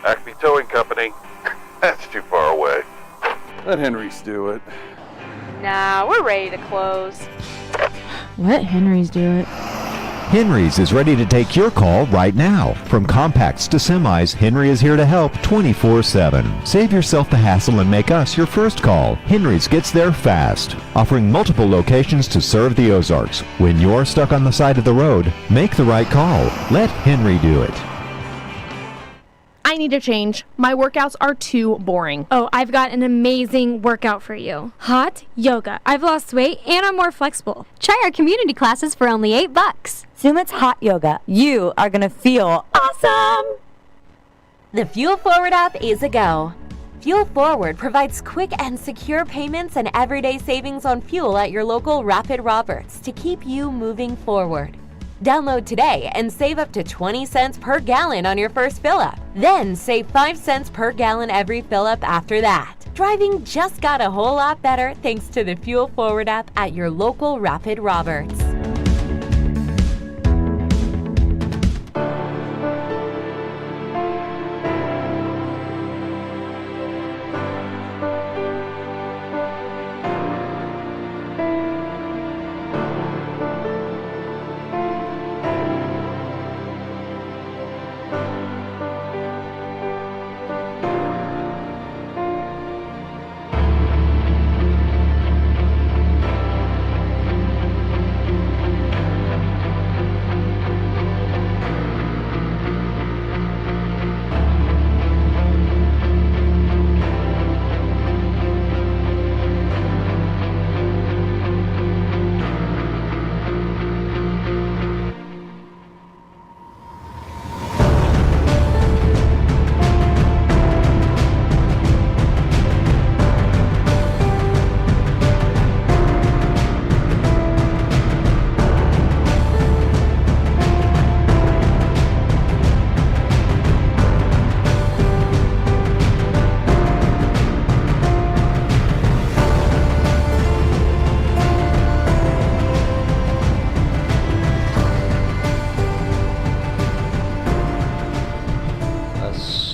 Acme Towing Company. That's too far away. Let Henry's do it. Nah, we're ready to close. Let Henry's do it. Henry's is ready to take your call right now. From compacts to semis, Henry is here to help 24/7. Save yourself the hassle and make us your first call. Henry's gets there fast, offering multiple locations to serve the Ozarks. When you're stuck on the side of the road, make the right call. Let Henry do it. I need a change. My workouts are too boring. Oh, I've got an amazing workout for you. Hot yoga. I've lost weight and I'm more flexible. Try our community classes for only $8. Sumit's Hot Yoga. You are going to feel awesome! The Fuel Forward app is a go. Fuel Forward provides quick and secure payments and everyday savings on fuel at your local Rapid Roberts to keep you moving forward. Download today and save up to 20 cents per gallon on your first fill-up. Then save 5 cents per gallon every fill-up after that. Driving just got a whole lot better thanks to the Fuel Forward app at your local Rapid Roberts.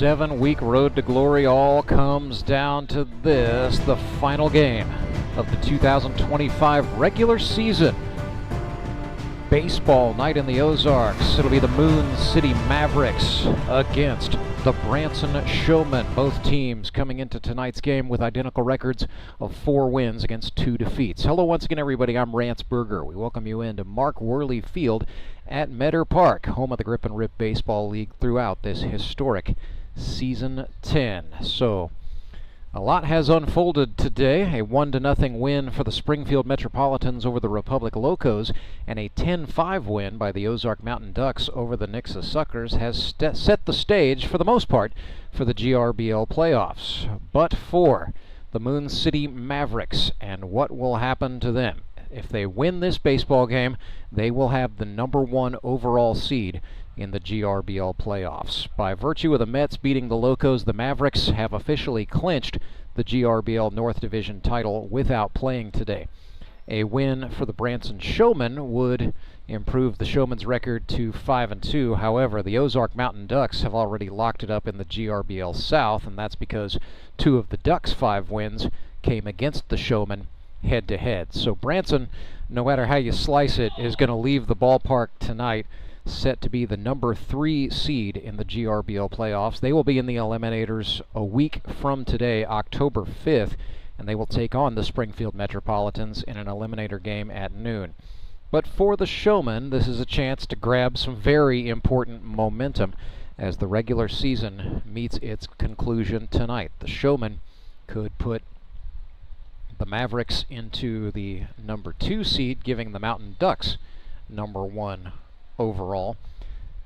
Seven-week road to glory all comes down to this, the final game of the 2025 regular season. Baseball night in the Ozarks. It'll be the Moon City Mavericks against the Branson Showmen. Both teams coming into tonight's game with identical records of 4 wins against 2 defeats. Hello once again, everybody. I'm Rance Berger. We welcome you into Mark Worley Field at Meadow Park, home of the Grip and Rip Baseball League throughout this historic Season 10. So, a lot has unfolded today. A 1-0 win for the Springfield Metropolitans over the Republic Locos and a 10-5 win by the Ozark Mountain Ducks over the Nixa Suckers has set the stage, for the most part, for the GRBL playoffs. But for the Moon City Mavericks, and what will happen to them? If they win this baseball game, they will have the #1 overall seed in the GRBL playoffs. By virtue of the Mets beating the Locos, the Mavericks have officially clinched the GRBL North Division title without playing today. A win for the Branson Showmen would improve the Showmen's record to 5-2. However, the Ozark Mountain Ducks have already locked it up in the GRBL South, and that's because 2 of the Ducks' 5 wins came against the Showmen head-to-head. So Branson, no matter how you slice it, is going to leave the ballpark tonight set to be the #3 seed in the GRBL playoffs. They will be in the eliminators a week from today, October 5th, and they will take on the Springfield Metropolitans in an eliminator game at noon. But for the Showmen, this is a chance to grab some very important momentum as the regular season meets its conclusion tonight. The Showmen could put the Mavericks into the #2 seed, giving the Mountain Ducks #1 overall,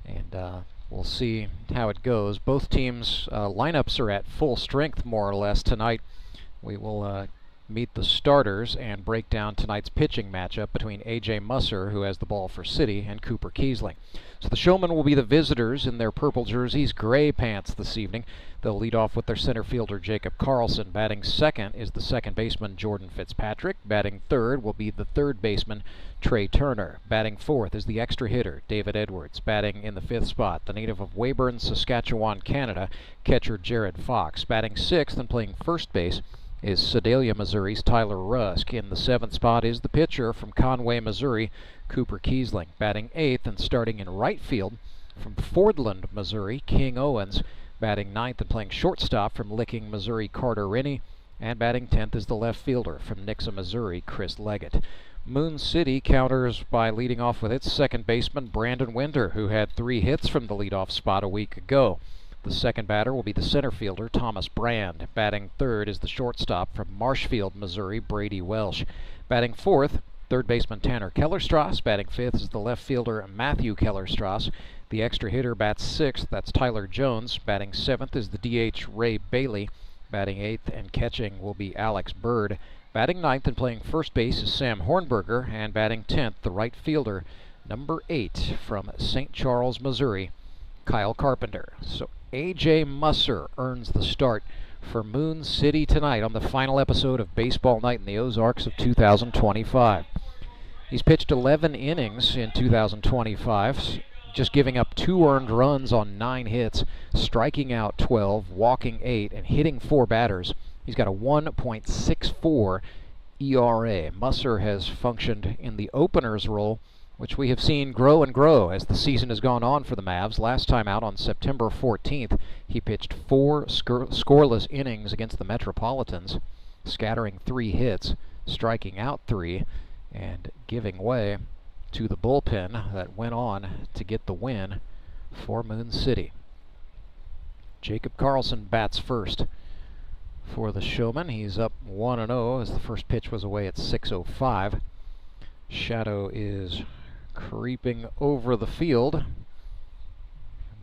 and we'll see how it goes. Both teams' lineups are at full strength more or less tonight. We will meet the starters and break down tonight's pitching matchup between A.J. Musser, who has the ball for City, and Cooper Kiesling. So the Showmen will be the visitors in their purple jerseys, gray pants this evening. They'll lead off with their center fielder, Jacob Karlson. Batting second is the second baseman, Jordan Fitzpatrick. Batting third will be the third baseman, Trey Turner. Batting fourth is the extra hitter, David Edwards. Batting in the fifth spot, the native of Weyburn, Saskatchewan, Canada, catcher Jared Fox. Batting sixth and playing first base is Sedalia, Missouri's Tyler Rusk. In the seventh spot is the pitcher from Conway, Missouri, Cooper Kiesling. Batting eighth and starting in right field from Fordland, Missouri, King Owens. Batting ninth and playing shortstop from Licking, Missouri, Carter Rennie. And batting 10th is the left fielder from Nixa, Missouri, Chris Leggett. Moon City counters by leading off with its second baseman, Brandon Winder, who had 3 hits from the leadoff spot a week ago. The second batter will be the center fielder, Thomas Brand. Batting third is the shortstop from Marshfield, Missouri, Brady Welsh. Batting fourth, third baseman Tanner Kellerstrass. Batting fifth is the left fielder, Matthew Kellerstrass. The extra hitter bats sixth, that's Tyler Jones. Batting seventh is the DH, Ray Bailey. Batting eighth and catching will be Alex Bird. Batting ninth and playing first base is Sam Hornberger. And batting 10th, the right fielder, number 8 from St. Charles, Missouri, Kyle Carpenter. So A.J. Musser earns the start for Moon City tonight on the final episode of Baseball Night in the Ozarks of 2025. He's pitched 11 innings in 2025, just giving up 2 earned runs on 9 hits, striking out 12, walking 8, and hitting 4 batters. He's got a 1.64 ERA. Musser has functioned in the opener's role, which we have seen grow and grow as the season has gone on for the Mavs. Last time out on September 14th, he pitched 4 scoreless innings against the Metropolitans, scattering 3 hits, striking out 3, and giving way to the bullpen that went on to get the win for Moon City. Jacob Karlson bats first for the Showmen. He's up 1-0 as the first pitch was away at 6:05. Shadow is creeping over the field.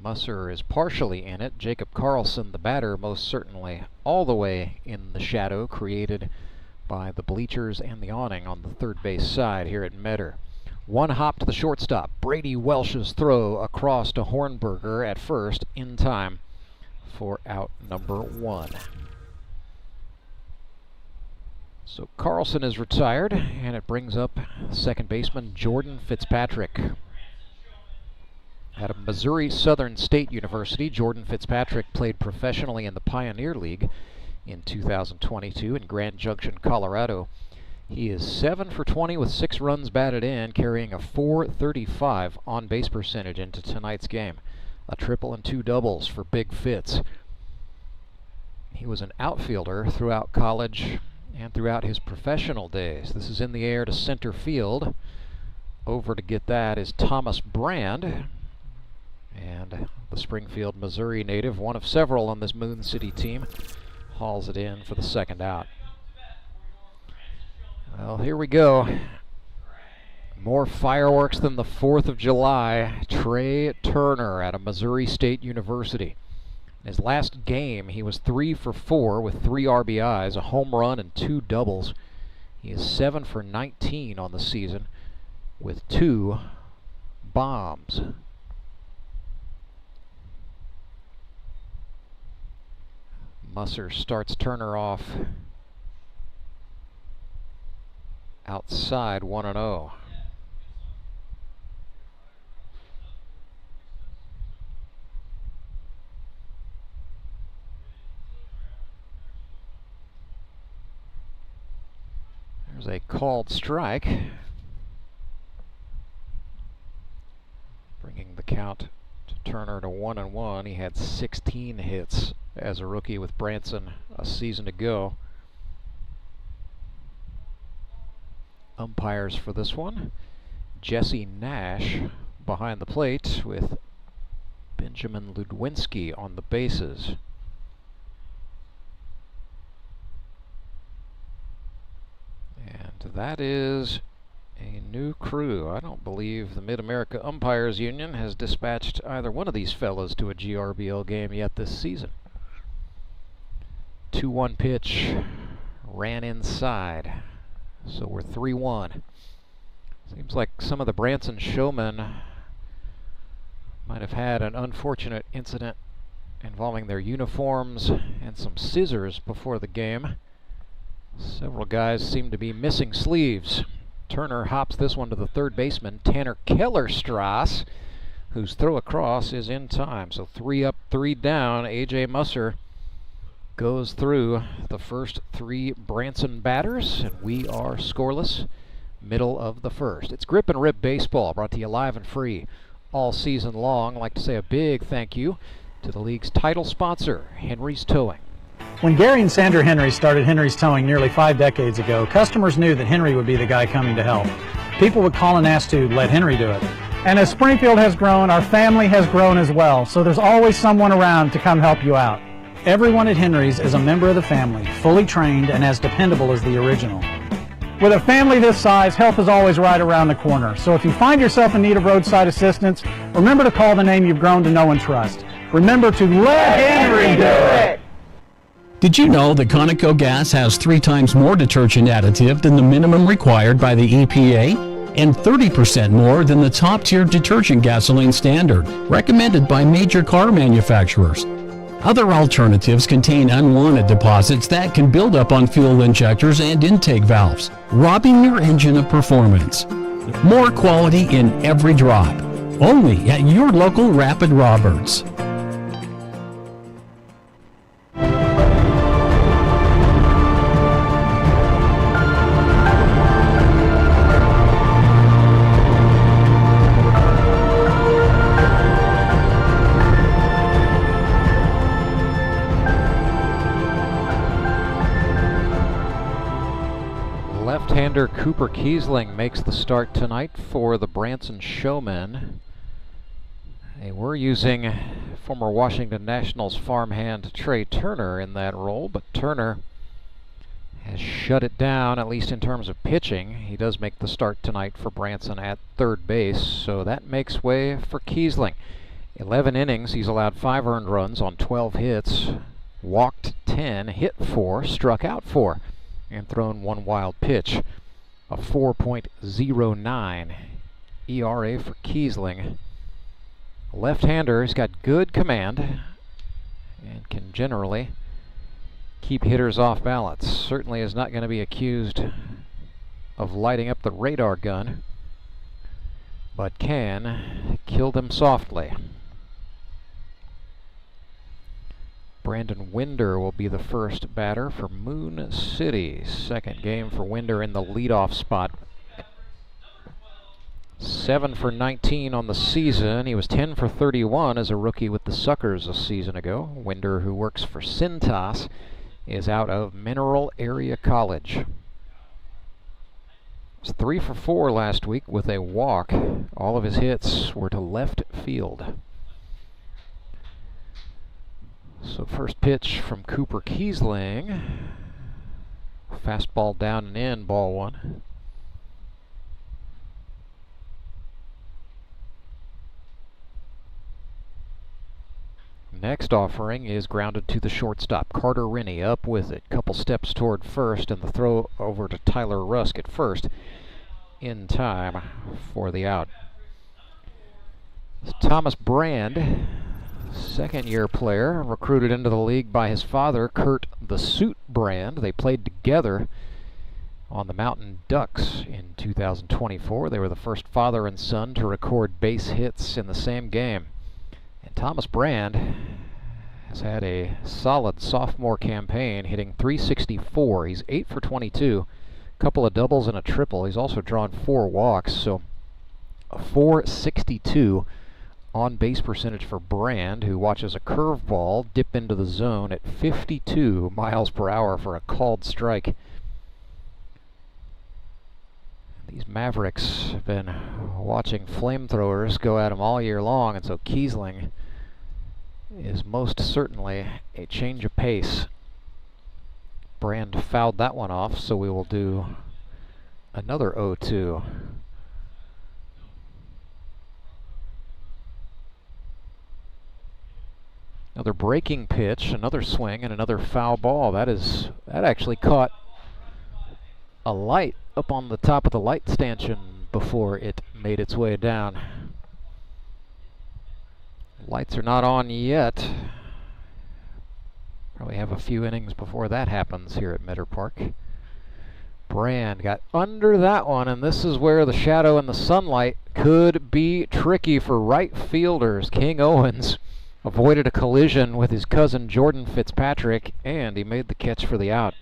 Musser is partially in it. Jacob Karlson, the batter, most certainly all the way in the shadow created by the bleachers and the awning on the third base side here at Metter. One hop to the shortstop. Brady Welsh's throw across to Hornberger at first in time for out number 1. So Karlson is retired, and it brings up second baseman Jordan Fitzpatrick. Out of Missouri Southern State University, Jordan Fitzpatrick played professionally in the Pioneer League in 2022 in Grand Junction, Colorado. He is 7 for 20 with 6 runs batted in, carrying a .435 on-base percentage into tonight's game. A triple and 2 doubles for Big Fitz. He was an outfielder throughout college and throughout his professional days. This is in the air to center field. Over to get that is Thomas Brand. And the Springfield, Missouri native, one of several on this Moon City team, hauls it in for the second out. Well, here we go. More fireworks than the 4th of July. Trey Turner out of Missouri State University. In his last game, he was 3 for 4 with 3 RBIs, a home run, and 2 doubles. He is 7 for 19 on the season with 2 bombs. Musser starts Turner off outside 1-0. There's a called strike, bringing the count to Turner to 1-1. He had 16 hits as a rookie with Branson a season ago. Umpires for this one: Jesse Nash behind the plate with Benjamin Ludwinski on the bases. And that is a new crew. I don't believe the Mid-America Umpires Union has dispatched either one of these fellows to a GRBL game yet this season. 2-1 pitch ran inside. So we're 3-1. Seems like some of the Branson Showmen might have had an unfortunate incident involving their uniforms and some scissors before the game. Several guys seem to be missing sleeves. Turner hops this one to the third baseman, Tanner Kellerstrass, whose throw across is in time. So 3 up, 3 down. A.J. Musser goes through the first 3 Branson batters, and we are scoreless. Middle of the first. It's Grip and Rip Baseball, brought to you live and free all season long. I'd like to say a big thank you to the league's title sponsor, Henry's Towing. When Gary and Sandra Henry started Henry's Towing nearly 5 decades ago, customers knew that Henry would be the guy coming to help. People would call and ask to let Henry do it. And as Springfield has grown, our family has grown as well, so there's always someone around to come help you out. Everyone at Henry's is a member of the family, fully trained and as dependable as the original. With a family this size, help is always right around the corner. So if you find yourself in need of roadside assistance, remember to call the name you've grown to know and trust. Remember to let Henry do it! Did you know that Conoco gas has 3 times more detergent additive than the minimum required by the EPA? And 30% more than the top-tier detergent gasoline standard, recommended by major car manufacturers. Other alternatives contain unwanted deposits that can build up on fuel injectors and intake valves, robbing your engine of performance. More quality in every drop. Only at your local Rapid Roberts. Left-hander Cooper Kiesling makes the start tonight for the Branson Showmen. They were using former Washington Nationals farmhand Trey Turner in that role, but Turner has shut it down, at least in terms of pitching. He does make the start tonight for Branson at third base, so that makes way for Kiesling. 11 innings, he's allowed 5 earned runs on 12 hits, walked 10, hit 4, struck out 4. And thrown 1 wild pitch. A 4.09 ERA for Kiesling. Left-hander has got good command and can generally keep hitters off balance. Certainly is not going to be accused of lighting up the radar gun, but can kill them softly. Brandon Winder will be the first batter for Moon City. Second game for Winder in the leadoff spot. 7 for 19 on the season. He was 10 for 31 as a rookie with the Suckers a season ago. Winder, who works for Cintas, is out of Mineral Area College. He was 3 for 4 last week with a walk. All of his hits were to left field. So first pitch from Cooper Kiesling. Fastball down and in, ball 1. Next offering is grounded to the shortstop. Carter Rennie up with it. Couple steps toward first, and the throw over to Tyler Rusk at first in time for the out. Thomas Brand, second-year player, recruited into the league by his father, Kurt the Suit Brand. They played together on the Mountain Ducks in 2024. They were the first father and son to record base hits in the same game. And Thomas Brand has had a solid sophomore campaign, hitting .364. He's 8 for 22, a couple of doubles and a triple. He's also drawn 4 walks, so a .462 on-base percentage for Brand, who watches a curveball dip into the zone at 52 miles per hour for a called strike. These Mavericks have been watching flamethrowers go at them all year long, and so Kiesling is most certainly a change of pace. Brand fouled that one off, so we will do another 0-2. Another breaking pitch, another swing, and another foul ball. That actually caught a light up on the top of the light stanchion before it made its way down. Lights are not on yet. Probably have a few innings before that happens here at Meadow Park. Brand got under that one, and this is where the shadow and the sunlight could be tricky for right fielders. King Owens avoided a collision with his cousin Jordan Fitzpatrick, and he made the catch for the out.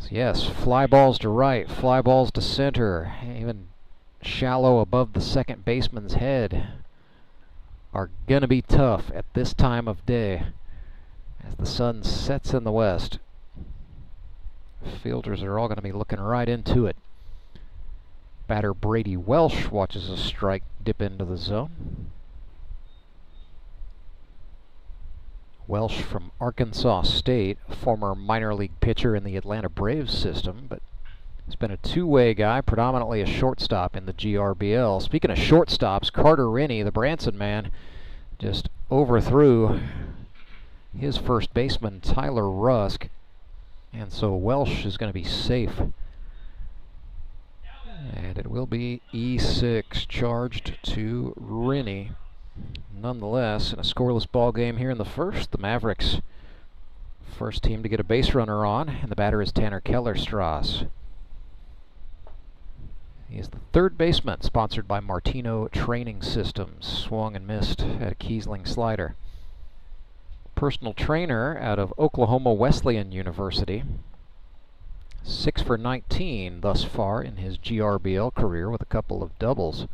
So yes, fly balls to right, fly balls to center, even shallow above the second baseman's head are going to be tough at this time of day as the sun sets in the west. Fielders are all going to be looking right into it. Batter Brady Welsh watches a strike dip into the zone. Welsh from Arkansas State, former minor league pitcher in the Atlanta Braves system, but has been a two-way guy, predominantly a shortstop in the GRBL. Speaking of shortstops, Carter Rennie, the Branson man, just overthrew his first baseman, Tyler Rusk, and so Welsh is going to be safe. And it will be E6 charged to Rennie. Nonetheless, in a scoreless ball game here in the first, the Mavericks, first team to get a base runner on, and the batter is Tanner Kellerstrass. He is the third baseman, sponsored by Martino Training Systems. Swung and missed at a Kiesling slider. Personal trainer out of Oklahoma Wesleyan University. 6 for 19 thus far in his GRBL career with a couple of doubles.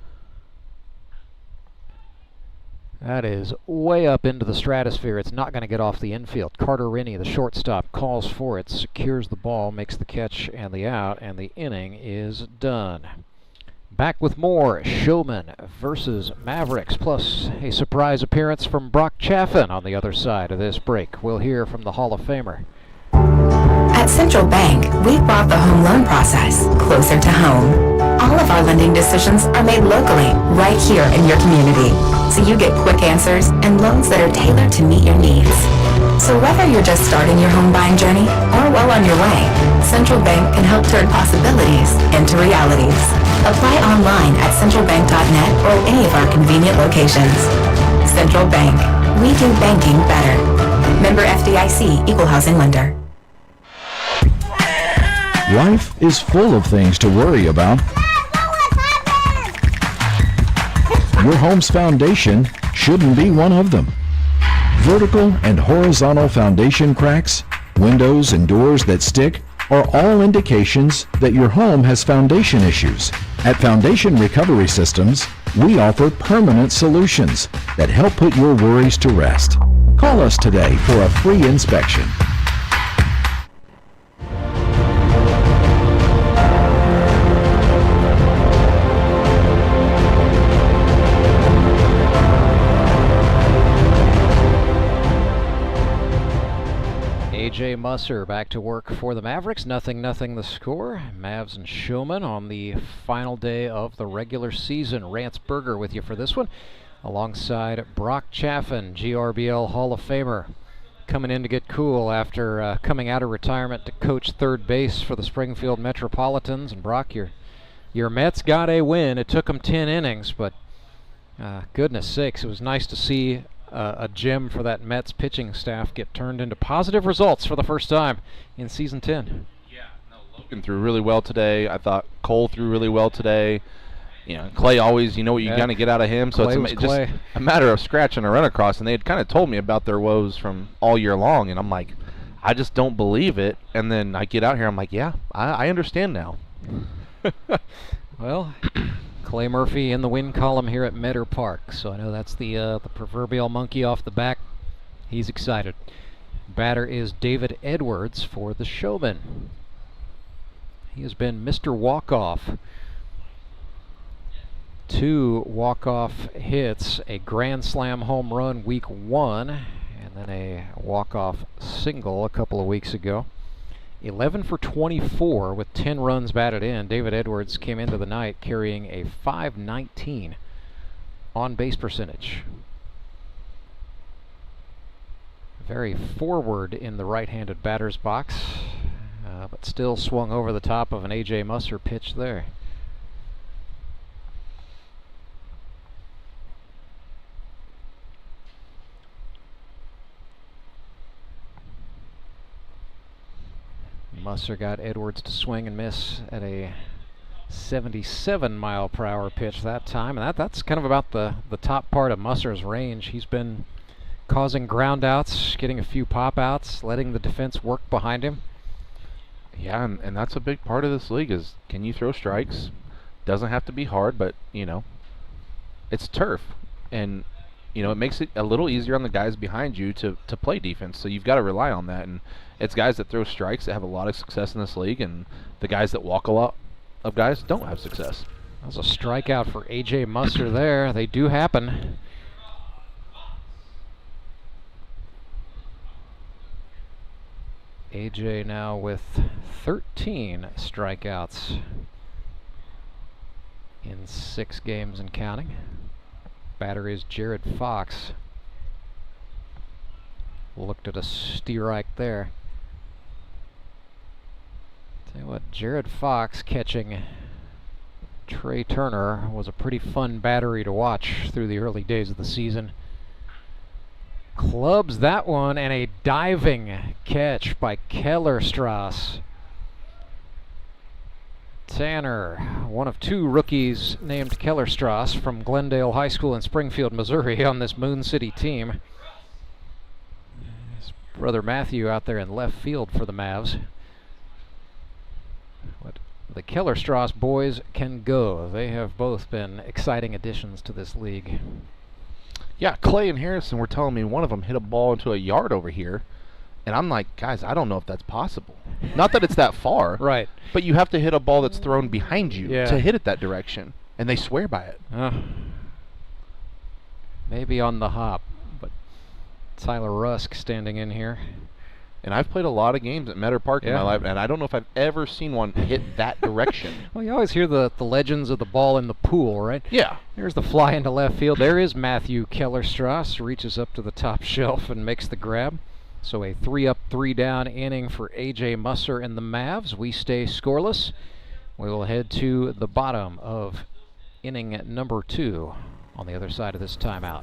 That is way up into the stratosphere. It's not going to get off the infield. Carter Rennie, the shortstop, calls for it, secures the ball, makes the catch and the out, and the inning is done. Back with more Showmen versus Mavericks, plus a surprise appearance from Brock Chaffin on the other side of this break. We'll hear from the Hall of Famer. At Central Bank, we've brought the home loan process closer to home. All of our lending decisions are made locally, right here in your community, so you get quick answers and loans that are tailored to meet your needs. So whether you're just starting your home buying journey or well on your way, Central Bank can help turn possibilities into realities. Apply online at centralbank.net or at any of our convenient locations. Central Bank. We do banking better. Member FDIC, Equal Housing Lender. Life is full of things to worry about. Your home's foundation shouldn't be one of them. Vertical and horizontal foundation cracks, windows and doors that stick are all indications that your home has foundation issues. At Foundation Recovery Systems, we offer permanent solutions that help put your worries to rest. Call us today for a free inspection. A.J. Musser back to work for the Mavericks. 0-0 the score. Mavs and Showmen on the final day of the regular season. Rance Berger with you for this one, alongside Brock Chaffin, GRBL Hall of Famer, coming in to get cool after coming out of retirement to coach third base for the Springfield Metropolitans. And Brock, your Mets got a win. It took them 10 innings, but goodness sakes, it was nice to see a gem for that Mets pitching staff get turned into positive results for the first time in season 10. Yeah, no, Logan threw really well today. I thought Cole threw really well today. You know, Clay always, you know what you kind of get out of him. So it's just a matter of scratching a run across. And they had kind of told me about their woes from all year long. And I'm like, I just don't believe it. And then I get out here, I'm like, yeah, I understand now. Well, Clay Murphy in the win column here at Meadow Park, so I know that's the proverbial monkey off the back. He's excited. Batter is David Edwards for the Showmen. He has been Mr. Walk-Off. 2 walk-off hits, a grand slam home run week 1, and then a walk-off single a couple of weeks ago. 11 for 24 with 10 runs batted in. David Edwards came into the night carrying a .519 on-base percentage. Very forward in the right-handed batter's box. But still swung over the top of an A.J. Musser pitch there. Musser got Edwards to swing and miss at a 77-mile-per-hour pitch that time, and that's kind of about the top part of Musser's range. He's been causing ground outs, getting a few pop outs, letting the defense work behind him. Yeah, and that's a big part of this league is, can you throw strikes? Doesn't have to be hard, but, you know, it's turf. And, you know, it makes it a little easier on the guys behind you to play defense. So you've got to rely on that. And it's guys that throw strikes that have a lot of success in this league, and the guys that walk a lot of guys don't have success. That was a strikeout for A.J. Musser there. They do happen. A.J. now with 13 strikeouts in 6 games and counting. Batter is Jared Fox. Looked at a strike there. Tell you what, Jared Fox catching Trey Turner was a pretty fun battery to watch through the early days of the season. Clubs that one, and a diving catch by Kellerstrass. Tanner, one of 2 rookies named Kellerstrass from Glendale High School in Springfield, Missouri on this Moon City team. His brother Matthew out there in left field for the Mavs. What the Kellerstrass boys can go. They have both been exciting additions to this league. Yeah, Clay and Harrison were telling me one of them hit a ball into a yard over here. And I'm like, guys, I don't know if that's possible. Not that it's that far. Right. But you have to hit a ball that's thrown behind you to hit it that direction. And they swear by it. Maybe on the hop. But Tyler Rusk standing in here. And I've played a lot of games at Metter Park in my life, and I don't know if I've ever seen one hit that direction. Well, you always hear the legends of the ball in the pool, right? Yeah. There's the fly into left field. There is Matthew Kellerstrass. Reaches up to the top shelf and makes the grab. So a 3-up, 3-down inning for A.J. Musser and the Mavs. We stay scoreless. We will head to the bottom of inning number 2 on the other side of this timeout.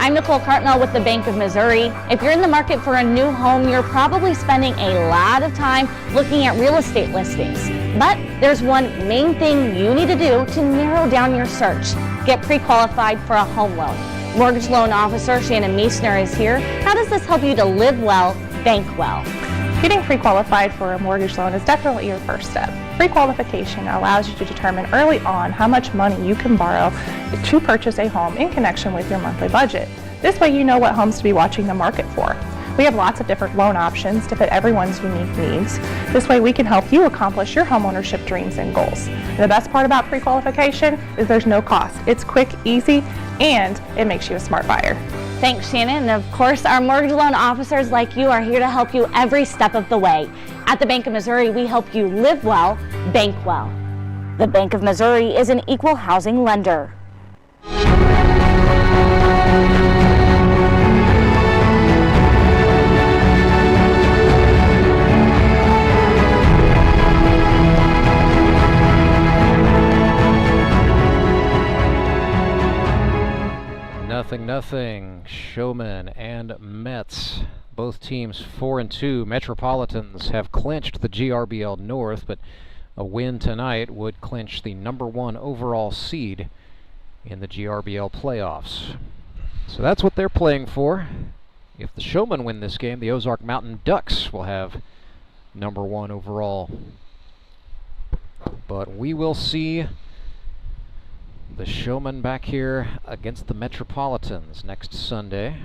I'm Nicole Cartmel with the Bank of Missouri. If you're in the market for a new home, you're probably spending a lot of time looking at real estate listings. But there's one main thing you need to do to narrow down your search. Get pre-qualified for a home loan. Mortgage loan officer Shannon Meissner is here. How does this help you to live well, bank well? Getting pre-qualified for a mortgage loan is definitely your first step. Pre-qualification allows you to determine early on how much money you can borrow to purchase a home in connection with your monthly budget. This way you know what homes to be watching the market for. We have lots of different loan options to fit everyone's unique needs. This way we can help you accomplish your homeownership dreams and goals. And the best part about pre-qualification is there's no cost. It's quick, easy, and it makes you a smart buyer. Thanks, Shannon. And of course, our mortgage loan officers like you are here to help you every step of the way. At the Bank of Missouri, we help you live well, bank well. The Bank of Missouri is an equal housing lender. Nothing. Showmen and Mets. Both teams 4-2. Metropolitans have clinched the GRBL North, but a win tonight would clinch the #1 overall seed in the GRBL playoffs. So that's what they're playing for. If the Showmen win this game, the Ozark Mountain Ducks will have #1 overall. But we will see the Showmen back here against the Metropolitans next Sunday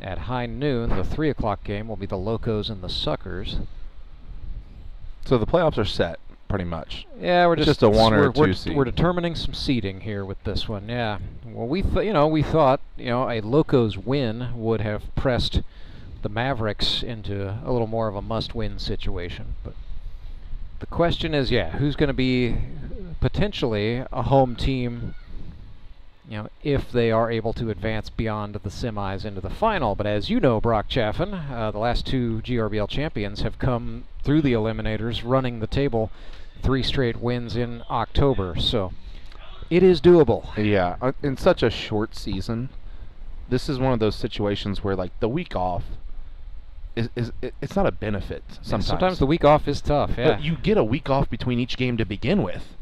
at high noon. The 3 o'clock game will be the Locos and the Suckers. So the playoffs are set, pretty much. Yeah, we're just a 1 or 2 seed. We're determining some seeding here with this one. Yeah. Well, we thought a Locos win would have pressed the Mavericks into a little more of a must-win situation. But the question is, who's going to be potentially a home team if they are able to advance beyond the semis into the final. But as you know, Brock Chaffin, the last 2 GRBL champions have come through the eliminators, running the table 3 straight wins in October. So it is doable. Yeah, in such a short season, this is one of those situations where like the week off it's not a benefit sometimes. Yeah, sometimes the week off is tough, yeah. But you get a week off between each game to begin with.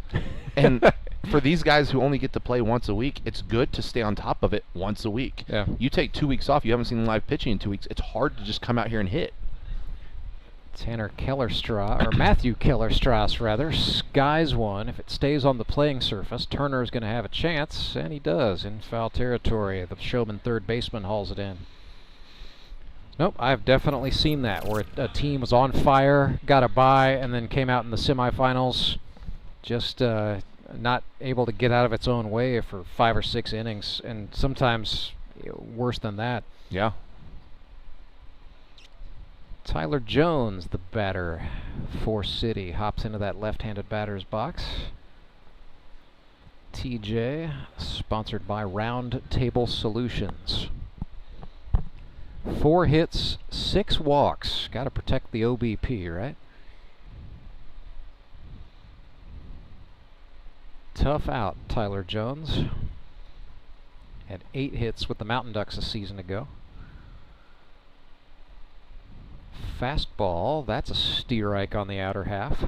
And for these guys who only get to play once a week, it's good to stay on top of it once a week. Yeah. You take 2 weeks off, you haven't seen live pitching in 2 weeks, it's hard to just come out here and hit. Matthew Kellerstrass rather, skies one. If it stays on the playing surface, Turner is going to have a chance, and he does in foul territory. The Showman third baseman hauls it in. Nope, I've definitely seen that, where a team was on fire, got a bye, and then came out in the semifinals just not able to get out of its own way for 5 or 6 innings, and sometimes worse than that. Yeah. Tyler Jones, the batter for City, hops into that left-handed batter's box. TJ, sponsored by Round Table Solutions. 4 hits, 6 walks. Got to protect the OBP, right? Tough out, Tyler Jones. Had 8 hits with the Mountain Ducks a season ago. Fastball, that's a steerike on the outer half.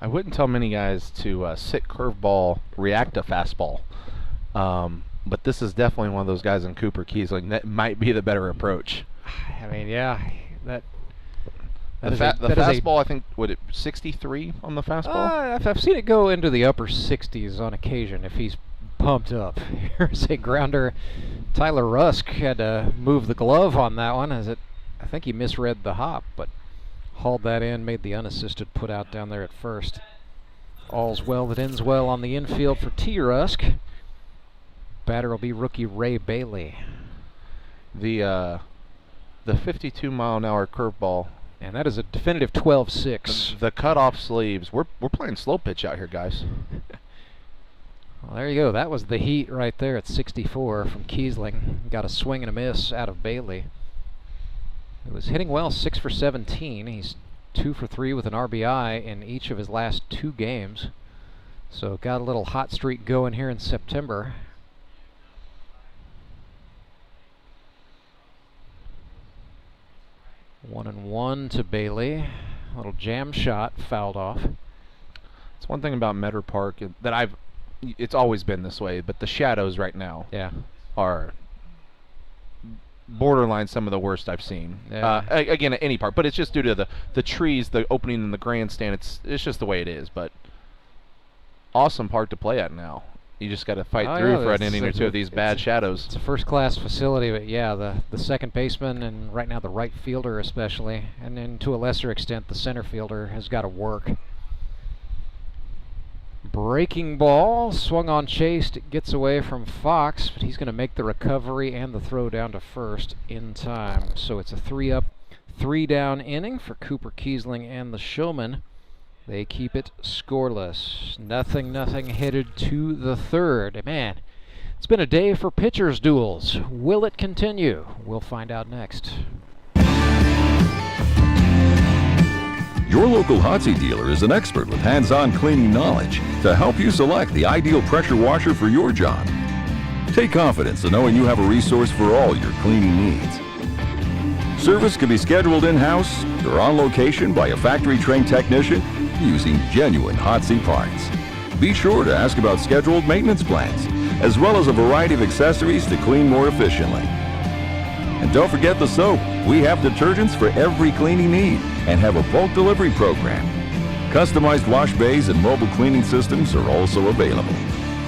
I wouldn't tell many guys to sit curveball, react to fastball. But this is definitely one of those guys in Cooper Kiesling that might be the better approach. I mean, yeah, the fastball, I think, 63 on the fastball? I've seen it go into the upper 60s on occasion if he's pumped up. Here's a grounder. Tyler Rusk had to move the glove on that one, I think he misread the hop, but hauled that in, made the unassisted put out down there at first. All's well that ends well on the infield for T. Rusk. Batter will be rookie Ray Bailey. The 52-mile-an-hour curveball. And that is a definitive 12-6. The cutoff sleeves. We're playing slow pitch out here, guys. Well, there you go. That was the heat right there at 64 from Kiesling. Got a swing and a miss out of Bailey. He was hitting well, 6 for 17. He's 2 for 3 with an RBI in each of his last 2 games. So got a little hot streak going here in September. 1-1 to Bailey. A little jam shot fouled off. It's one thing about Metter Park that it's always been this way, but the shadows right now are borderline some of the worst I've seen. Yeah. Again, at any park, but it's just due to the trees, the opening in the grandstand. It's just the way it is, but awesome park to play at now. You just got to fight through for an inning or two of these bad shadows. It's a first-class facility, but yeah, the second baseman and right now the right fielder especially, and then to a lesser extent the center fielder has got to work. Breaking ball, swung on chased, gets away from Fox, but he's going to make the recovery and the throw down to first in time. So it's a 3-up, 3-down inning for Cooper Kiesling and the Showmen. They keep it scoreless. Nothing headed to the third. Man, it's been a day for pitchers' duels. Will it continue? We'll find out next. Your local Hotsy dealer is an expert with hands-on cleaning knowledge to help you select the ideal pressure washer for your job. Take confidence in knowing you have a resource for all your cleaning needs. Service can be scheduled in-house or on location by a factory-trained technician using genuine Hotsy parts. Be sure to ask about scheduled maintenance plans, as well as a variety of accessories to clean more efficiently. And don't forget the soap. We have detergents for every cleaning need and have a bulk delivery program. Customized wash bays and mobile cleaning systems are also available.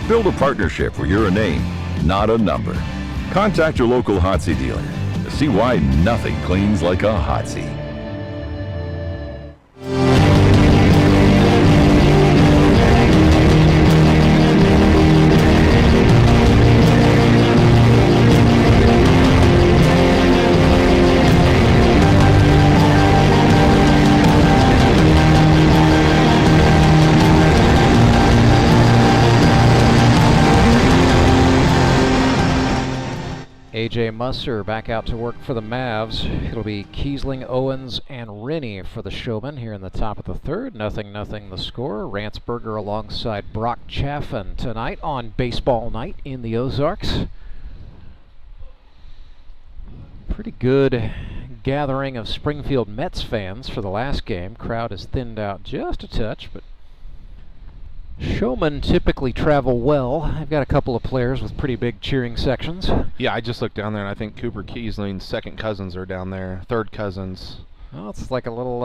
Build a partnership where you're a name, not a number. Contact your local Hotsy dealer to see why nothing cleans like a Hotsy. A.J. Musser back out to work for the Mavs. It'll be Kiesling, Owens, and Rennie for the Showmen here in the top of the third. 0-0 the score. Ransberger alongside Brock Chaffin tonight on baseball night in the Ozarks. Pretty good gathering of Springfield Mets fans for the last game. Crowd has thinned out just a touch, but Showmen typically travel well. I've got a couple of players with pretty big cheering sections. Yeah, I just looked down there, and I think Cooper Kiesling's second cousins are down there, third cousins. Well, it's like a little,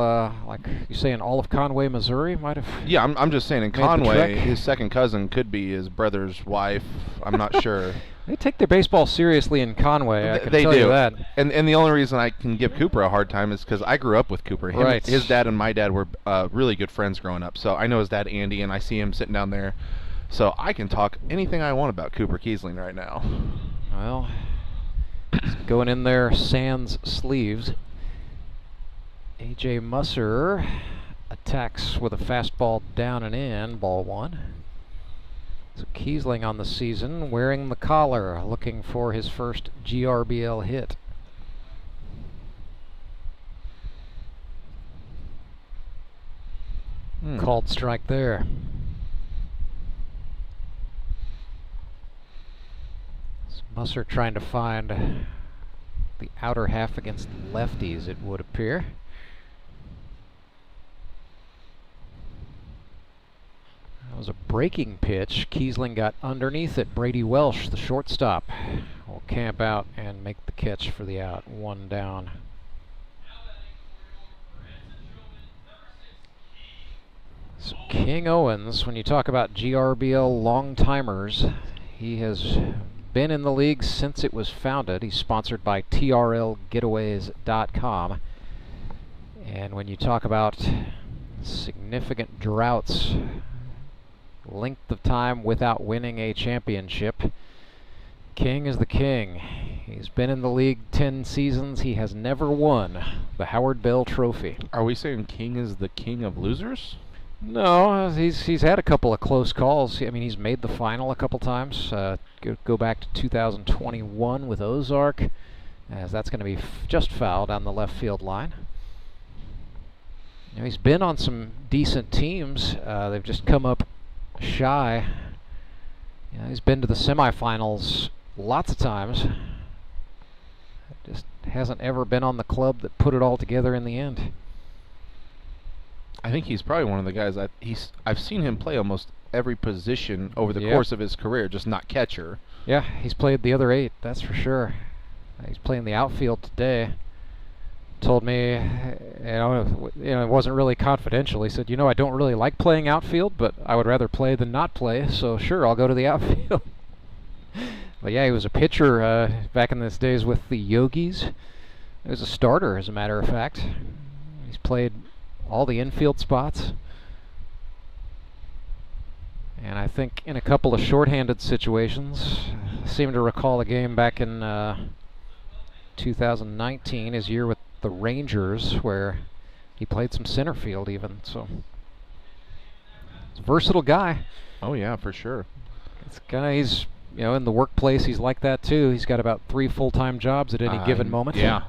like you say, in all of Conway, Missouri, might have. Yeah, I'm just saying in Conway, his second cousin could be his brother's wife. I'm not sure. They take their baseball seriously in Conway. I can they tell do. You that. And the only reason I can give Cooper a hard time is because I grew up with Cooper. Right. His dad and my dad were really good friends growing up. So I know his dad Andy, and I see him sitting down there. So I can talk anything I want about Cooper Kiesling right now. Well, he's going in there sans sleeves. A.J. Musser attacks with a fastball down and in, ball one. So Kiesling on the season, wearing the collar, looking for his first GRBL hit. Called strike there. So Musser trying to find the outer half against lefties, it would appear. That was a breaking pitch. Kiesling got underneath it. Brady Welsh, the shortstop, will camp out and make the catch for the out. One down. So King Owens, when you talk about GRBL long-timers, he has been in the league since it was founded. He's sponsored by TRLGetaways.com. And when you talk about significant droughts, length of time without winning a championship, King is the king. He's been in the league 10 seasons. He has never won the Howard Bell Trophy. Are we saying King is the king of losers? No, he's had a couple of close calls. I mean, he's made the final a couple times. Go back to 2021 with Ozark, as that's going to be just foul down the left field line. You know, he's been on some decent teams. They've just come up shy. You know, he's been to the semifinals lots of times. Just hasn't ever been on the club that put it all together in the end. I think he's probably one of the guys I've seen him play almost every position over the course of his career, just not catcher. Yeah, he's played the other 8, that's for sure. He's playing the outfield today. Told me, it wasn't really confidential. He said, I don't really like playing outfield, but I would rather play than not play, so sure, I'll go to the outfield. But yeah, he was a pitcher back in those days with the Yogis. He was a starter, as a matter of fact. He's played all the infield spots. And I think in a couple of shorthanded situations, I seem to recall a game back in 2019, his year with the Rangers, where he played some center field even. So he's a versatile guy. Oh yeah, for sure. He's in the workplace, he's like that too. He's got about 3 full-time jobs at any given moment. Yeah.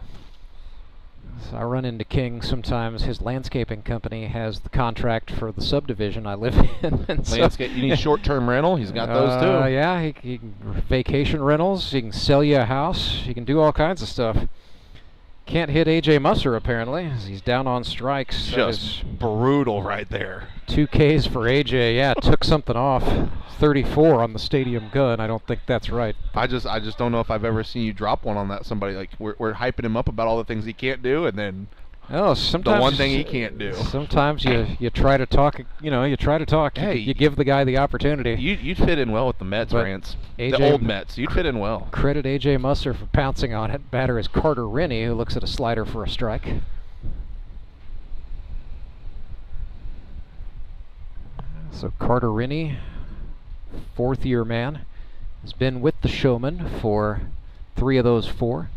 So I run into King sometimes. His landscaping company has the contract for the subdivision I live in. And Landscape. You need short-term rental? He's got those too. Yeah, he can vacation rentals. He can sell you a house. He can do all kinds of stuff. Can't hit A.J. Musser apparently. He's down on strikes. Just brutal right there. 2 Ks for A.J. Yeah, took something off. 34 on the stadium gun. I don't think that's right. I just don't know if I've ever seen you drop one on that somebody. Like we're hyping him up about all the things he can't do, and then sometimes the one thing he can't do. Sometimes you try to talk. You try to talk. Hey, you give the guy the opportunity. You'd fit in well with the Mets, Rance. The old Mets. You'd fit in well. Credit A.J. Musser for pouncing on it. Batter is Carter Rennie, who looks at a slider for a strike. So Carter Rennie, 4th-year man, has been with the Showmen for 3 of those 4.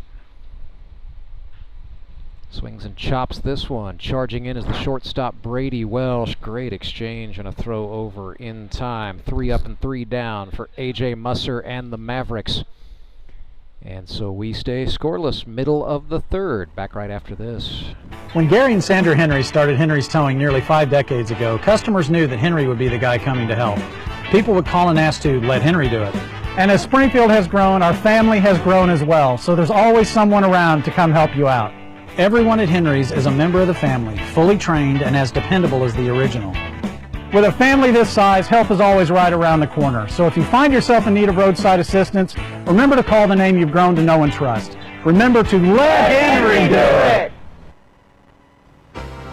Swings and chops this one. Charging in is the shortstop Brady Welsh. Great exchange and a throw over in time. 3 up and 3 down for A.J. Musser and the Mavericks. And so we stay scoreless, middle of the third. Back right after this. When Gary and Sandra Henry started Henry's Towing nearly 5 decades ago, customers knew that Henry would be the guy coming to help. People would call and ask to let Henry do it. And as Springfield has grown, our family has grown as well, so there's always someone around to come help you out. Everyone at Henry's is a member of the family, fully trained and as dependable as the original. With a family this size, help is always right around the corner. So if you find yourself in need of roadside assistance, remember to call the name you've grown to know and trust. Remember to let Henry do it!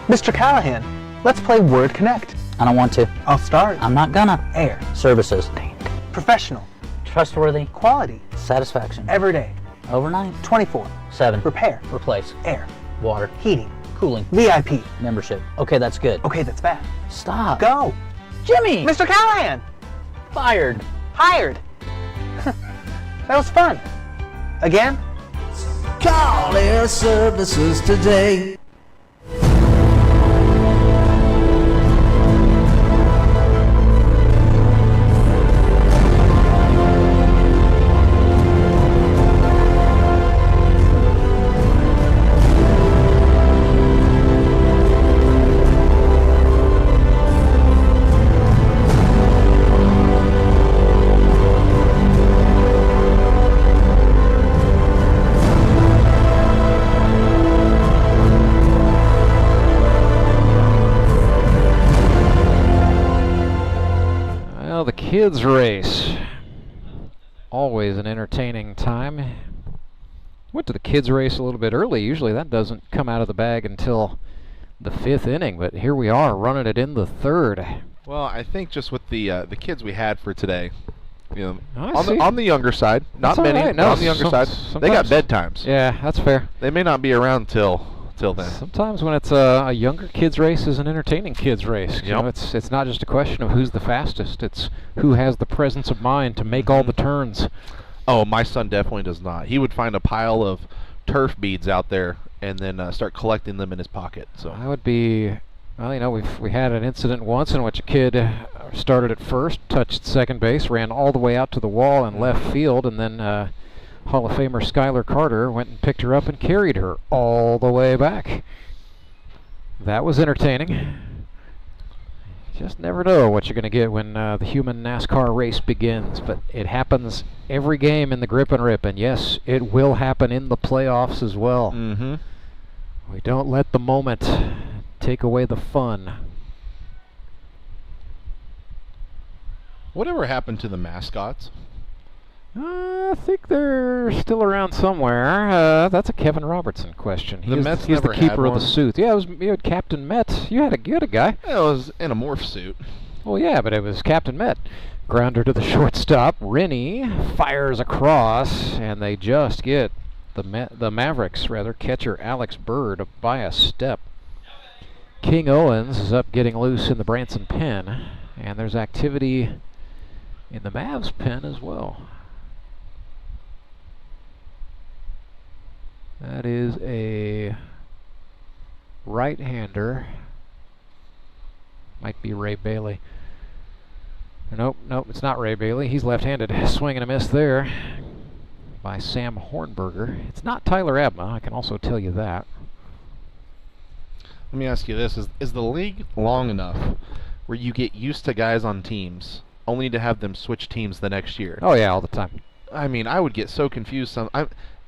Mr. Callahan, let's play Word Connect. I don't want to. I'll start. I'm not gonna. Air. Services. Professional. Trustworthy. Quality. Satisfaction. Everyday. Overnight. 24/7. Repair. Replace. Air. Water. Heating. Cooling. VIP. Membership. Okay, that's good. Okay, that's bad. Stop. Go. Jimmy! Mr. Callahan! Fired. Hired. That was fun. Again? Call Air Services today. The kids race, always an entertaining time. Went to the kids race a little bit early. Usually that doesn't come out of the bag until the 5th inning, but here we are running it in the 3rd. Well, I think just with the kids we had for today, you know, I see. on the younger side, not That's many, all right. but No, on the younger side, they got bedtimes. Yeah, that's fair. They may not be around till then. Sometimes when it's a younger kids race is an entertaining kids race. You know, Yep. it's not just a question of who's the fastest. It's who has the presence of mind to make all the turns. Oh, my son definitely does not. He would find a pile of turf beads out there and then start collecting them in his pocket. So I would be, well, you know, we had an incident once in which a kid started at first, touched second base, ran all the way out to the wall in left field, and then Hall of Famer Skylar Carter went and picked her up and carried her all the way back. That was entertaining. Just never know what you're going to get when the human NASCAR race begins, but it happens every game in the grip and rip, and yes, it will happen in the playoffs as well. Mm-hmm. We don't let the moment take away the fun. whatever happened to the mascots? I think they're still around somewhere. That's a Kevin Robertson question. He's the keeper of the suit. Yeah, you had Captain Met. You had a guy. Yeah, it was in a morph suit. Well, yeah, but it was Captain Met. Grounder to the shortstop. Rennie fires across, and they just get the Mavericks, catcher Alex Bird by a step. King Owens is up getting loose in the Branson pen, and there's activity in the Mavs pen as well. That is a right-hander. Might be Ray Bailey. Nope, it's not Ray Bailey. He's left-handed. Swing and a miss there by Sam Hornberger. It's not Tyler Abma, I can also tell you that. Let me ask you this. Is the league long enough where you get used to guys on teams only to have them switch teams the next year? Oh, yeah, all the time. I mean, I would get so confused.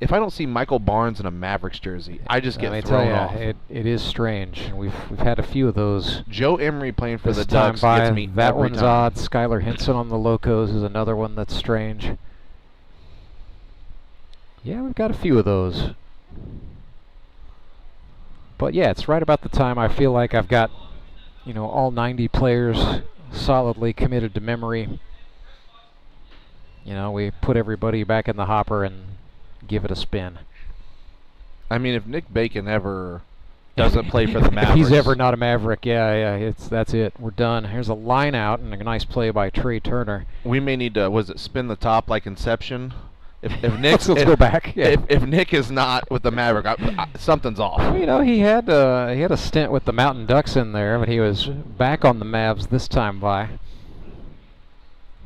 If I don't see Michael Barnes in a Mavericks jersey, I just get thrown off. It is strange. We've had a few of those. Joe Emery playing for the Ducks gets me that every one's time. odd. Skylar Henson on the Locos is another one that's strange. Yeah, we've got a few of those. But yeah, it's right about the time I feel like I've got, all 90 players solidly committed to memory. We put everybody back in the hopper and give it a spin. I mean, if Nick Bacon ever doesn't play for the Mavericks. If he's ever not a Maverick, that's it. We're done. Here's a line out and a nice play by Trey Turner. We may need to, spin the top like Inception? If Nick, let's go back. Yeah. If Nick is not with the Maverick, something's off. Well, he had a stint with the Mountain Ducks in there, but he was back on the Mavs this time by.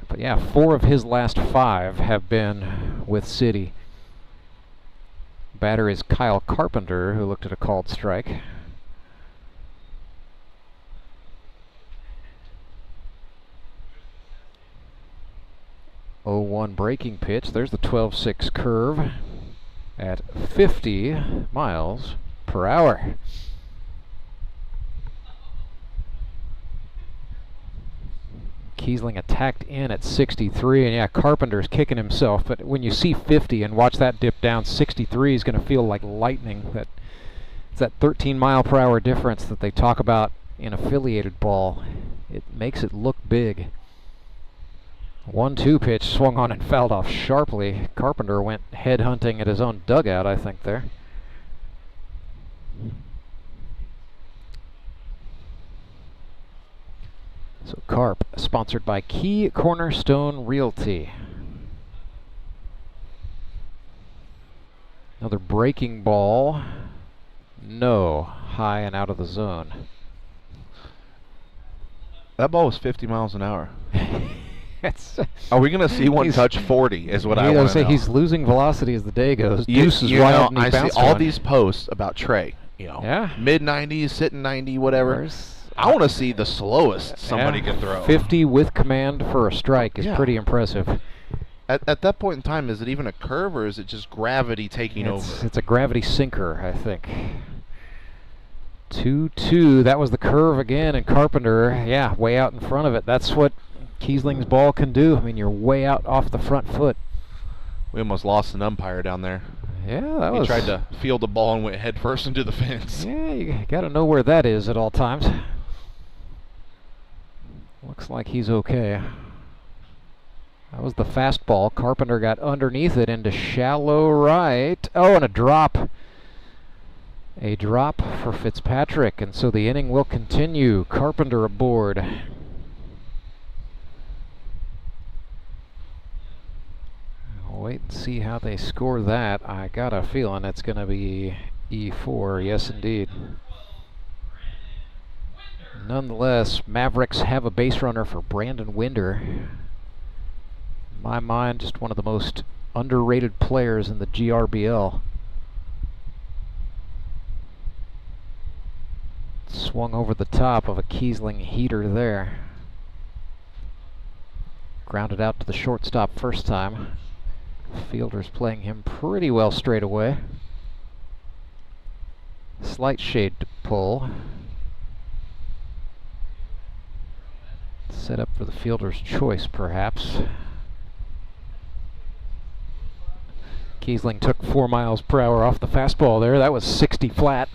But yeah, 4 of his last 5 have been with City. Batter is Kyle Carpenter, who looked at a called strike. Oh, 0-1 breaking pitch. There's the 12-6 curve at 50 miles per hour. Kiesling attacked in at 63, and yeah, Carpenter's kicking himself, but when you see 50 and watch that dip down, 63 is going to feel like lightning. It's that 13 mile per hour difference that they talk about in affiliated ball. It makes it look big. 1-2 pitch swung on and fouled off sharply. Carpenter went head hunting at his own dugout, I think, there. So Carp, sponsored by Key Cornerstone Realty. Another breaking ball. No, high and out of the zone. That ball was 50 miles an hour. Are we going to see one touch 40 is what I want to know. He's losing velocity as the day goes. Deuce is wild and he bounced see all one. these posts about Trey. Mid-90s, sitting 90, whatever. I want to see the slowest somebody can throw. 50 with command for a strike is pretty impressive. At that point in time, is it even a curve or is it just gravity taking over? It's a gravity sinker, I think. 2-2. That was the curve again, and Carpenter, way out in front of it. That's what Kiesling's ball can do. I mean, you're way out off the front foot. We almost lost an umpire down there. Yeah, he tried to field the ball and went head first into the fence. Yeah, you got to know where that is at all times. Looks like he's okay. That was the fastball. Carpenter got underneath it into shallow right. Oh, and a drop. A drop for Fitzpatrick, and so the inning will continue. Carpenter aboard. I'll wait and see how they score that. I got a feeling it's going to be E4. Yes, indeed. Nonetheless, Mavericks have a base runner for Brandon Winder. In my mind, just one of the most underrated players in the GRBL. Swung over the top of a Kiesling heater there. Grounded out to the shortstop first time. Fielder's playing him pretty well straight away. Slight shade to pull. Set up for the fielder's choice, perhaps. Kiesling took 4 miles per hour off the fastball there. That was 60 flat.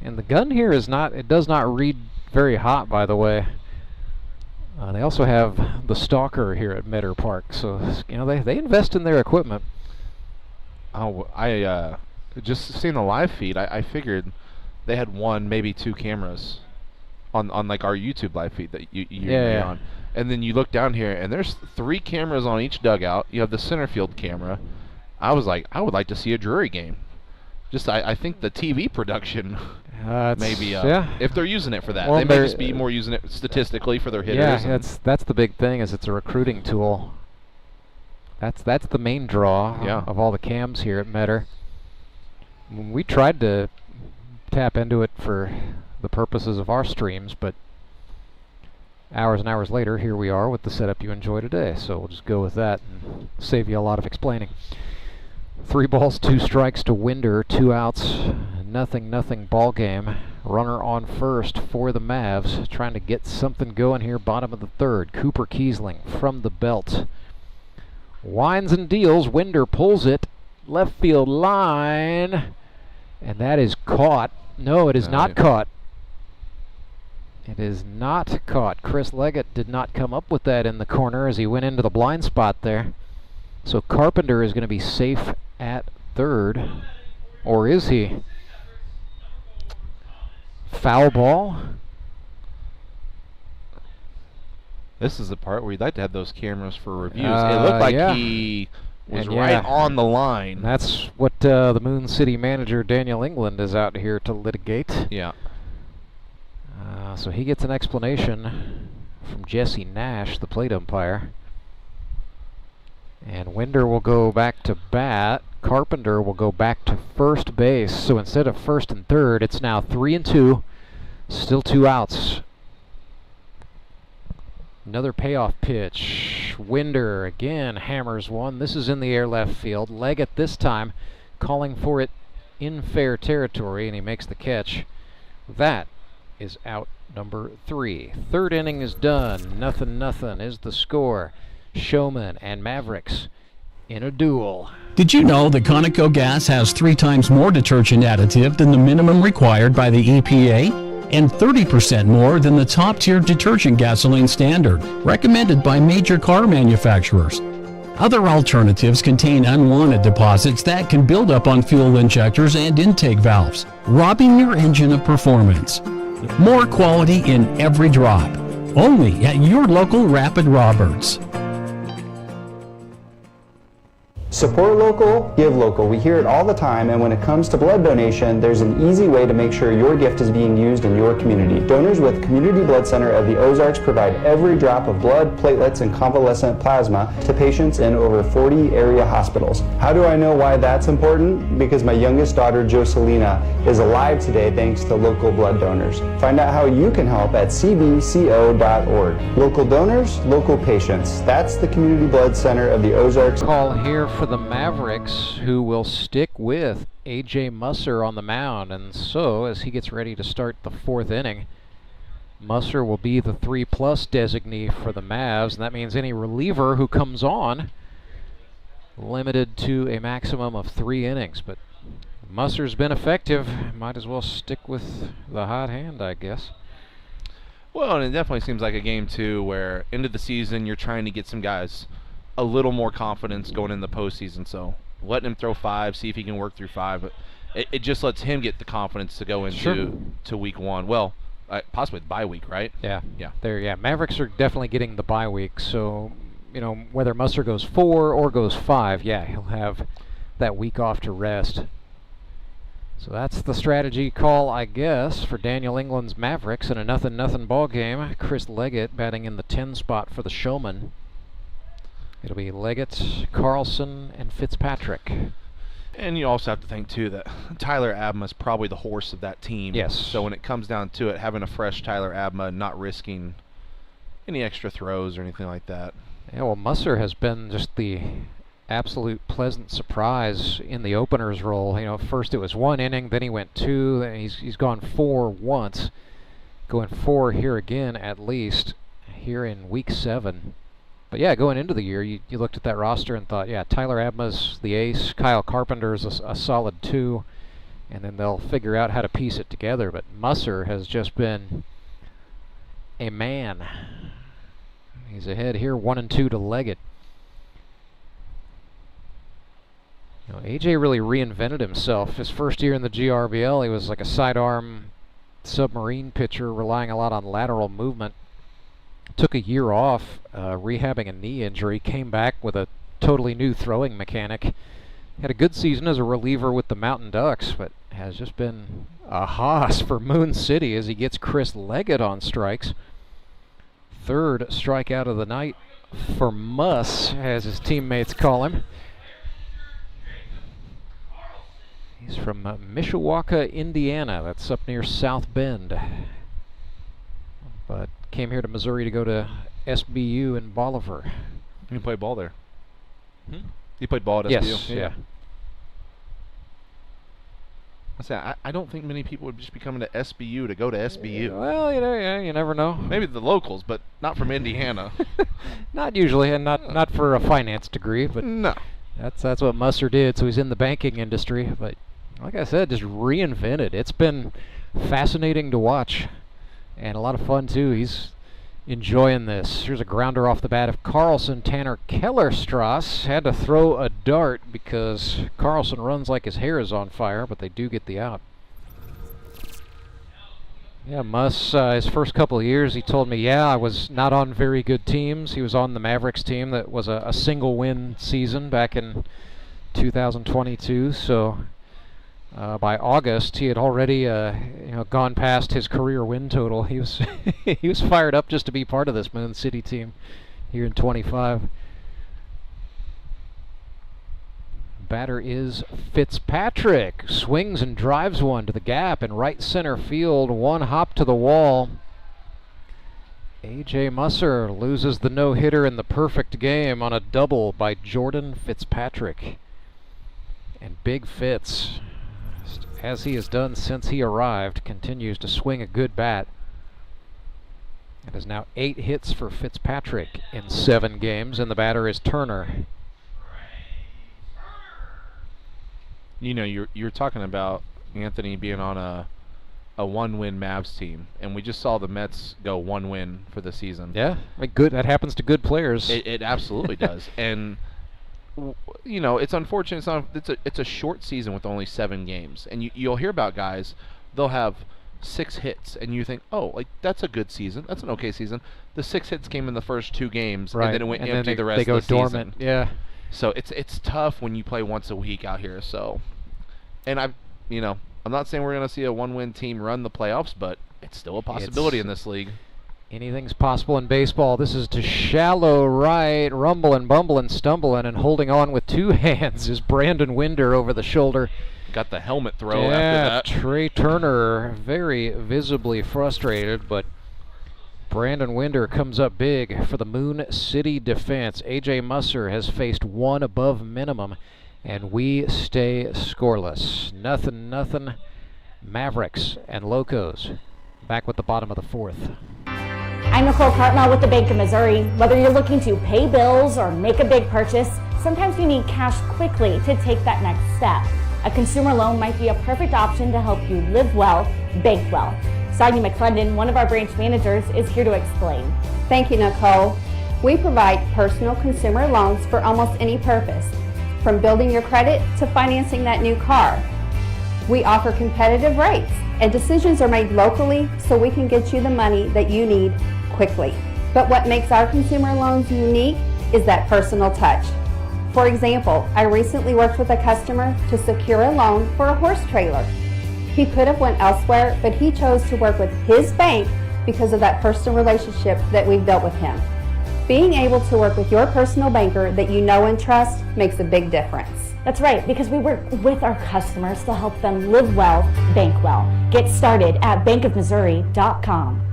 And the gun here is not, it does not read very hot, by the way. They also have the Stalker here at Meadow Park, so they invest in their equipment. Oh, I just seeing the live feed, I figured they had one, maybe 2 cameras on like our YouTube live feed that you're on. And then you look down here, and there's 3 cameras on each dugout. You have the center field camera. I was like, I would like to see a Drury game. Just, I think the TV production maybe, if they're using it for that. They may just be more using it statistically for their hitters. Yeah, that's the big thing, is it's a recruiting tool. That's the main draw of all the cams here at Metter. We tried to tap into it for the purposes of our streams, but hours and hours later, here we are with the setup you enjoy today. So we'll just go with that and save you a lot of explaining. 3 balls, 2 strikes to Winder, 2 outs, nothing ball game. Runner on first for the Mavs, trying to get something going here, bottom of the 3rd. Cooper Kiesling from the belt. Winds and deals, Winder pulls it, left field line, and that is caught. No, it is not caught. It is not caught. Chris Leggett did not come up with that in the corner as he went into the blind spot there. So Carpenter is going to be safe at 3rd. Or is he? Foul ball. This is the part where you'd like to have those cameras for reviews. It looked like he was right on the line. That's what the Moon City manager, Daniel England, is out here to litigate. Yeah. So he gets an explanation from Jesse Nash, the plate umpire. And Winder will go back to bat. Carpenter will go back to first base. So instead of first and third, it's now 3 and 2. Still 2 outs. Another payoff pitch. Winder again hammers one. This is in the air left field. Leggett this time calling for it in fair territory, and he makes the catch. That is out number 3. Third inning is done. 0-0 is the score. Showmen and Mavericks in a duel. Did you know that Conoco gas has 3 times more detergent additive than the minimum required by the EPA? And 30% more than the top-tier detergent gasoline standard, recommended by major car manufacturers. Other alternatives contain unwanted deposits that can build up on fuel injectors and intake valves, robbing your engine of performance. More quality in every drop. Only at your local Rapid Roberts. Support local, give local. We hear it all the time, and when it comes to blood donation, there's an easy way to make sure your gift is being used in your community. Donors with Community Blood Center of the Ozarks provide every drop of blood, platelets, and convalescent plasma to patients in over 40 area hospitals. How do I know why that's important? Because my youngest daughter, Joselina, is alive today thanks to local blood donors. Find out how you can help at cbco.org. Local donors, local patients. That's the Community Blood Center of the Ozarks. Call here for the Mavericks, who will stick with A.J. Musser on the mound. And so, as he gets ready to start the 4th inning, Musser will be the 3+ designee for the Mavs, and that means any reliever who comes on limited to a maximum of 3 innings. But Musser's been effective. Might as well stick with the hot hand, I guess. Well, and it definitely seems like a game, too, where end of the season you're trying to get some guys a little more confidence going in the postseason. So letting him throw 5, see if he can work through 5. But it just lets him get the confidence to go into to week 1. Well, possibly the bye week, right? Yeah. Mavericks are definitely getting the bye week. So, you know, whether Musser goes 4 or goes 5, yeah, he'll have that week off to rest. So that's the strategy call, I guess, for Daniel England's Mavericks in a 0-0 ball game. Chris Leggett batting in the 10 spot for the Showmen. It'll be Leggett, Karlson, and Fitzpatrick. And you also have to think, too, that Tyler Abma is probably the horse of that team. Yes. So when it comes down to it, having a fresh Tyler Abma, not risking any extra throws or anything like that. Yeah, well, Musser has been just the absolute pleasant surprise in the opener's role. You know, first it was 1 inning, then he went 2, then he's gone 4 once. Going 4 here again, at least, here in week 7. But yeah, going into the year, you looked at that roster and thought, yeah, Tyler Abma's the ace, Kyle Carpenter's a solid 2, and then they'll figure out how to piece it together. But Musser has just been a man. He's ahead here, 1-2 to Leggett. You know, AJ really reinvented himself. His first year in the GRBL, he was like a sidearm submarine pitcher, relying a lot on lateral movement. Took a year off, rehabbing a knee injury, came back with a totally new throwing mechanic. Had a good season as a reliever with the Mountain Ducks, but has just been a hoss for Moon City as he gets Chris Leggett on strikes. 3rd strikeout of the night for Muss, as his teammates call him. He's from Mishawaka, Indiana. That's up near South Bend. But came here to Missouri to go to SBU in Bolivar. He played ball there. He played ball at SBU? Yes, yeah. I don't think many people would just be coming to SBU to go to SBU. Well, you know, yeah, you never know. Maybe the locals, but not from Indiana. Not usually, and not for a finance degree, but no. That's what Musser did, so he's in the banking industry. But like I said, just reinvented. It's been fascinating to watch. And a lot of fun, too. He's enjoying this. Here's a grounder off the bat of Karlson. Tanner Kellerstrass had to throw a dart because Karlson runs like his hair is on fire, but they do get the out. Yeah, Muss, his first couple of years, he told me, yeah, I was not on very good teams. He was on the Mavericks team that was a single-win season back in 2022, so by August, he had already gone past his career win total. He was he was fired up just to be part of this Moon City team here in 25. batter is Fitzpatrick. Swings and drives one to the gap in right center field. One hop to the wall. A.J. Musser loses the no-hitter in the perfect game on a double by Jordan Fitzpatrick. And Big Fitz, as he has done since he arrived, continues to swing a good bat. It is now 8 hits for Fitzpatrick in 7 games, and the batter is Turner. You know, you're talking about Anthony being on a one-win Mavs team, and we just saw the Mets go 1 win for the season. Yeah, like good. That happens to good players. It absolutely does. And you know, it's unfortunate. It's a short season with only 7 games, and you'll hear about guys. They'll have 6 hits, and you think, oh, like that's a good season. That's an okay season. The 6 hits came in the first 2 games, right. And then it went and empty the rest they go of the dormant. season. Yeah. So it's tough when you play once a week out here. So, and I'm not saying we're going to see a 1-win team run the playoffs, but it's still a possibility in this league. Anything's possible in baseball. This is to shallow right, rumbling, bumbling, stumbling, and holding on with 2 hands is Brandon Winder over the shoulder. Got the helmet throw after that. Trey Turner very visibly frustrated, but Brandon Winder comes up big for the Moon City defense. A.J. Musser has faced 1 above minimum, and we stay scoreless. Nothing. Mavericks and Locos back with the bottom of the 4th. I'm Nicole Cartmel with the Bank of Missouri. Whether you're looking to pay bills or make a big purchase, sometimes you need cash quickly to take that next step. A consumer loan might be a perfect option to help you live well, bank well. Sonia McClendon, one of our branch managers, is here to explain. Thank you, Nicole. We provide personal consumer loans for almost any purpose, from building your credit to financing that new car. We offer competitive rates, and decisions are made locally so we can get you the money that you need quickly. But what makes our consumer loans unique is that personal touch. For example, I recently worked with a customer to secure a loan for a horse trailer. He could have went elsewhere, but he chose to work with his bank because of that personal relationship that we've built with him. Being able to work with your personal banker that you know and trust makes a big difference. That's right, because we work with our customers to help them live well, bank well. Get started at bankofmissouri.com.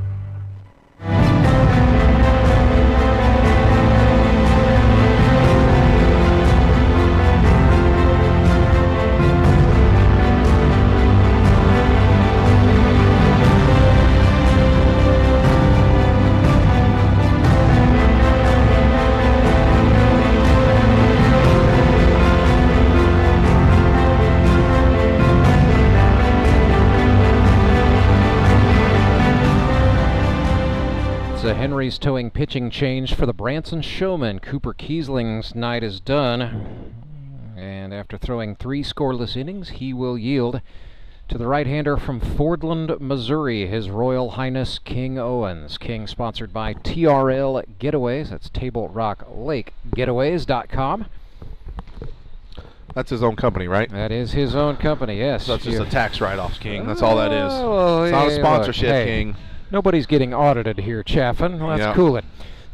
Henry's towing pitching change for the Branson Showmen. Cooper Kiesling's night is done, and after throwing 3 scoreless innings, he will yield to the right-hander from Fordland, Missouri, His Royal Highness King Owens. King sponsored by TRL Getaways. That's Table Rock Lake Getaways.com. That's his own company, right? That is his own company, yes. So that's just a tax write-off, King. That's all that is. Well, it's not a sponsorship, hey, King. Nobody's getting audited here, Chaffin. Let's cool it.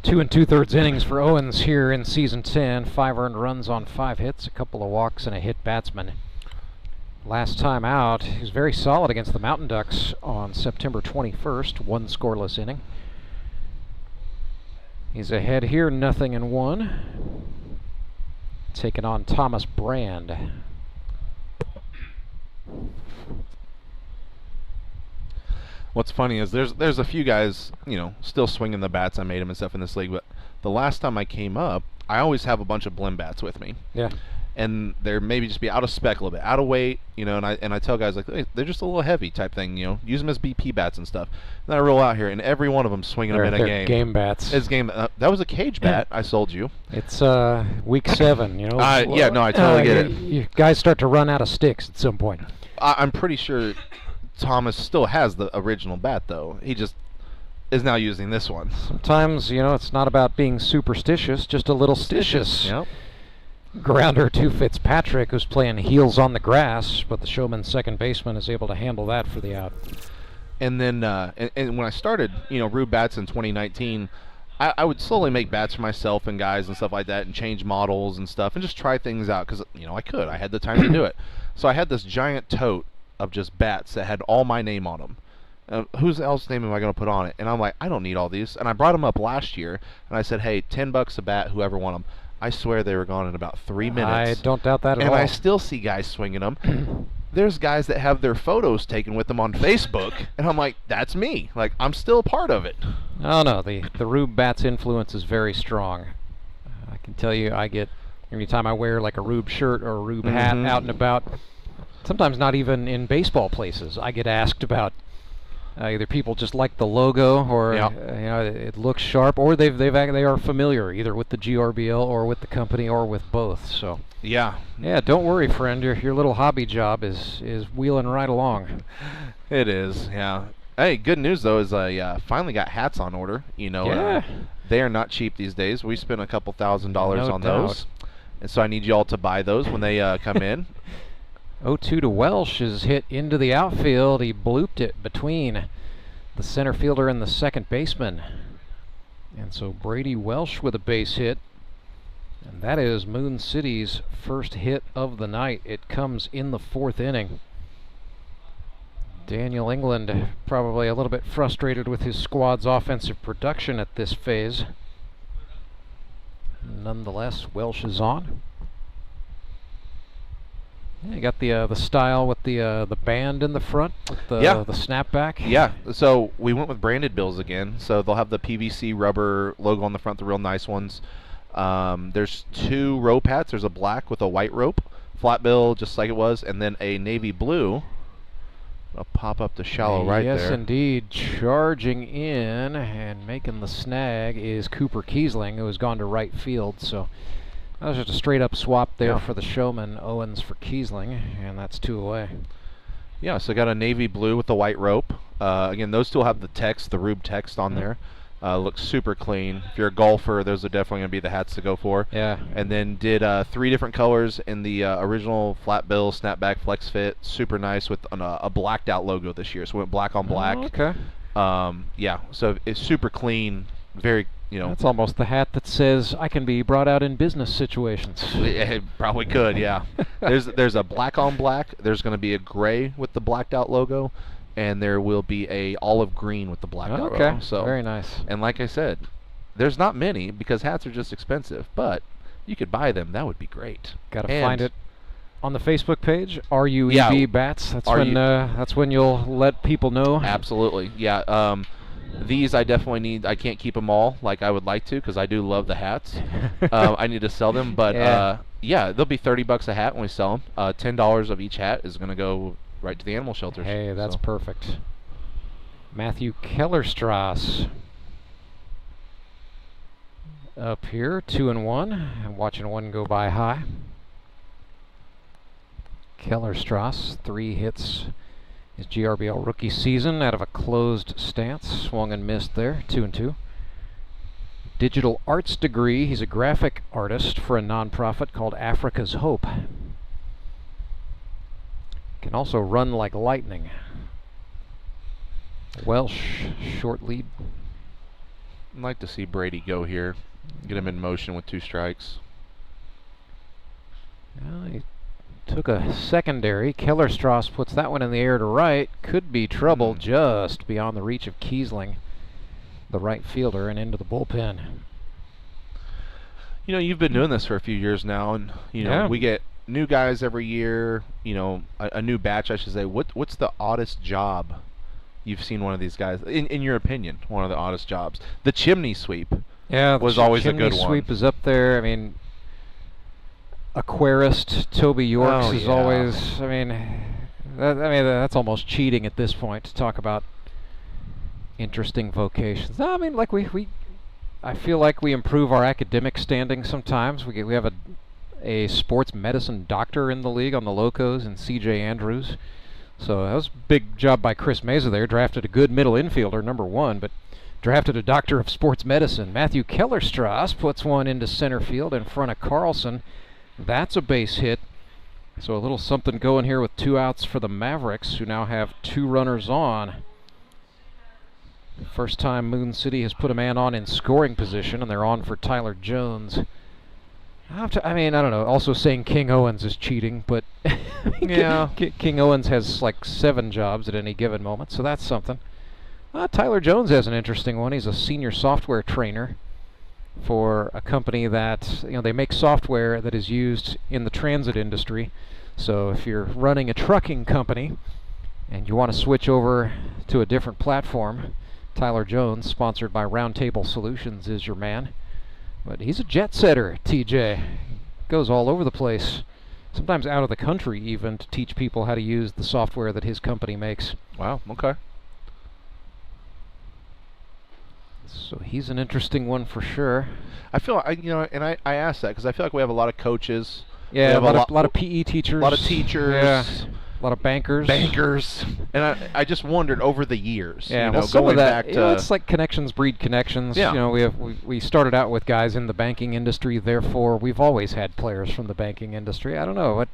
2 2/3 innings for Owens here in Season 10. 5 earned runs on 5 hits, a couple of walks, and a hit batsman. Last time out, he was very solid against the Mountain Ducks on September 21st. 1 scoreless inning. He's ahead here, 0-1. Taking on Thomas Brand. What's funny is there's a few guys, still swinging the bats. I made them and stuff in this league, but the last time I came up, I always have a bunch of Blim bats with me. Yeah. And they're maybe just be out of spec a little bit, out of weight, and I tell guys like, hey, they're just a little heavy type thing, use them as BP bats and stuff. And then I roll out here, and every one of them swinging them in a game. Game bats. It's game. That was a cage bat I sold you. It's week 7, yeah, no, I totally get it. You guys start to run out of sticks at some point. I'm pretty sure Thomas still has the original bat, though. He just is now using this one. Sometimes, it's not about being superstitious, just a little stitious. Yep. Grounder to Fitzpatrick, who's playing heels on the grass, but the Showman's second baseman is able to handle that for the out. And then, and when I started, Rube bats in 2019, I would slowly make bats for myself and guys and stuff like that and change models and stuff and just try things out because, I had the time to do it. So I had this giant tote of just bats that had all my name on them. Whose else's name am I going to put on it? And I'm like, I don't need all these. And I brought them up last year, and I said, hey, $10 a bat, whoever won them. I swear they were gone in about 3 minutes. I don't doubt that at all. And I still see guys swinging them. There's guys that have their photos taken with them on Facebook, and I'm like, that's me. Like, I'm still a part of it. Oh, no, the Rube Bats influence is very strong. I can tell you, I get, anytime I wear like a Rube shirt or a Rube hat out and about, sometimes not even in baseball places, I get asked about either people just like the logo or it looks sharp, or they are familiar either with the GRBL or with the company or with both. So yeah, don't worry, friend. Your little hobby job is wheeling right along. It is, yeah. Hey, good news though is I finally got hats on order. They are not cheap these days. We spent a couple $1,000s on those, and so I need you all to buy those when they come in. 0-2 to Welsh is hit into the outfield. He blooped it between the center fielder and the second baseman. And so Brady Welsh with a base hit. And that is Moon City's first hit of the night. It comes in the 4th inning. Daniel England probably a little bit frustrated with his squad's offensive production at this phase. Nonetheless, Welsh is on. Yeah, you got the style with the band in the front, with the snapback. Yeah, so we went with branded bills again. So they'll have the PVC rubber logo on the front, the real nice ones. There's 2 rope hats. There's a black with a white rope, flat bill just like it was, and then a navy blue. I'll pop up the shallow right there. Yes, indeed. Charging in and making the snag is Cooper Kiesling, who has gone to right field. So that was just a straight-up swap there for the Showmen. Owens for Kiesling, and that's 2 away. Yeah, so got a navy blue with the white rope. Again, those still have the text, the Rube text on there. Looks super clean. If you're a golfer, those are definitely going to be the hats to go for. Yeah. And then did 3 different colors in the original flat bill, snapback, flex fit. Super nice with a blacked out logo this year. So went black on black. Oh, okay. Yeah, so it's super clean. Very, That's almost the hat that says I can be brought out in business situations. It probably could, yeah. There's a black on black. There's going to be a gray with the blacked out logo. And there will be a olive green with the black out logo. So very nice. And like I said, there's not many because hats are just expensive, but you could buy them. That would be great. Got to find it on the Facebook page. RUEB Bats. That's when you'll let people know. Absolutely. Yeah. These I definitely need. I can't keep them all like I would like to because I do love the hats. I need to sell them, but they'll be $30 a hat when we sell them. $10 of each hat is going to go right to the animal shelters. Hey, that's perfect. Matthew Kellerstrass up here, 2-1. I'm watching one go by high. Kellerstrass, 3 hits his GRBL rookie season out of a closed stance. Swung and missed there, 2-2. Digital arts degree. He's a graphic artist for a nonprofit called Africa's Hope. Can also run like lightning. Welsh, short lead. I'd like to see Brady go here. Get him in motion with 2 strikes. Well, he took a secondary. Kellerstrass puts that one in the air to right. Could be trouble just beyond the reach of Kiesling, the right fielder, and into the bullpen. You've been doing this for a few years now, and we get new guys every year, a new batch, I should say. What's the oddest job you've seen one of these guys, in your opinion, one of the oddest jobs? The chimney sweep was always a good one. Chimney sweep is up there. I mean, aquarist Toby Yorks is always, that's almost cheating at this point to talk about interesting vocations. No, I mean, like I feel like we improve our academic standing sometimes. We have a sports medicine doctor in the league on the Locos, and C.J. Andrews. So that was a big job by Chris Meza there. Drafted a good middle infielder, number 1, but drafted a doctor of sports medicine. Matthew Kellerstrass puts one into center field in front of Karlson. That's a base hit. So a little something going here with 2 outs for the Mavericks, who now have 2 runners on. First time Moon City has put a man on in scoring position, and they're on for Tyler Jones. I don't know. Also saying King Owens is cheating, but yeah, King Owens has like 7 jobs at any given moment, so that's something. Tyler Jones has an interesting one. He's a senior software trainer for a company that, they make software that is used in the transit industry. So if you're running a trucking company and you want to switch over to a different platform, Tyler Jones, sponsored by Roundtable Solutions, is your man. But he's a jet setter, TJ. Goes all over the place, sometimes out of the country even, to teach people how to use the software that his company makes. Wow, okay. So he's an interesting one for sure. I feel, I asked that because I feel like we have a lot of coaches. Yeah, a lot of PE teachers. A lot of teachers. Yeah. A lot of bankers. And I just wondered over the years. Yeah, well, some of that, it's like connections breed connections. Yeah. We started out with guys in the banking industry, therefore we've always had players from the banking industry. I don't know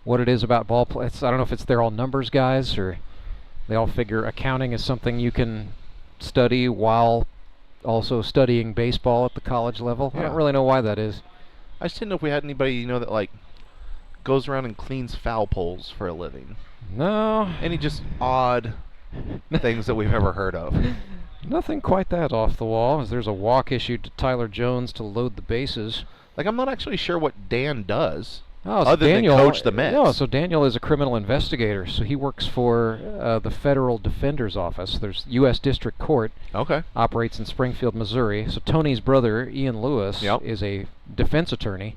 what it is about ball players. I don't know if they're all numbers guys or they all figure accounting is something you can study while also studying baseball at the college level. Yeah. I don't really know why that is. I just didn't know if we had anybody, that like goes around and cleans foul poles for a living. No. Any just odd things that we've ever heard of. Nothing quite that off the wall. There's a walk issued to Tyler Jones to load the bases. Like, I'm not actually sure what Dan does. Oh, so other Daniel, than coach the Mets. No, so Daniel is a criminal investigator. So he works for the Federal Defender's Office. There's U.S. District Court. Okay. Operates in Springfield, Missouri. So Tony's brother, Ian Lewis, is a defense attorney.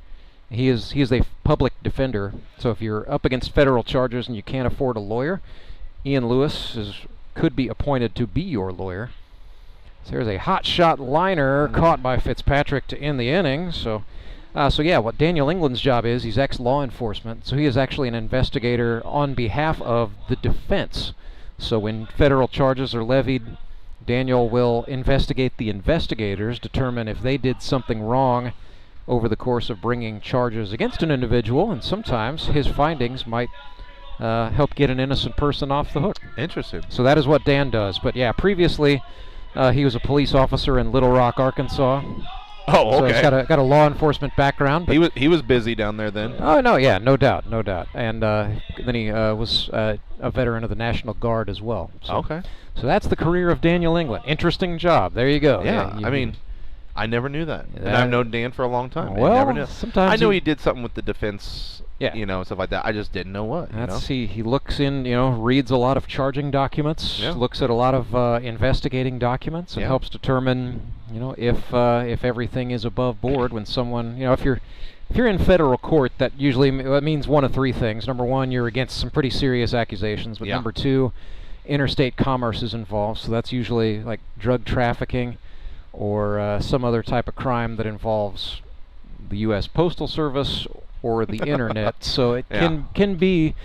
He is a public defender. So if you're up against federal charges and you can't afford a lawyer, Ian Lewis could be appointed to be your lawyer. So there's a hot shot liner caught by Fitzpatrick to end the inning. So what Daniel England's job is, he's ex-law enforcement, so he is actually an investigator on behalf of the defense. So when federal charges are levied, Daniel will investigate the investigators, determine if they did something wrong over the course of bringing charges against an individual, and sometimes his findings might help get an innocent person off the hook. Interesting. So that is what Dan does. But yeah, previously he was a police officer in Little Rock, Arkansas. Oh, okay. So he's got a law enforcement background. He was busy down there then. Oh no, yeah, no doubt. And then he was a veteran of the National Guard as well. So, okay. So that's the career of Daniel England. Interesting job. There you go. Yeah, I never knew that. And I've known Dan for a long time. Well, I never knew. Sometimes I know he did something with the defense. Yeah. Stuff like that. I just didn't know what. He looks in, reads a lot of charging documents, looks at a lot of investigating documents, and helps determine, if everything is above board when someone, if you're in federal court, that usually means one of 3 things. Number 1, you're against some pretty serious accusations, but number 2, interstate commerce is involved, so that's usually like drug trafficking or some other type of crime that involves the U.S. Postal Service or the internet. So it can be,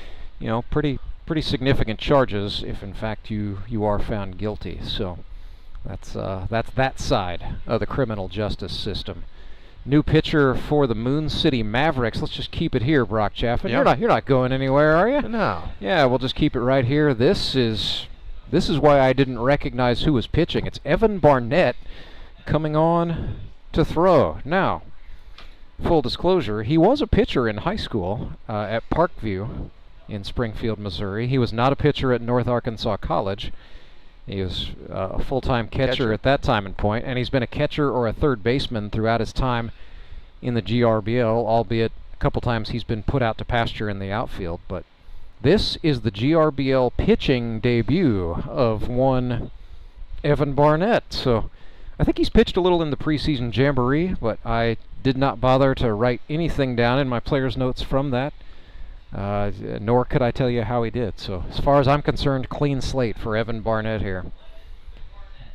pretty significant charges if in fact you are found guilty. So that's that side of the criminal justice system. New pitcher for the Moon City Mavericks. Let's just keep it here, Brock Chaffin. Yep. You're not going anywhere, are you? No. Yeah, we'll just keep it right here. This is why I didn't recognize who was pitching. It's Evan Barnett coming on to throw. Now, full disclosure, he was a pitcher in high school at Parkview in Springfield, Missouri. He was not a pitcher at North Arkansas College. He was a full-time catcher at that time and point, and he's been a catcher or a third baseman throughout his time in the GRBL, albeit a couple times he's been put out to pasture in the outfield. But this is the GRBL pitching debut of one Evan Barnett. So I think he's pitched a little in the preseason jamboree, but I did not bother to write anything down in my player's notes from that, nor could I tell you how he did. So as far as I'm concerned, clean slate for Evan Barnett here.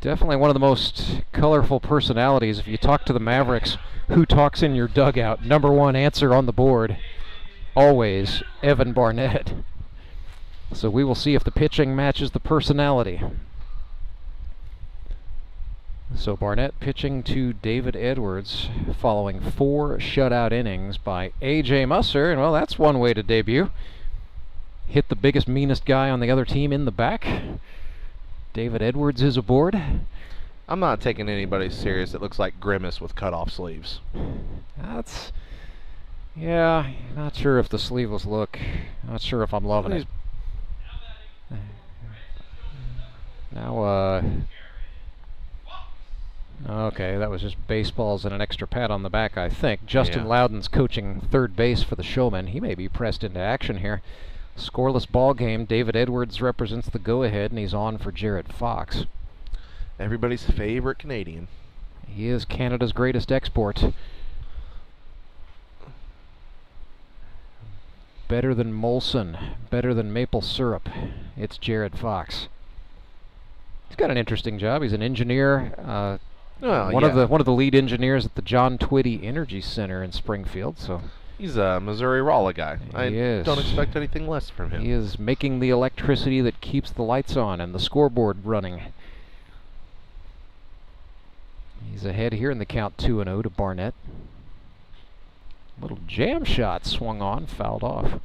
Definitely one of the most colorful personalities. If you talk to the Mavericks, who talks in your dugout, number 1 answer on the board, always Evan Barnett. So we will see if the pitching matches the personality. So Barnett pitching to David Edwards following 4 shutout innings by A.J. Musser. And, well, that's one way to debut. Hit the biggest, meanest guy on the other team in the back. David Edwards is aboard. I'm not taking anybody serious. It looks like Grimace with cut-off sleeves. That's... Yeah, not sure if the sleeveless look. Not sure if I'm loving it. Now, okay, that was just baseballs and an extra pat on the back, I think. Justin Loudon's coaching third base for the Showmen. He may be pressed into action here. Scoreless ball game. David Edwards represents the go-ahead, and he's on for Jared Fox. Everybody's favorite Canadian. He is Canada's greatest export. Better than Molson, better than maple syrup. It's Jared Fox. He's got an interesting job. He's an engineer. One of the lead engineers at the John Twitty Energy Center in Springfield. So he's a Missouri Rolla guy. I is. Don't expect anything less from him. He is making the electricity that keeps the lights on and the scoreboard running. He's ahead here in the count 2-0 to Barnett. Little jam shot swung on, fouled off.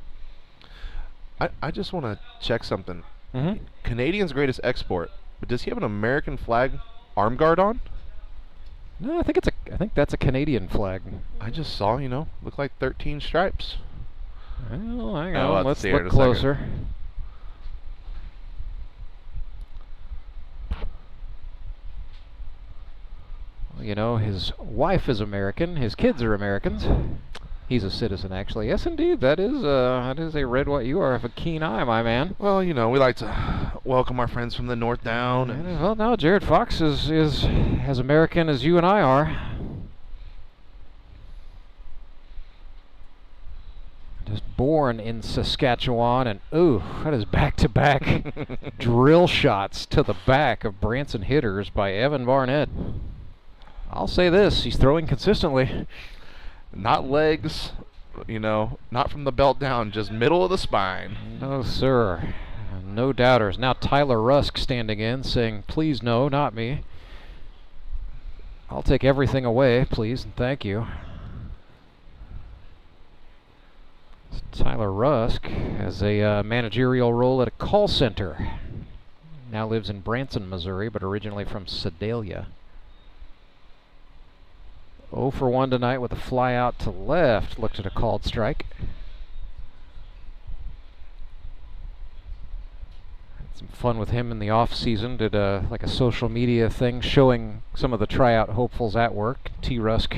I just want to check something. Mm-hmm. Canadian's greatest export, but does he have an American flag arm guard on? No, I think that's a Canadian flag. I just saw, look like 13 stripes. Well, hang on, let's look closer. Well, his wife is American, his kids are Americans. He's a citizen, actually. Yes, indeed. That is a red, white. You are of a keen eye, my man. Well, we like to welcome our friends from the north down. And well, no, Jared Fox is as American as you and I are. Just born in Saskatchewan, and ooh, that is back-to-back drill shots to the back of Branson hitters by Evan Barnett. I'll say this: he's throwing consistently. Not legs, not from the belt down, just middle of the spine. No, sir. No doubters. Now Tyler Rusk standing in, saying, please no, not me. I'll take everything away, please, and thank you. Tyler Rusk has a managerial role at a call center. Now lives in Branson, Missouri, but originally from Sedalia. 0 for 1 tonight with a fly out to left. Looked at a called strike. Had some fun with him in the off season. Did like a social media thing showing some of the tryout hopefuls at work. T. Rusk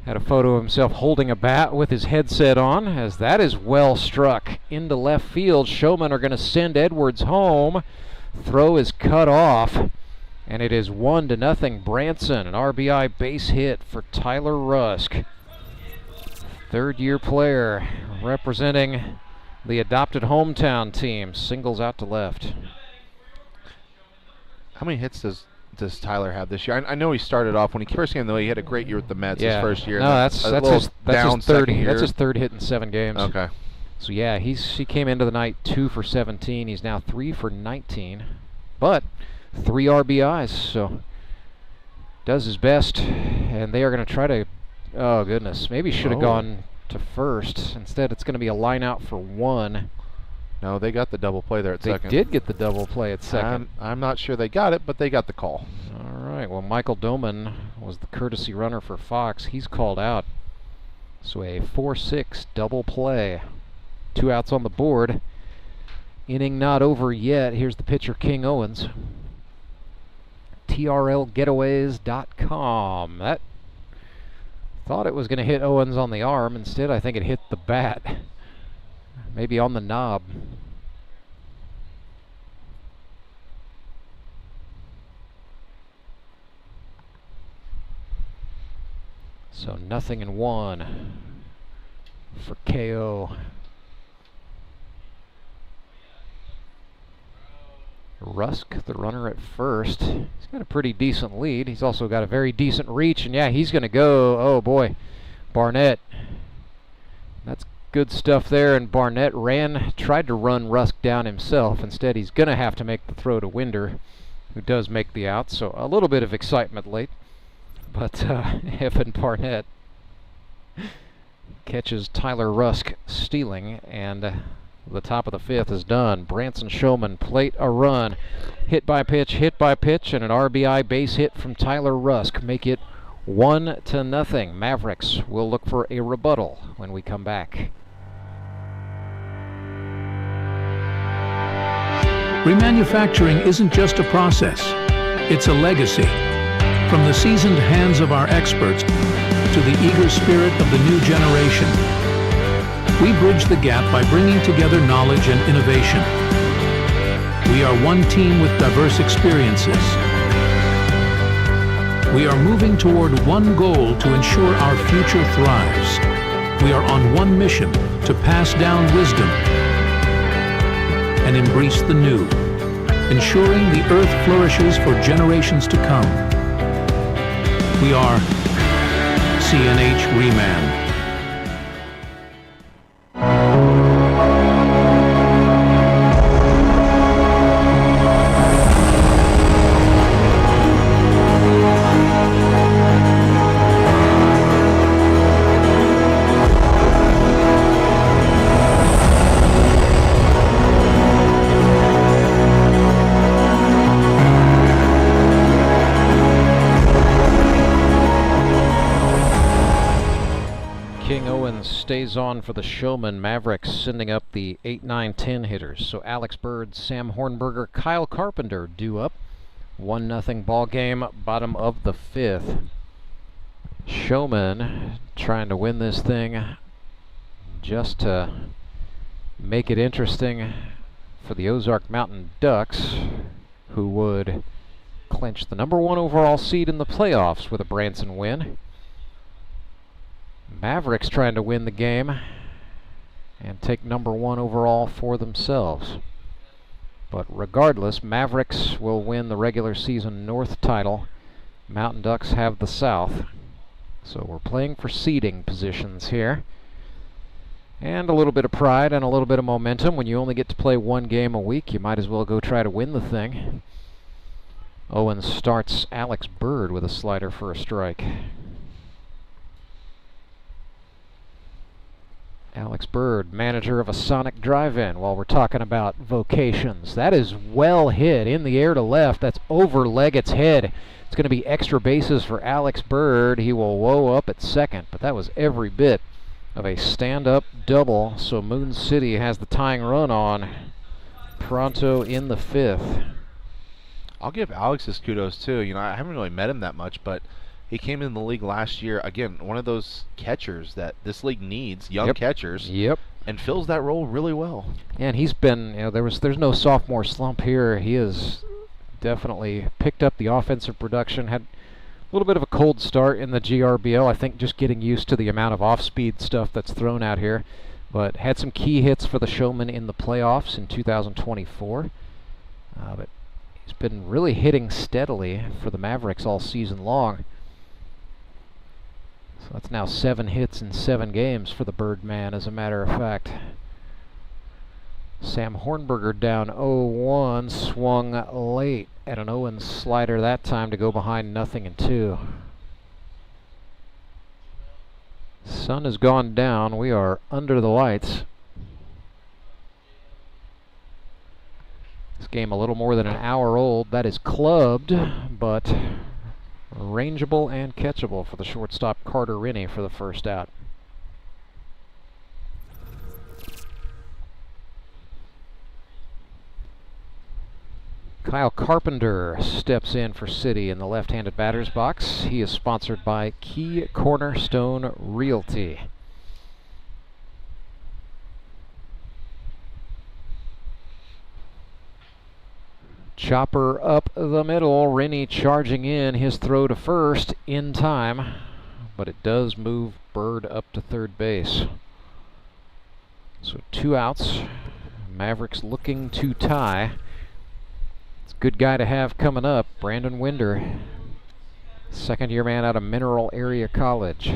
had a photo of himself holding a bat with his headset on, as that is well struck into left field. Showmen are going to send Edwards home. Throw is cut off. And it is 1-0 Branson, an RBI base hit for Tyler Rusk. Third-year player representing the adopted hometown team. Singles out to left. How many hits does Tyler have this year? I know he started off when he first came, though. He had a great year with the Mets his first year. No, that's his third hit in 7 games. Okay. So yeah, he came into the night 2 for 17. He's now 3 for 19, but 3 RBIs, so does his best, and they are going to try to, oh goodness, maybe should have gone to first. Instead, it's going to be a line out for 1. No, they got the double play there at second. They did get the double play at second. I'm not sure they got it, but they got the call. All right, well, Michael Doman was the courtesy runner for Fox. He's called out. So a 4-6 double play. 2 outs on the board. Inning not over yet. Here's the pitcher, King Owens. TRLgetaways.com. That thought it was going to hit Owens on the arm. Instead, I think it hit the bat. Maybe on the knob. So 0-1 for KO. Rusk, the runner at first. He's got a pretty decent lead. He's also got a very decent reach, and yeah, he's going to go. Oh boy, Barnett. That's good stuff there, and Barnett tried to run Rusk down himself. Instead, he's going to have to make the throw to Winder, who does make the out. So a little bit of excitement late, but Evan Barnett catches Tyler Rusk stealing, and The top of the 5th is done. Branson Showmen plate a run. Hit by pitch, and an RBI base hit from Tyler Rusk. Make it 1-0. Mavericks will look for a rebuttal when we come back. Remanufacturing isn't just a process, it's a legacy. From the seasoned hands of our experts to the eager spirit of the new generation, we bridge the gap by bringing together knowledge and innovation. We are one team with diverse experiences. We are moving toward one goal to ensure our future thrives. We are on one mission to pass down wisdom and embrace the new, ensuring the earth flourishes for generations to come. We are CNH Reman. Stays on for the Showmen. Mavericks sending up the 8, 9, 10 hitters. So Alex Bird, Sam Hornberger, Kyle Carpenter due up. 1-0 ball game, bottom of the 5th. Showmen trying to win this thing just to make it interesting for the Ozark Mountain Ducks, who would clinch the #1 overall seed in the playoffs with a Branson win. Mavericks trying to win the game and take #1 overall for themselves. But regardless, Mavericks will win the regular season North title. Mountain Ducks have the South. So we're playing for seeding positions here. And a little bit of pride and a little bit of momentum. When you only get to play one game a week, you might as well go try to win the thing. Owens starts Alex Bird with a slider for a strike. Alex Bird, manager of a Sonic Drive-In, while we're talking about vocations. That is well hit in the air to left. That's over Leggett's head. It's going to be extra bases for Alex Bird. He will woe up at second, but that was every bit of a stand-up double. So Moon City has the tying run on pronto in the 5th. I'll give Alex his kudos too. You know, I haven't really met him that much, but he came in the league last year, again, one of those catchers that this league needs, young catchers. Yep. And fills that role really well. And he's been, you know, there's no sophomore slump here. He has definitely picked up the offensive production, had a little bit of a cold start in the GRBL. I think just getting used to the amount of off-speed stuff that's thrown out here. But had some key hits for the Showmen in the playoffs in 2024. But he's been really hitting steadily for the Mavericks all season long. So that's now 7 hits in 7 games for the Birdman, as a matter of fact. Sam Hornberger down 0-1, swung late at an Owens slider that time to go behind 0-2. Sun has gone down. We are under the lights. This game a little more than an hour old. That is clubbed, but rangeable and catchable for the shortstop Carter Rennie for the first out. Kyle Carpenter steps in for City in the left-handed batter's box. He is sponsored by Key Cornerstone Realty. Chopper up the middle, Rennie charging in, his throw to first in time, but it does move Bird up to third base. So 2 outs, Mavericks looking to tie. It's a good guy to have coming up, Brandon Winder, second-year man out of Mineral Area College.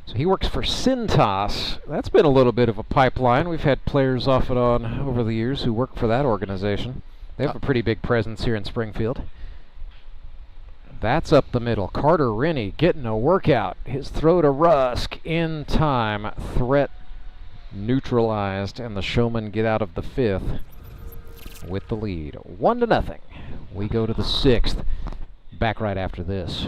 So he works for Cintas. That's been a little bit of a pipeline. We've had players off and on over the years who work for that organization. They have a pretty big presence here in Springfield. That's up the middle. Carter Rennie getting a workout. His throw to Rusk in time. Threat neutralized, and the Showmen get out of the 5th with the lead. 1-0. We go to the 6th. Back right after this.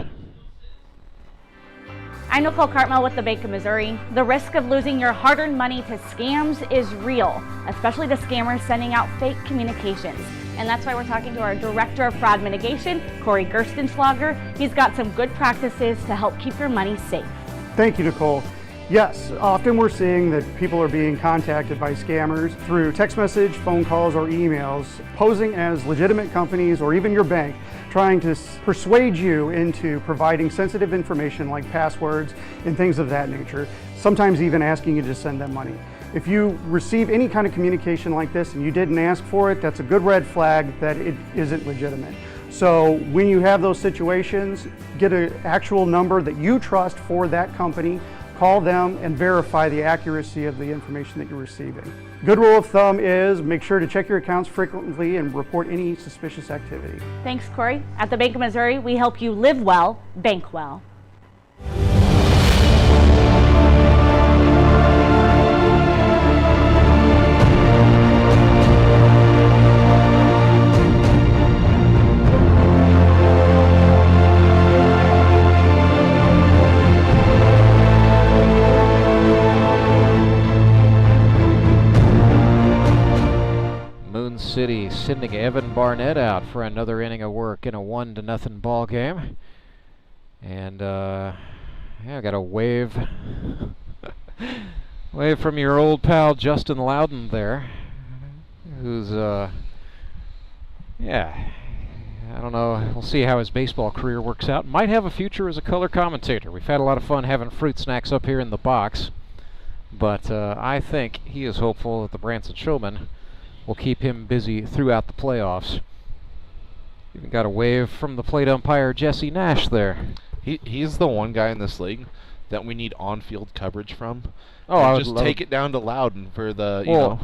I'm Nicole Cartmel with the Bank of Missouri. The risk of losing your hard-earned money to scams is real, especially the scammers sending out fake communications. And that's why we're talking to our Director of Fraud Mitigation, Corey Gerstenschlager. He's got some good practices to help keep your money safe. Thank you, Nicole. Yes, often we're seeing that people are being contacted by scammers through text message, phone calls, or emails, posing as legitimate companies or even your bank, trying to persuade you into providing sensitive information like passwords and things of that nature, sometimes even asking you to send them money. If you receive any kind of communication like this and you didn't ask for it, that's a good red flag that it isn't legitimate. So when you have those situations, get an actual number that you trust for that company, call them and verify the accuracy of the information that you're receiving. Good rule of thumb is make sure to check your accounts frequently and report any suspicious activity. Thanks, Corey. At the Bank of Missouri, we help you live well, bank well. Moon City sending Evan Barnett out for another inning of work in a 1-0 ball game. And yeah, I got a wave wave from your old pal Justin Loudon there, who's yeah, I don't know, we'll see how his baseball career works out. Might have a future as a color commentator. We've had a lot of fun having fruit snacks up here in the box, but I think he is hopeful that the Branson Showmen will keep him busy throughout the playoffs. Even got a wave from the plate umpire Jesse Nash there. He's the one guy in this league that we need on-field coverage from. Oh, I would just take it down to Loudon for the, well,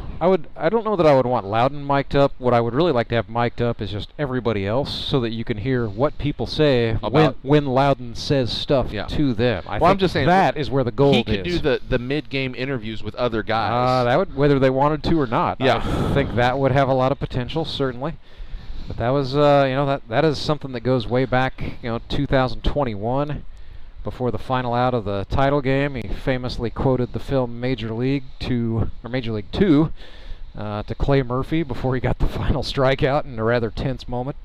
I don't know that I would want Loudon mic'd up. What I would really like to have mic'd up is just everybody else, so that you can hear what people say when Loudon says stuff to them. I'm just saying that is where the gold is. He could do the mid-game interviews with other guys. That would, whether they wanted to or not. Yeah. I think that would have a lot of potential, certainly. But that was, you know, that is something that goes way back, 2021. Before the final out of the title game, he famously quoted the film Major League 2 to Clay Murphy before he got the final strikeout in a rather tense moment.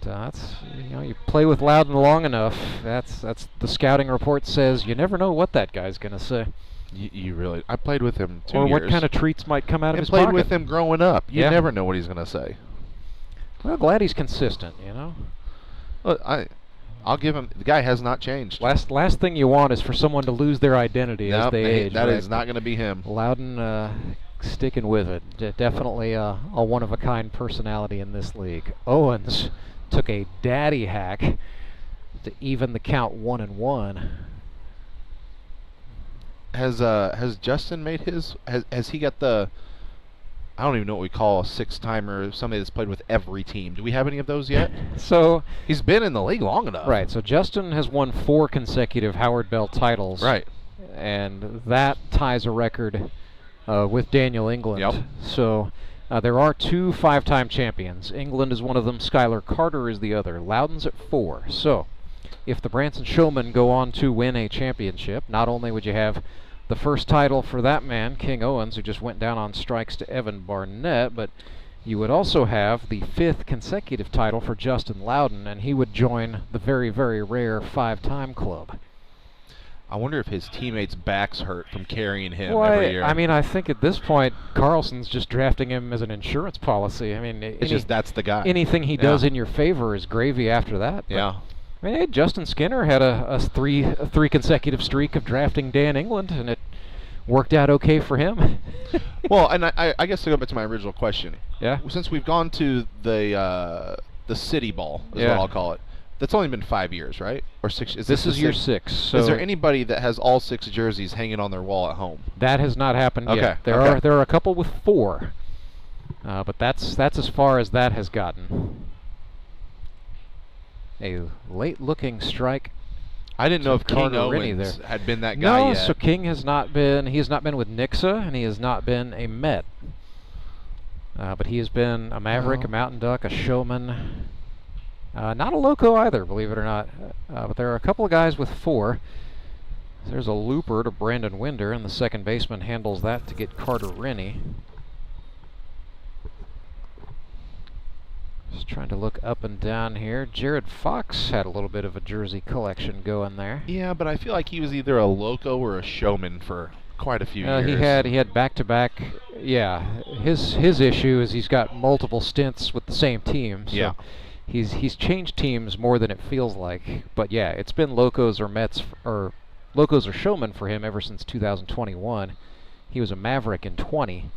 But, that's, you play with Loudon long enough. That's the scouting report says you never know what that guy's gonna say. You really? I played with him 2 or years. what kind of treats might come out of his played pocket. with him growing up. You never know what he's gonna say. Well, glad he's consistent. Well, I'll give him. The guy has not changed. Last thing you want is for someone to lose their identity as they age. That is not going to be him. Loudon sticking with it. Definitely a one-of-a-kind personality in this league. Owens took a daddy hack to even the count 1-1. Has Justin made his? Has he got the? I don't even know what we call a six-timer, somebody that's played with every team. Do we have any of those yet? So he's been in the league long enough. Right. So Justin has won 4 consecutive Howard Bell titles. Right. And that ties a record with Daniel England. Yep. So there are 2 5-time champions. England is one of them. Skylar Carter is the other. Loudon's at 4. So if the Branson Showmen go on to win a championship, not only would you have the first title for that man, King Owens, who just went down on strikes to Evan Barnett, but you would also have the 5th consecutive title for Justin Loudon, and he would join the very, very rare 5-time club. I wonder if his teammates' backs hurt from carrying him every year. I mean, I think at this point, Karlson's just drafting him as an insurance policy. I mean, it's just that's the guy. Anything he does in your favor is gravy after that. Yeah. I mean, hey, Justin Skinner had a three consecutive streak of drafting Dan England, and it worked out okay for him. Well, and I guess to go back to my original question. Yeah. Since we've gone to the City Ball, is what I'll call it. That's only been 5 years, right? Or 6? This is year 6. So is there anybody that has all 6 jerseys hanging on their wall at home? That has not happened yet. There are a couple with 4, but that's as far as that has gotten. A late-looking strike I didn't know if King Carter Owens had been that guy no, yet. so King has not been. He has not been with Nixa, and he has not been a Met. But he has been a Maverick, a Mountain Duck, a Showman. Not a Loco either, believe it or not. But there are a couple of guys with 4. There's a looper to Brandon Winder, and the second baseman handles that to get Carter Rennie. Just trying to look up and down here. Jared Fox had a little bit of a jersey collection going there. Yeah, but I feel like he was either a Loco or a Showman for quite a few years. He had back-to-back. Yeah, his issue is he's got multiple stints with the same team. So yeah. He's changed teams more than it feels like. But yeah, it's been Locos or Mets or Locos or Showman for him ever since 2021. He was a Maverick in 20.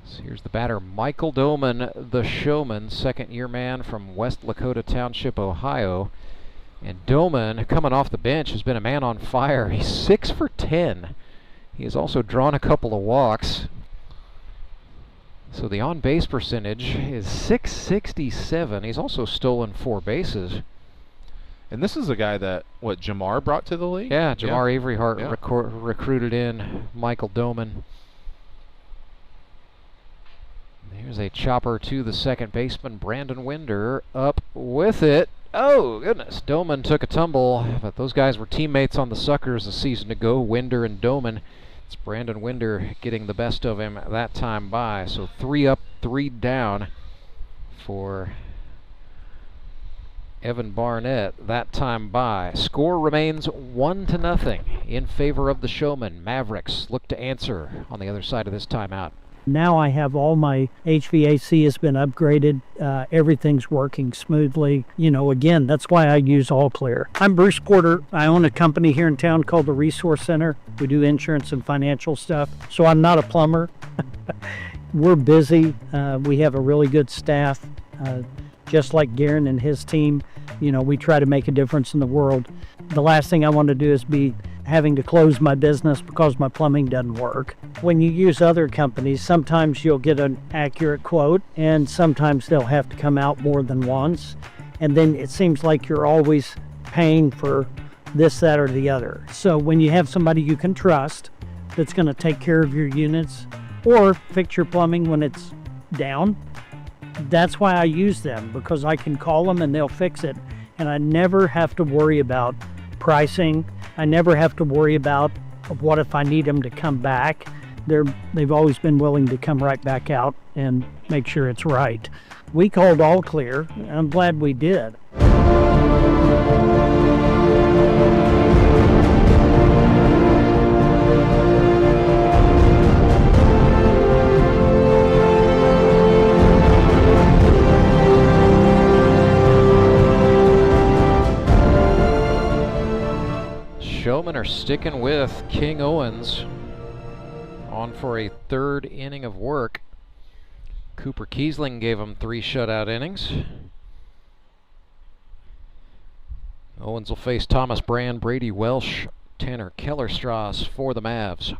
So here's the batter, Michael Doman, the Showman, second-year man from West Lakota Township, Ohio. And Doman, coming off the bench, has been a man on fire. He's 6 for 10. He has also drawn a couple of walks. So the on-base percentage is .667. He's also stolen 4 bases. And this is a guy that, Jamar brought to the league? Yeah, Jamar Avery Hart recruited in Michael Doman. Here's a chopper to the second baseman, Brandon Winder, up with it. Oh, goodness. Doman took a tumble, but those guys were teammates on the Suckers a season ago, Winder and Doman. It's Brandon Winder getting the best of him that time by. So 3 up, 3 down for Evan Barnett that time by. Score remains 1-0 in favor of the Showmen. Mavericks look to answer on the other side of this timeout. Now I have all my HVAC has been upgraded. Everything's working smoothly. You know, again, that's why I use All Clear. I'm Bruce Porter. I own a company here in town called the Resource Center. We do insurance and financial stuff. So I'm not a plumber. We're busy. We have a really good staff. Just like Garen and his team, you know, we try to make a difference in the world. The last thing I want to do is be having to close my business because my plumbing doesn't work. When you use other companies, sometimes you'll get an accurate quote, and sometimes they'll have to come out more than once. And then it seems like you're always paying for this, that, or the other. So when you have somebody you can trust that's going to take care of your units or fix your plumbing when it's down, that's why I use them, because I can call them and they'll fix it. And I never have to worry about pricing. I never have to worry about what if I need them to come back. They've always been willing to come right back out and make sure it's right. We called All Clear, and I'm glad we did. Showmen are sticking with King Owens on for a 3rd inning of work. Cooper Kiesling gave him 3 shutout innings. Owens will face Thomas Brand, Brady Welsh, Tanner Kellerstrass for the Mavs.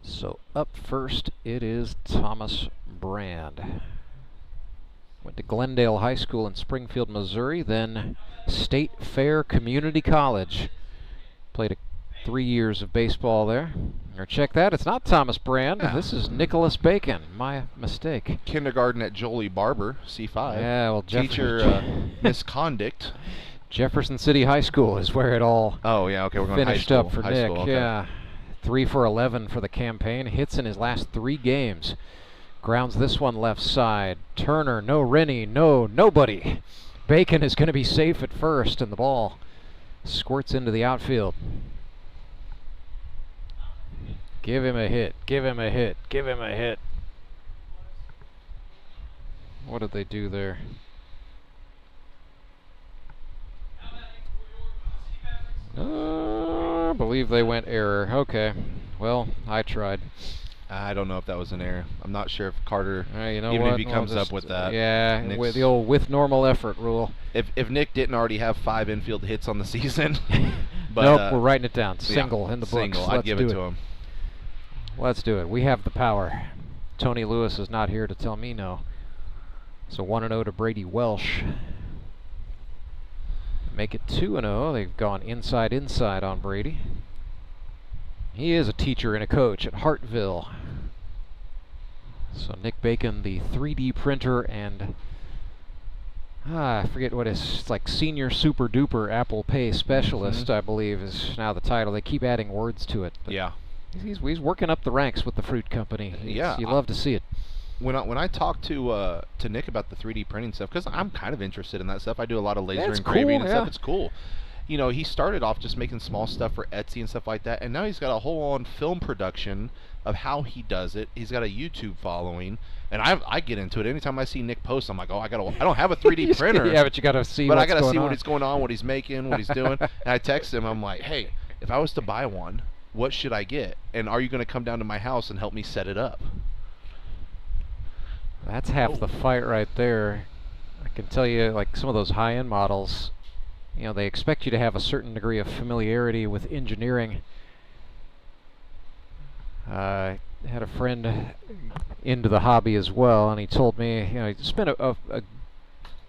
So up first, it is Thomas Brand. Went to Glendale High School in Springfield, Missouri, then State Fair Community College. Played 3 years of baseball there. Or check that, it's not Thomas Brand. Yeah. This is Nicholas Bacon. My mistake. Kindergarten at Jolie Barber, C5. Yeah, well, teacher misconduct. Jefferson City High School is where it all we're going finished high school. up for high Nick. School, okay. Yeah, 3 for 11 for the campaign. Hits in his last 3 games. Grounds this one left side. Turner, no Rennie, no nobody. Bacon is going to be safe at first, and the ball squirts into the outfield. Give him a hit, give him a hit, give him a hit. What did they do there? I believe they went error. Okay, well, I tried. I don't know if that was an error. I'm not sure if Carter, you know even what? if he comes up with that. Yeah, with the old with normal effort rule. If Nick didn't already have 5 infield hits on the season. But, nope, we're writing it down. Single in the books. Single, I'd give it to him. Let's do it. We have the power. Tony Lewis is not here to tell me no. So 1-0 to Brady Welsh. make it 2-0. They've gone inside on Brady. He is a teacher and a coach at Hartville. So Nick Bacon, the 3D printer and I forget what it's like, senior super duper Apple Pay specialist, I believe is now the title. They keep adding words to it. Yeah. He's working up the ranks with the fruit company. Yeah. You love to see it. When I talk to Nick about the 3D printing stuff, because I'm kind of interested in that stuff. I do a lot of laser engraving and stuff. It's cool. You know, he started off just making small stuff for Etsy and stuff like that, and now he's got a whole-on film production of how he does it. He's got a YouTube following, and I get into it. Anytime I see Nick post, I'm like, oh, I don't have a 3D printer. Yeah, but you got to see. But I got to see what's going on, what he's making, what he's doing. And I text him. I'm like, hey, if I was to buy one, what should I get? And are you going to come down to my house and help me set it up? That's half the fight right there. I can tell you, like some of those high-end models, you know, they expect you to have a certain degree of familiarity with engineering. I had a friend into the hobby as well, and he told me, you know, he spent a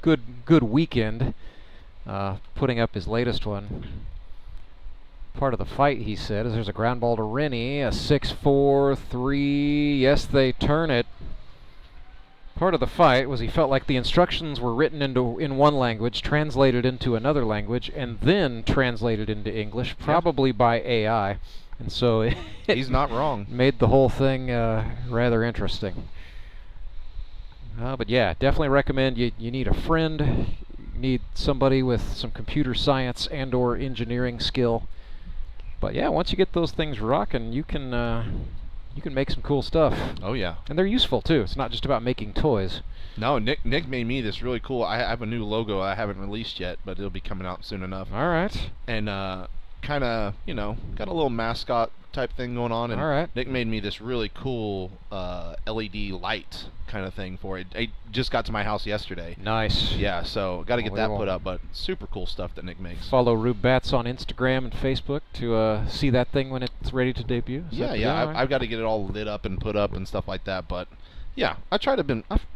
good weekend putting up his latest one. Part of the fight, he said, is there's a ground ball to Rennie, a 6-4, 3, yes, they turn it. Part of the fight was he felt like the instructions were written in one language, translated into another language, and then translated into English, probably by AI. And so he's not wrong. Made the whole thing rather interesting. But yeah, definitely recommend you need a friend, you need somebody with some computer science and or engineering skill. But yeah, once you get those things rocking, you can make some cool stuff. Oh yeah. And they're useful too. It's not just about making toys. No, Nick made me this really cool. I have a new logo I haven't released yet, but it'll be coming out soon enough. All right. And kind of, you know, got a little mascot type thing going on. And all right. Nick made me this really cool LED light kind of thing for it. It just got to my house yesterday. Nice. Yeah, so got to get that put up, but super cool stuff that Nick makes. Follow Rube Batts on Instagram and Facebook to see that thing when it's ready to debut. I've got to get it all lit up and put up and stuff like that, but yeah, I've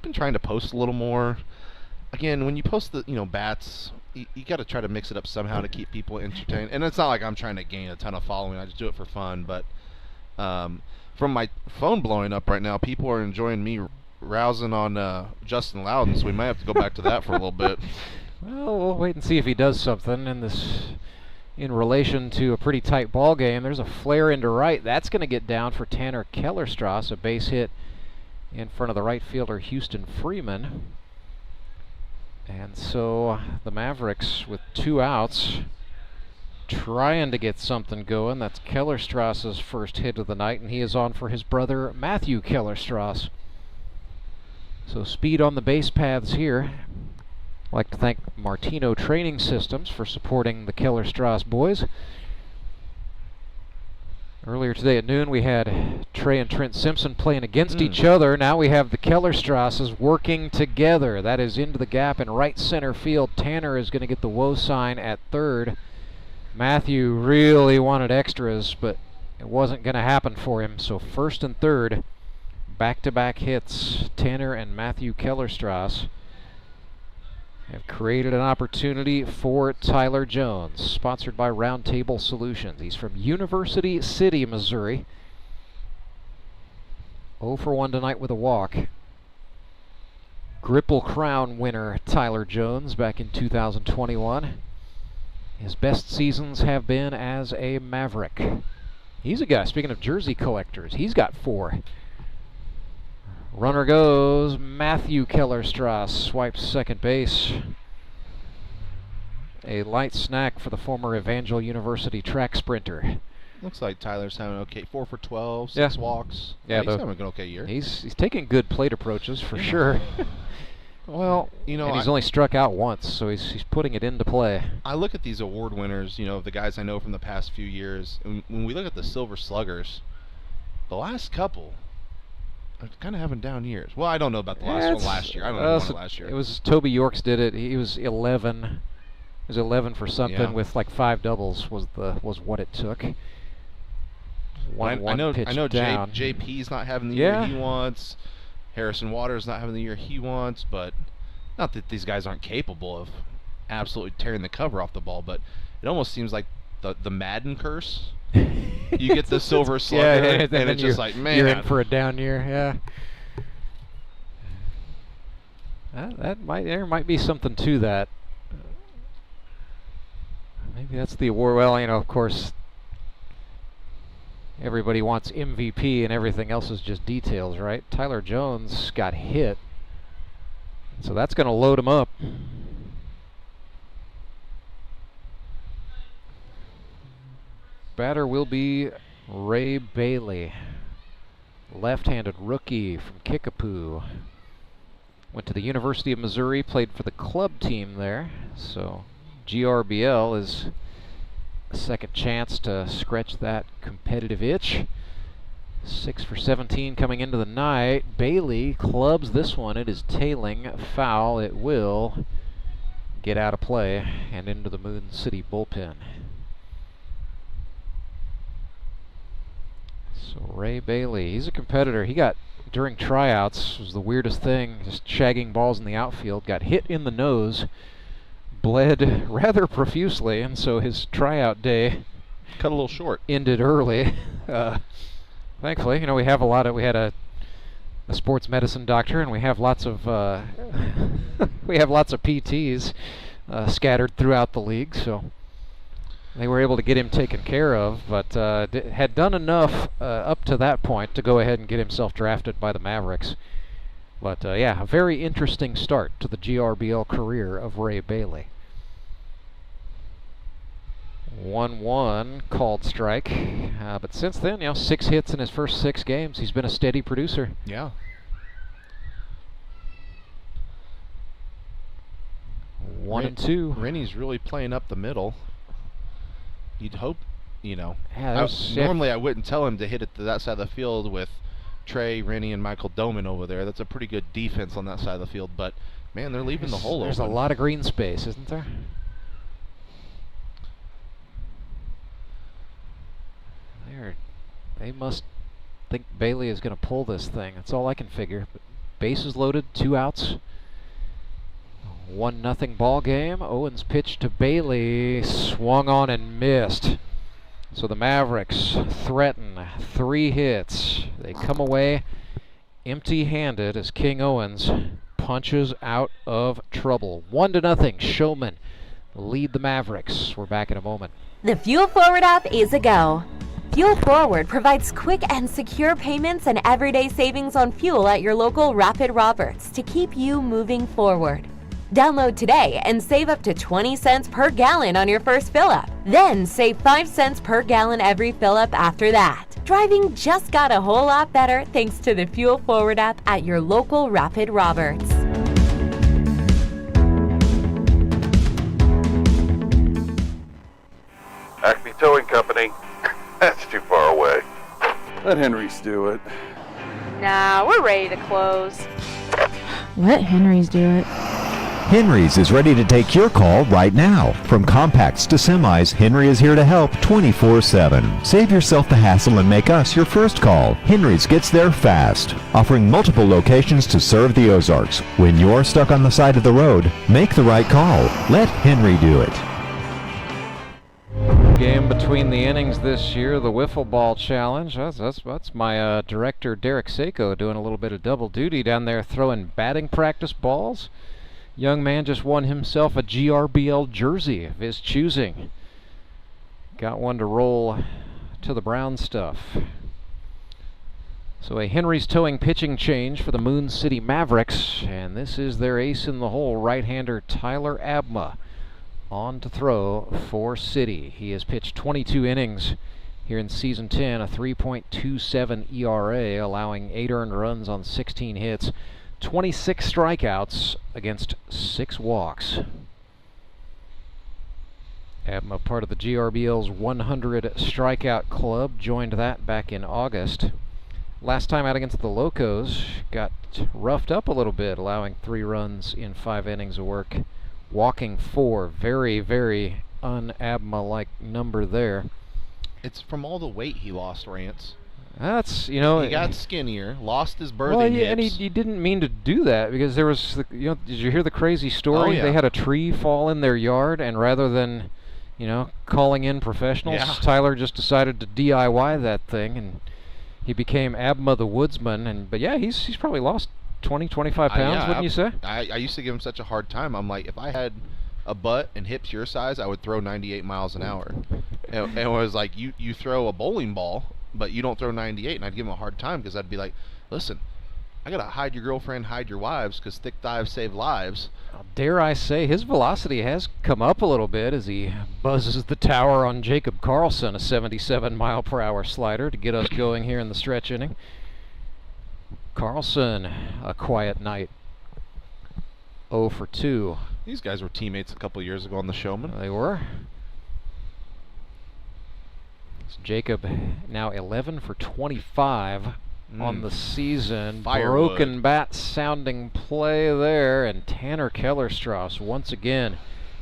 been trying to post a little more. Again, when you post the, you know, bats, you got to try to mix it up somehow to keep people entertained. And it's not like I'm trying to gain a ton of following. I just do it for fun. But from my phone blowing up right now, people are enjoying me rousing on Justin Loudon, so we might have to go back to that for a little bit. Well, we'll wait and see if he does something in relation to a pretty tight ball game. There's a flare into right. That's going to get down for Tanner Kellerstrass, a base hit in front of the right fielder Houston Freeman. And so the Mavericks with 2 outs trying to get something going. That's Kellerstrass's first hit of the night, and he is on for his brother Matthew Kellerstrass. So speed on the base paths here. I'd like to thank Martino Training Systems for supporting the Kellerstrass boys. Earlier today at noon, we had Trey and Trent Simpson playing against each other. Now we have the Kellerstrasses working together. That is into the gap in right center field. Tanner is going to get the woe sign at third. Matthew really wanted extras, but it wasn't going to happen for him. So first and third, back-to-back hits. Tanner and Matthew Kellerstrass have created an opportunity for Tyler Jones, sponsored by Roundtable Solutions. He's from University City, Missouri. 0 for 1 tonight with a walk. Gripple Crown winner Tyler Jones back in 2021. His best seasons have been as a Maverick. He's a guy, speaking of jersey collectors, he's got 4. Runner goes, Matthew Kellerstrass swipes second base. A light snack for the former Evangel University track sprinter. Looks like Tyler's having okay. 4 for 12, 6 walks. Yeah, he's having an okay year. He's taking good plate approaches for sure. Well, you know, and he's only struck out once, so he's putting it into play. I look at these award winners, you know, the guys I know from the past few years, and when we look at the Silver Sluggers, the last couple are kind of having down years. Well, I don't know about the last one last year. I don't know about last year. It was Toby Yorks did it. He was 11. It was 11 for something with like 5 doubles was what it took. I know JP's not having the year he wants. Harrison Waters not having the year he wants, but not that these guys aren't capable of absolutely tearing the cover off the ball, but it almost seems like the Madden curse. You get the silver slugger, and it's just like, man. You're in for a down year, yeah. There might be something to that. Maybe that's the award. Well, of course, everybody wants MVP and everything else is just details, right? Tyler Jones got hit, so that's going to load him up. Batter will be Ray Bailey, left-handed rookie from Kickapoo. Went to the University of Missouri, played for the club team there, so GRBL is a second chance to scratch that competitive itch. 6 for 17 coming into the night. Bailey clubs this one. It is tailing foul. It will get out of play and into the Moon City bullpen. So Ray Bailey, he's a competitor. He got, during tryouts, was the weirdest thing, just shagging balls in the outfield, got hit in the nose, bled rather profusely, and so his tryout day cut a little short. Ended early. Thankfully, we have we had a sports medicine doctor, and we have lots of PTs scattered throughout the league, so they were able to get him taken care of, but had done enough up to that point to go ahead and get himself drafted by the Mavericks. But yeah, a very interesting start to the GRBL career of Ray Bailey. 1-1 called strike, but since then, 6 hits in his first 6 games. He's been a steady producer. Yeah. 1-2. Rennie's really playing up the middle. You'd hope, Yeah, normally I wouldn't tell him to hit it to that side of the field with Trey, Rennie, and Michael Doman over there. That's a pretty good defense on that side of the field, but man, they're leaving the hole open. There's a lot of green space, isn't there? They must think Bailey is going to pull this thing. That's all I can figure. But bases loaded, 2 outs. 1-0 ball game. Owens pitched to Bailey, swung on and missed. So the Mavericks threaten 3 hits. They come away empty-handed as King Owens punches out of trouble. 1-0. Showmen lead the Mavericks. We're back in a moment. The Fuel Forward app is a go. Fuel Forward provides quick and secure payments and everyday savings on fuel at your local Rapid Roberts to keep you moving forward. Download today and save up to 20 cents per gallon on your first fill-up. Then save 5 cents per gallon every fill-up after that. Driving just got a whole lot better thanks to the Fuel Forward app at your local Rapid Roberts. Acme Towing Company. That's too far away. Let Henry's do it. Nah, we're ready to close. Let Henry's do it. Henry's is ready to take your call right now. From compacts to semis, Henry is here to help 24/7. Save yourself the hassle and make us your first call. Henry's gets there fast, offering multiple locations to serve the Ozarks. When you're stuck on the side of the road, make the right call. Let Henry do it. Game between the innings this year, the Wiffle Ball Challenge. That's my director, Derek Saiko, doing a little bit of double duty down there throwing batting practice balls. Young man just won himself a GRBL jersey of his choosing. Got one to roll to the brown stuff. So a Henry's Towing pitching change for the Moon City Mavericks, and this is their ace in the hole, right-hander Tyler Abma, on to throw for City. He has pitched 22 innings here in Season 10, a 3.27 ERA, allowing 8 earned runs on 16 hits, 26 strikeouts against 6 walks. Abma, part of the GRBL's 100 strikeout club, joined that back in August. Last time out against the Locos, got roughed up a little bit, allowing 3 runs in 5 innings of work, walking 4. Very, very un-Abma-like number there. It's from all the weight he lost, Rance. That's, He got skinnier, lost his birthing hips. And he didn't mean to do that because there was, did you hear the crazy story? Oh, yeah. They had a tree fall in their yard, and rather than, calling in professionals, Tyler just decided to DIY that thing, and he became Abma the Woodsman. But yeah, he's probably lost 20, 25 pounds, wouldn't you say? I used to give him such a hard time. I'm like, if I had a butt and hips your size, I would throw 98 miles an hour. And it was like, you throw a bowling ball, but you don't throw 98, and I'd give him a hard time because I'd be like, listen, I gotta hide your girlfriend, hide your wives, because thick thighs save lives. Dare I say, his velocity has come up a little bit as he buzzes the tower on Jacob Karlson, a 77-mile-per-hour slider to get us going here in the stretch inning. Karlson, a quiet night, 0 for 2. These guys were teammates a couple years ago on the Showmen. They were. So Jacob now 11 for 25 on the season. Firewood. Broken bat sounding play there, and Tanner Kellerstrass once again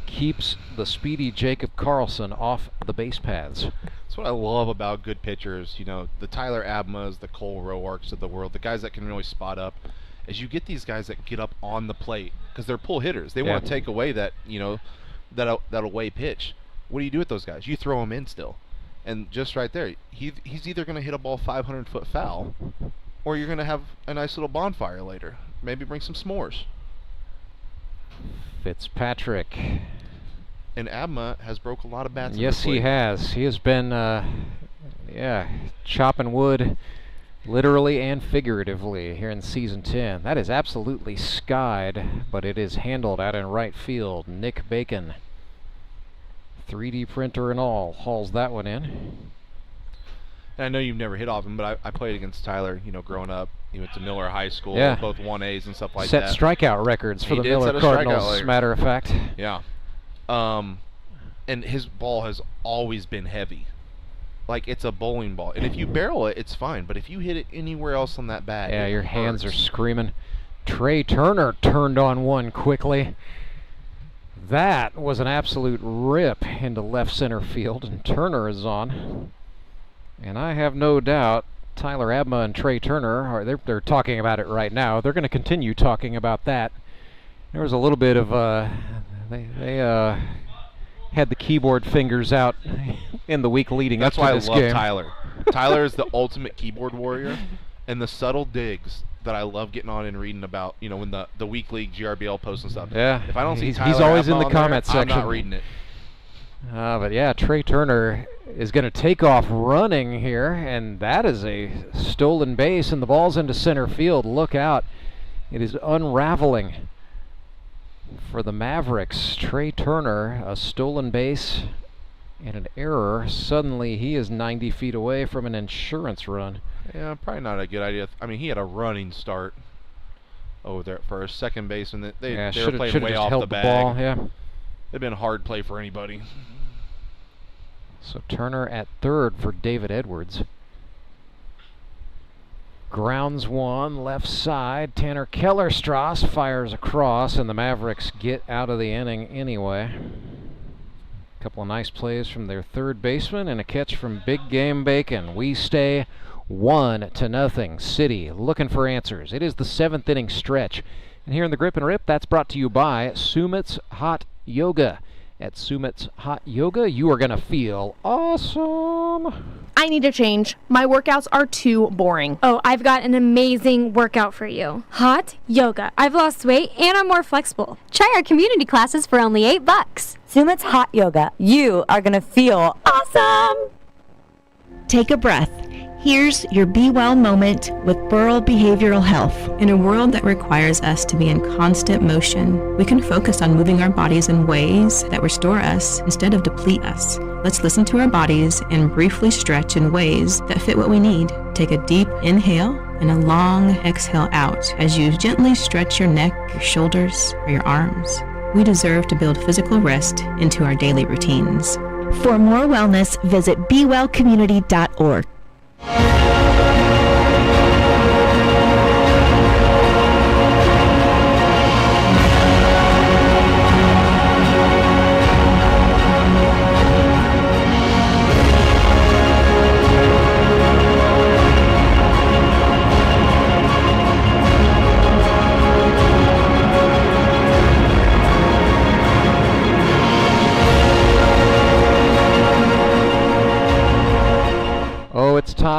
keeps the speedy Jacob Karlson off the base paths. That's what I love about good pitchers. The Tyler Abmas, the Cole Roarks of the world, the guys that can really spot up. Is you get these guys that get up on the plate because they're pull hitters. They want to take away that that away pitch. What do you do with those guys? You throw them in still, and just right there, he's either going to hit a ball 500-foot foul, or you're going to have a nice little bonfire later. Maybe bring some s'mores. Fitzpatrick. And Abma has broke a lot of bats. Yes, he has. He has been, chopping wood. Literally and figuratively here in Season 10. That is absolutely skied, but it is handled out in right field. Nick Bacon, 3D printer and all, hauls that one in. And I know you've never hit off him, but I played against Tyler, growing up. He went to Miller High School, both 1As and stuff like that. Set strikeout records for the Miller Cardinals, as a matter of fact. Yeah. And his ball has always been heavy. Like it's a bowling ball. And if you barrel it, it's fine. But if you hit it anywhere else on that bat, your hands are screaming. Trey Turner turned on one quickly. That was an absolute rip into left center field, and Turner is on. And I have no doubt Tyler Abma and Trey Turner, they're talking about it right now. They're going to continue talking about that. There was a little bit of, they had the keyboard fingers out in the week leading up to this game. That's why I love Tyler. Tyler is the ultimate keyboard warrior, and the subtle digs that I love getting on and reading about, when the week league GRBL posts and stuff. Yeah. If I don't see Tyler he's always Abma in the on comment there, section. I'm not reading it. But yeah, Trey Turner is going to take off running here, and that is a stolen base, and the ball's into center field. Look out. It is unraveling for the Mavericks. Trey Turner, a stolen base and an error. Suddenly he is 90 feet away from an insurance run. Yeah, probably not a good idea. I mean, he had a running start over there for a second base, and they were playing way off the bag. Ball, yeah. It'd been a hard play for anybody. So Turner at third for David Edwards. Grounds one, left side. Tanner Kellerstrass fires across, and the Mavericks get out of the inning anyway. A couple of nice plays from their third baseman and a catch from Big Game Bacon. We stay 1-0. City looking for answers. It is the 7th inning stretch. And here in the Grip and Rip, that's brought to you by Sumit's Hot Yoga. At Sumit's Hot Yoga, you are going to feel awesome. I need a change. My workouts are too boring. Oh, I've got an amazing workout for you. Hot Yoga. I've lost weight and I'm more flexible. Try our community classes for only $8. Sumit's Hot Yoga. You are going to feel awesome. Take a breath. Here's your Be Well moment with Burl Behavioral Health. In a world that requires us to be in constant motion, we can focus on moving our bodies in ways that restore us instead of deplete us. Let's listen to our bodies and briefly stretch in ways that fit what we need. Take a deep inhale and a long exhale out as you gently stretch your neck, your shoulders, or your arms. We deserve to build physical rest into our daily routines. For more wellness, visit BeWellCommunity.org.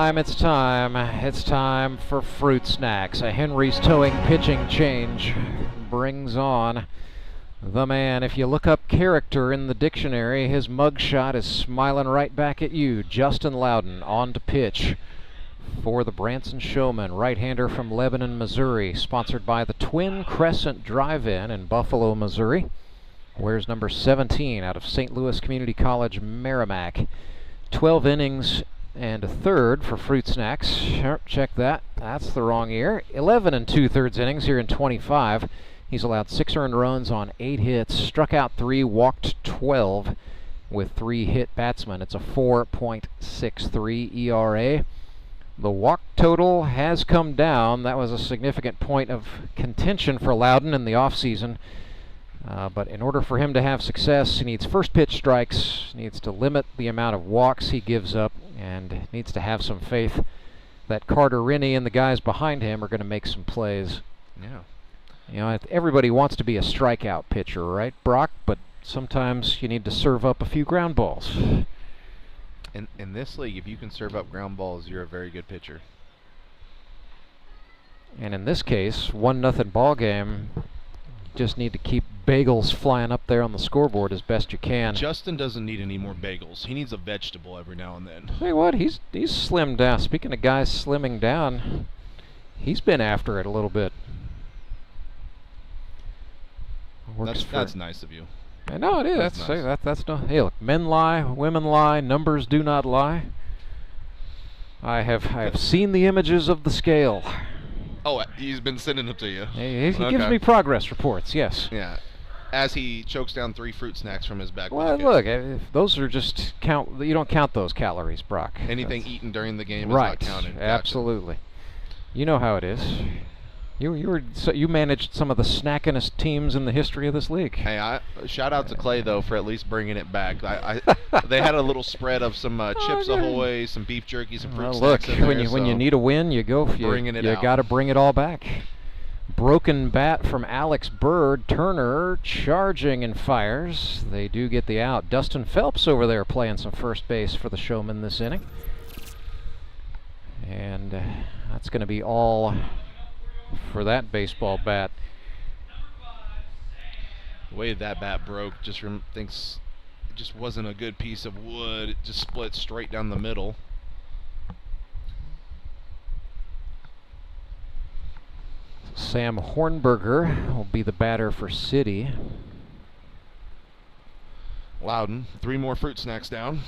time, it's time. It's time for fruit snacks. A Henry's Towing pitching change brings on the man. If you look up character in the dictionary, his mugshot is smiling right back at you. Justin Loudon on to pitch for the Branson Showmen, right-hander from Lebanon, Missouri, sponsored by the Twin Crescent Drive-In in Buffalo, Missouri. Wears number 17 out of St. Louis Community College, Merrimack. 12 innings and a third for fruit snacks. Check that. That's the wrong year. 11 and 2/3 innings here in 25. He's allowed 6 earned runs on 8 hits, struck out 3, walked 12 with 3 hit batsmen. It's a 4.63 ERA. The walk total has come down. That was a significant point of contention for Loudon in the offseason. But in order for him to have success, he needs first pitch strikes, needs to limit the amount of walks he gives up, and needs to have some faith that Carter Rennie and the guys behind him are going to make some plays. Yeah. You know, everybody wants to be a strikeout pitcher, right, Brock? But sometimes you need to serve up a few ground balls. In this league, if you can serve up ground balls, you're a very good pitcher. And in this case, 1-0 ball game. Just need to keep bagels flying up there on the scoreboard as best you can. Justin doesn't need any more bagels. He needs a vegetable every now and then. Hey, what? He's slimmed down. Speaking of guys slimming down, he's been after it a little bit. That's nice of you. I know it is. That's no. Hey, look, men lie, women lie, numbers do not lie. I have seen the images of the scale. Oh, he's been sending them to you. He gives me progress reports. Yes. Yeah. As he chokes down 3 fruit snacks from his back well, pocket. Look, if those are just count. You don't count those calories, Brock. Anything eaten during the game right. is not counted. Absolutely. You know how it is. You managed some of the snackinest teams in the history of this league. Hey, shout out to Clay though for at least bringing it back. They had a little spread of some Chips Ahoy, some beef jerky, some fruit snacks. Look, in there, when you need a win, you go. You got to bring it all back. Broken bat from Alex Bird. Turner charging and fires. They do get the out. Dustin Phelps over there playing some first base for the Showmen this inning, and that's going to be all for that baseball bat. The way that bat broke, thinks it just wasn't a good piece of wood. It just split straight down the middle. Sam Hornberger will be the batter for City. Loudon, 3 more fruit snacks down.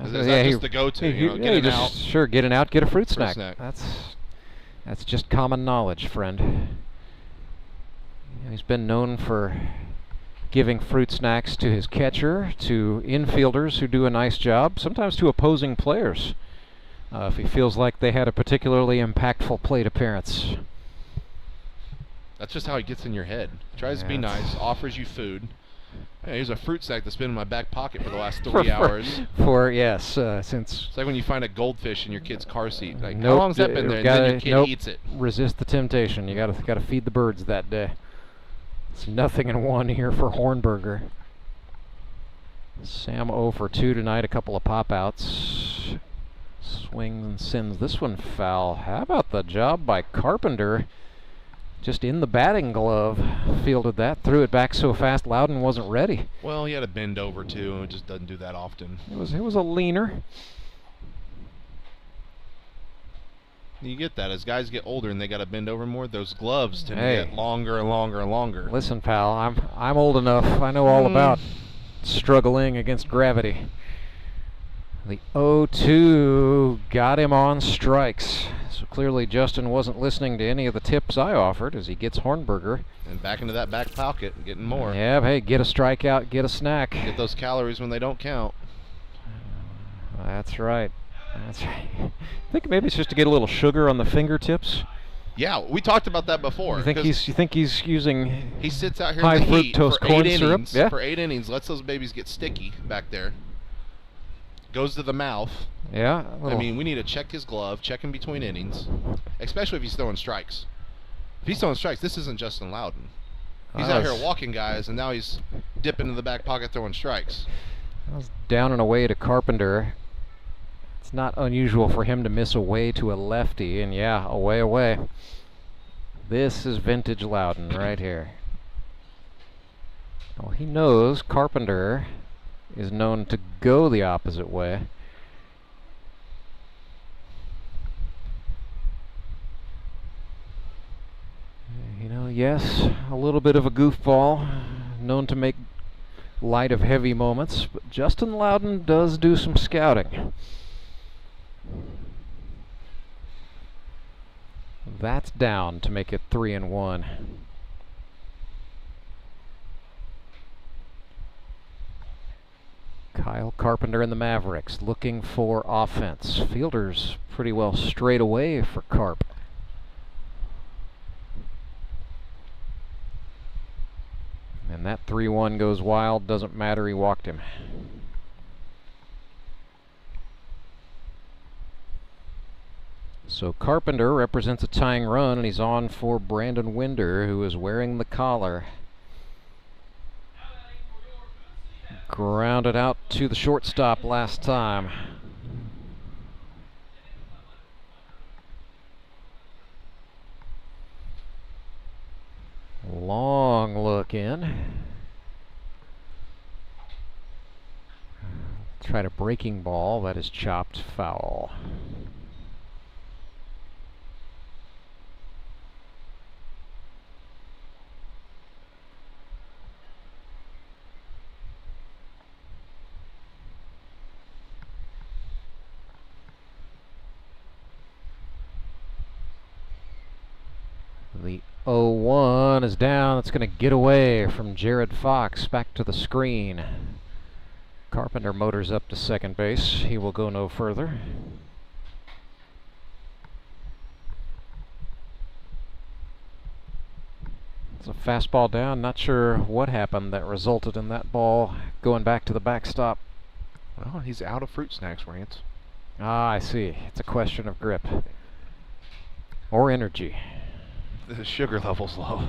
Is Yeah, that just the go-to? Get an out. Sure, get an out, get a fruit snack. That's just common knowledge, friend. He's been known for giving fruit snacks to his catcher, to infielders who do a nice job, sometimes to opposing players, if he feels like they had a particularly impactful plate appearance. That's just how he gets in your head. Tries to be nice, offers you food. Hey, here's a fruit snack that's been in my back pocket for the last 3 hours. Since it's like when you find a goldfish in your kid's car seat. Like, nope, how long's that been there? And then your kid eats it. Resist the temptation. You gotta feed the birds that day. It's 0-1 here for Hornberger. Sam 0 for 2 tonight. A couple of pop outs. Swings and sends this one foul. How about the job by Carpenter? Just in the batting glove, fielded that, threw it back so fast Loudon wasn't ready. Well, he had to bend over too, and it just doesn't do that often. It was a leaner. You get that as guys get older and they got to bend over more. Those gloves tend to get longer and longer and longer. Listen, pal, I'm old enough. I know all about struggling against gravity. The 0-2 got him on strikes. So clearly Justin wasn't listening to any of the tips I offered as he gets Hornberger. And back into that back pocket, getting more. Yeah, hey, get a strikeout, get a snack. Get those calories when they don't count. That's right. That's right. I think maybe it's just to get a little sugar on the fingertips. Yeah, we talked about that before. You think he's using he sits out here high in the heat fructose for corn 8 syrup? innings. Yeah. For 8 innings, lets those babies get sticky back there. Goes to the mouth. Yeah. I mean, we need to check his glove, check him between innings, especially if he's throwing strikes. If he's throwing strikes, this isn't Justin Loudon. He's out here walking guys, and now he's dipping into the back pocket throwing strikes. I was down and away to Carpenter. It's not unusual for him to miss away to a lefty, and yeah, away. This is vintage Loudon right here. Well, he knows Carpenter is known to go the opposite way. You know, yes, a little bit of a goofball, known to make light of heavy moments, but Justin Loudon does do some scouting. That's down to make it 3-1. Kyle Carpenter and the Mavericks looking for offense. Fielders pretty well straight away for Carp. And that 3-1 goes wild. Doesn't matter, he walked him. So Carpenter represents a tying run, and he's on for Brandon Winder, who is wearing the collar. Grounded out to the shortstop last time. Long look in. Tried a breaking ball, that is chopped foul. The 0-1 is down. It's going to get away from Jared Fox. Back to the screen. Carpenter motors up to second base. He will go no further. It's a fastball down. Not sure what happened that resulted in that ball going back to the backstop. Well, he's out of fruit snacks, Rance. Ah, I see. It's a question of grip. Or energy. The sugar level's low.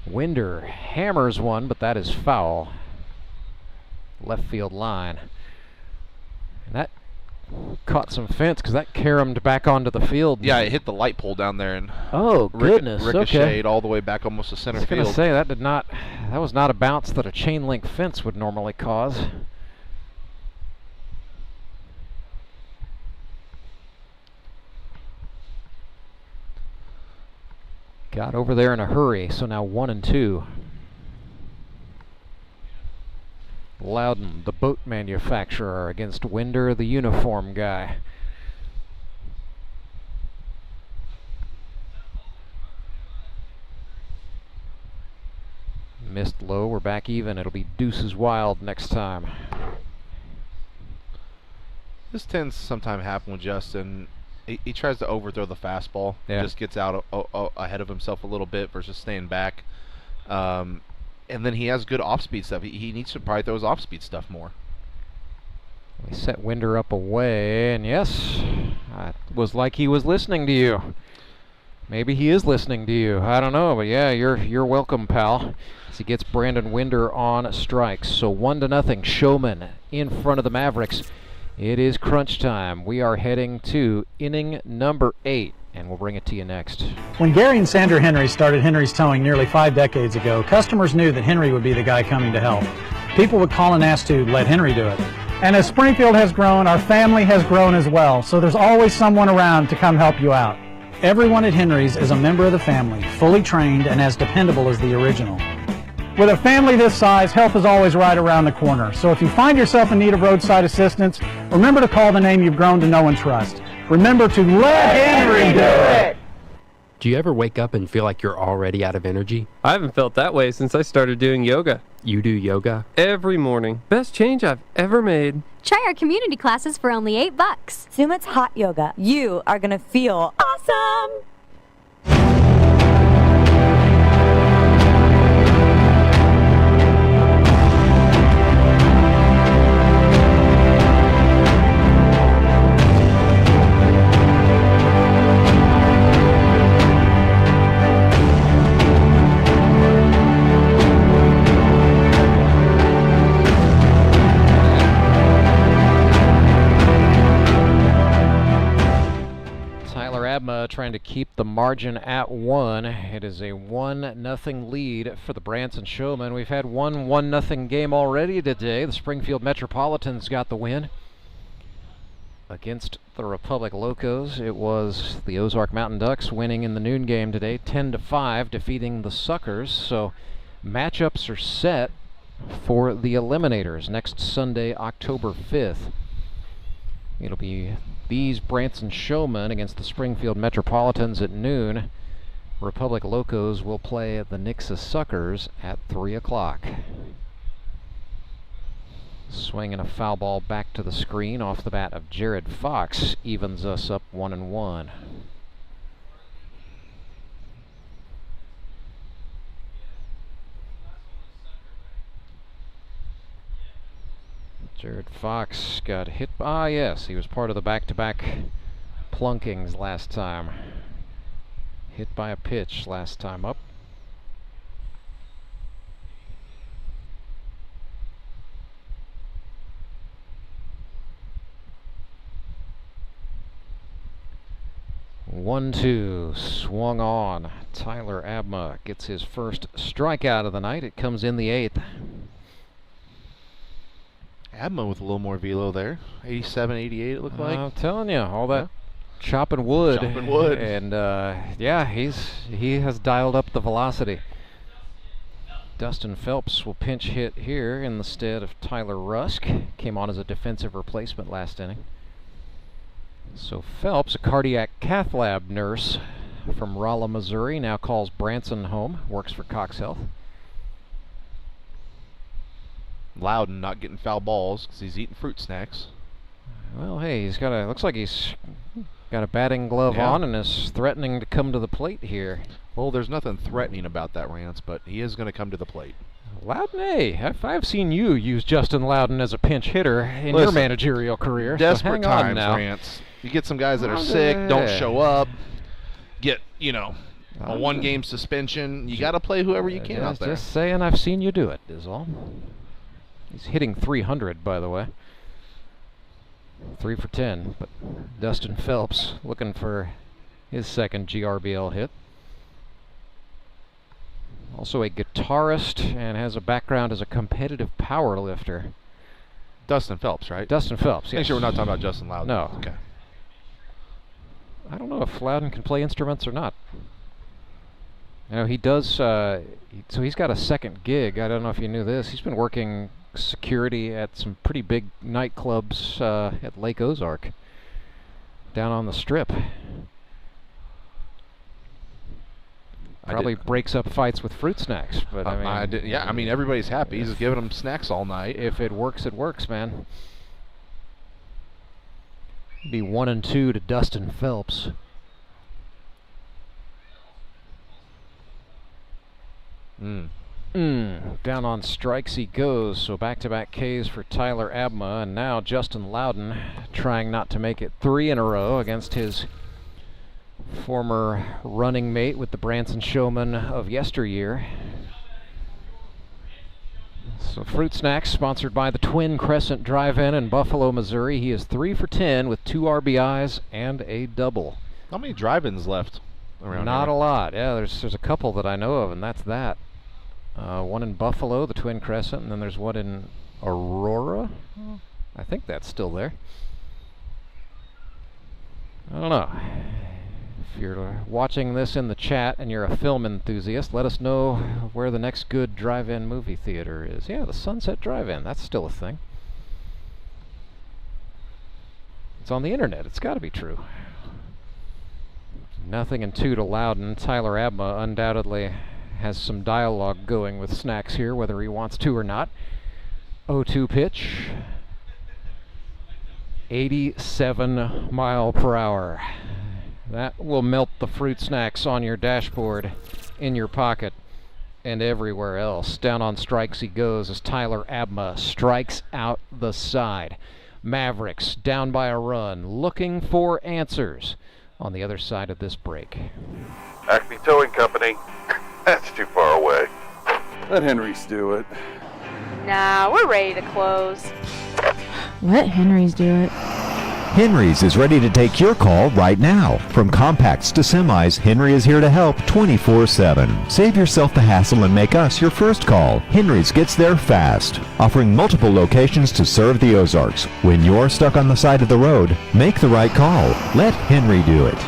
Winder hammers one, but that is foul. Left field line. And that caught some fence because that caromed back onto the field. Yeah, it hit the light pole down there and oh goodness, ricocheted all the way back almost to center field. I was going to say that was not a bounce that a chain link fence would normally cause. Got over there in a hurry, so now 1-2. Loudon, the boat manufacturer, against Winder, the uniform guy. Missed low, we're back even. It'll be deuces wild next time. This tends to sometimes happen with Justin. He tries to overthrow the fastball. Yeah. Just gets out ahead of himself a little bit versus staying back. And then he has good off-speed stuff. He needs to probably throw his off-speed stuff more. We set Winder up away, and yes, it was like he was listening to you. Maybe he is listening to you. I don't know, but yeah, you're welcome, pal. As he gets Brandon Winder on strikes. So 1-0, Showmen in front of the Mavericks. It is crunch time. We are heading to inning number 8, and we'll bring it to you next. When Gary and Sandra Henry started Henry's Towing nearly 5 decades ago, customers knew that Henry would be the guy coming to help. People would call and ask to let Henry do it. And as Springfield has grown, our family has grown as well, so there's always someone around to come help you out. Everyone at Henry's is a member of the family, fully trained and as dependable as the original. With a family this size, help is always right around the corner. So if you find yourself in need of roadside assistance, remember to call the name you've grown to know and trust. Remember to let Henry do it! Do you ever wake up and feel like you're already out of energy? I haven't felt that way since I started doing yoga. You do yoga? Every morning. Best change I've ever made. Try our community classes for only $8. Sumit's Hot Yoga. You are going to feel awesome! trying to keep the margin at 1. It is a 1-0 lead for the Branson Showmen. We've had one 1-0 game already today. The Springfield Metropolitans got the win against the Republic Locos. It was the Ozark Mountain Ducks winning in the noon game today, 10-5, defeating the Suckers. So matchups are set for the Eliminators next Sunday, October 5th. It'll be these Branson Showmen against the Springfield Metropolitans at noon. Republic Locos will play the Nixa Suckers at 3 o'clock. Swinging a foul ball back to the screen off the bat of Jared Fox evens us up 1-1. Jared Fox got hit by, yes, he was part of the back-to-back plunkings last time. Hit by a pitch last time up. One-two, swung on. Tyler Abma gets his first strikeout of the night. It comes in the 8th. Abma with a little more velo there. 87, 88 it looked like. I'm telling you, all that chopping wood. Chopping wood. And yeah, he has dialed up the velocity. Dustin Phelps will pinch hit here in the stead of Tyler Rusk. Came on as a defensive replacement last inning. So Phelps, a cardiac cath lab nurse from Rolla, Missouri, now calls Branson home, works for Cox Health. Loudon not getting foul balls because he's eating fruit snacks. Well, hey, he's got a, looks like he's got a batting glove on and is threatening to come to the plate here. Well, there's nothing threatening about that, Rance, but he is going to come to the plate. Loudon, hey, I've seen you use Justin Loudon as a pinch hitter in your managerial career. Desperate so hang on times, now. Rance. You get some guys that are sick, don't show up, get, a one-game suspension. You got to play whoever you can out there. Just saying I've seen you do it, is all. He's hitting 300, by the way. 3 for 10, but Dustin Phelps looking for his second GRBL hit. Also a guitarist and has a background as a competitive power lifter. Dustin Phelps, right? Dustin Phelps, yes. Make sure we're not talking about Justin Loudon. No. Okay. I don't know if Loudon can play instruments or not. He does, so he's got a second gig. I don't know if you knew this. He's been working security at some pretty big nightclubs at Lake Ozark, down on the Strip. Probably breaks up fights with fruit snacks, but everybody's happy. He's just giving them snacks all night. If it works, man. Be 1-2 to Dustin Phelps. Down on strikes he goes, so back-to-back Ks for Tyler Abma, and now Justin Loudon trying not to make it 3 in a row against his former running mate with the Branson Showmen of yesteryear. So Fruit Snacks, sponsored by the Twin Crescent Drive-In in Buffalo, Missouri. He is 3 for 10 with 2 RBIs and a double. How many drive-ins left around Not here? a lot. Yeah, there's a couple that I know of, and that's that. One in Buffalo, the Twin Crescent, and then there's one in Aurora. I think that's still there. I don't know. If you're watching this in the chat and you're a film enthusiast, let us know where the next good drive-in movie theater is. Yeah, the Sunset Drive-In, that's still a thing. It's on the internet, it's got to be true. 0-2 to Loudon. Tyler Abma undoubtedly has some dialogue going with Snacks here, whether he wants to or not. 0-2 pitch. 87 mile per hour. That will melt the Fruit Snacks on your dashboard, in your pocket, and everywhere else. Down on strikes he goes as Tyler Abma strikes out the side. Mavericks down by a run, looking for answers on the other side of this break. Acme Towing Company. That's too far away. Let Henry's do it. Nah, we're ready to close. Let Henry's do it. Henry's is ready to take your call right now. From compacts to semis, Henry is here to help 24/7. Save yourself the hassle and make us your first call. Henry's gets there fast, offering multiple locations to serve the Ozarks. When you're stuck on the side of the road, make the right call. Let Henry do it.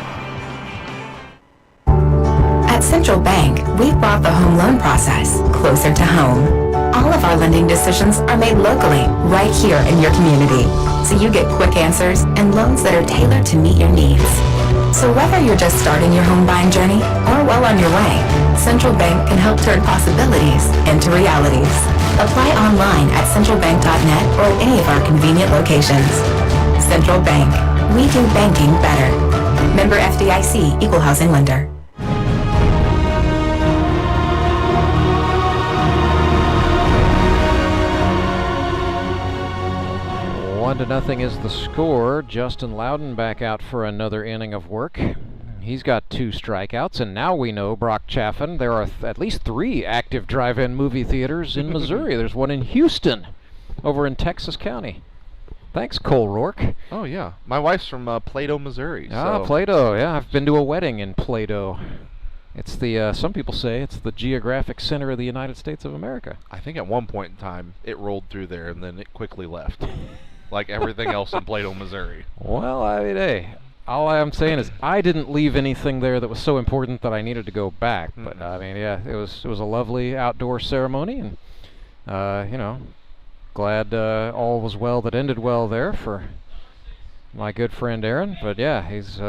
At Central Bank, we've brought the home loan process closer to home. All of our lending decisions are made locally, right here in your community, so you get quick answers and loans that are tailored to meet your needs. So whether you're just starting your home buying journey or well on your way, Central Bank can help turn possibilities into realities. Apply online at centralbank.net or at any of our convenient locations. Central Bank. We do banking better. Member FDIC, Equal Housing Lender. 1-0 is the score. Justin Loudon back out for another inning of work. He's got 2 strikeouts, and now we know Brock Chaffin. There are at least 3 active drive-in movie theaters in Missouri. There's one in Houston, over in Texas County. Thanks, Cole Rourke. Oh, yeah. My wife's from Plato, Missouri. Ah, so. Plato. Yeah, I've been to a wedding in Plato. It's the, some people say it's the geographic center of the United States of America. I think at one point in time, it rolled through there, and then it quickly left. Like everything else in Plato, Missouri. Well, I mean, hey, all I'm saying is I didn't leave anything there that was so important that I needed to go back. But I mean, yeah, it was a lovely outdoor ceremony, and you know, glad all was well that ended well there for my good friend Aaron. But yeah, he's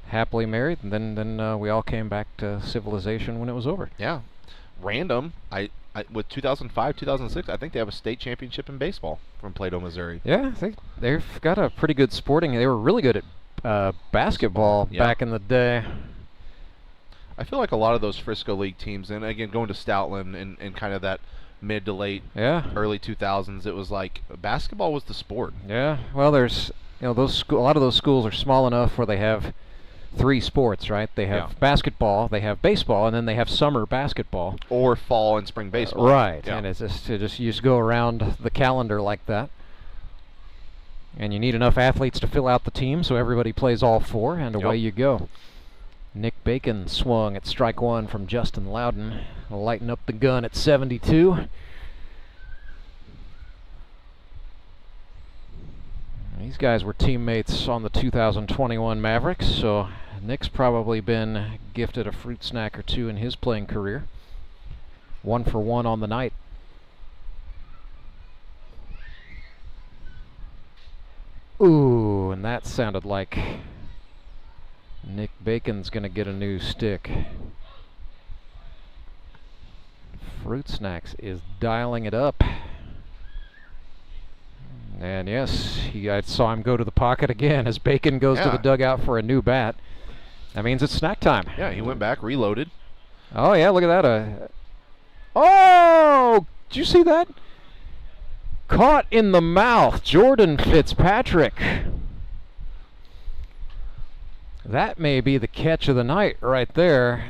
happily married, and then we all came back to civilization when it was over. Yeah, random. I with 2005, 2006, I think they have a state championship in baseball from Plato, Missouri. Yeah, I think they've got a pretty good sporting. They were really good at basketball back in the day. I feel like a lot of those Frisco League teams, and again, going to Stoutland and kind of that mid to late early 2000s, it was like basketball was the sport. Yeah, well, there's, you know, a lot of those schools are small enough where they have 3 sports, right? They have basketball, they have baseball, and then they have summer basketball. Or fall and spring baseball. Right, and it's just you just go around the calendar like that. And you need enough athletes to fill out the team, so everybody plays all 4, and away you go. Nick Bacon swung at strike 1 from Justin Loudon. Lighten up the gun at 72. These guys were teammates on the 2021 Mavericks, so Nick's probably been gifted a fruit snack or 2 in his playing career. 1 for 1 on the night. Ooh, and that sounded like Nick Bacon's gonna get a new stick. Fruit Snacks is dialing it up. And yes, I saw him go to the pocket again as Bacon goes to the dugout for a new bat. That means it's snack time. Yeah, he went back, reloaded. Oh yeah, look at that. Oh, did you see that? Caught in the mouth, Jordan Fitzpatrick. That may be the catch of the night right there.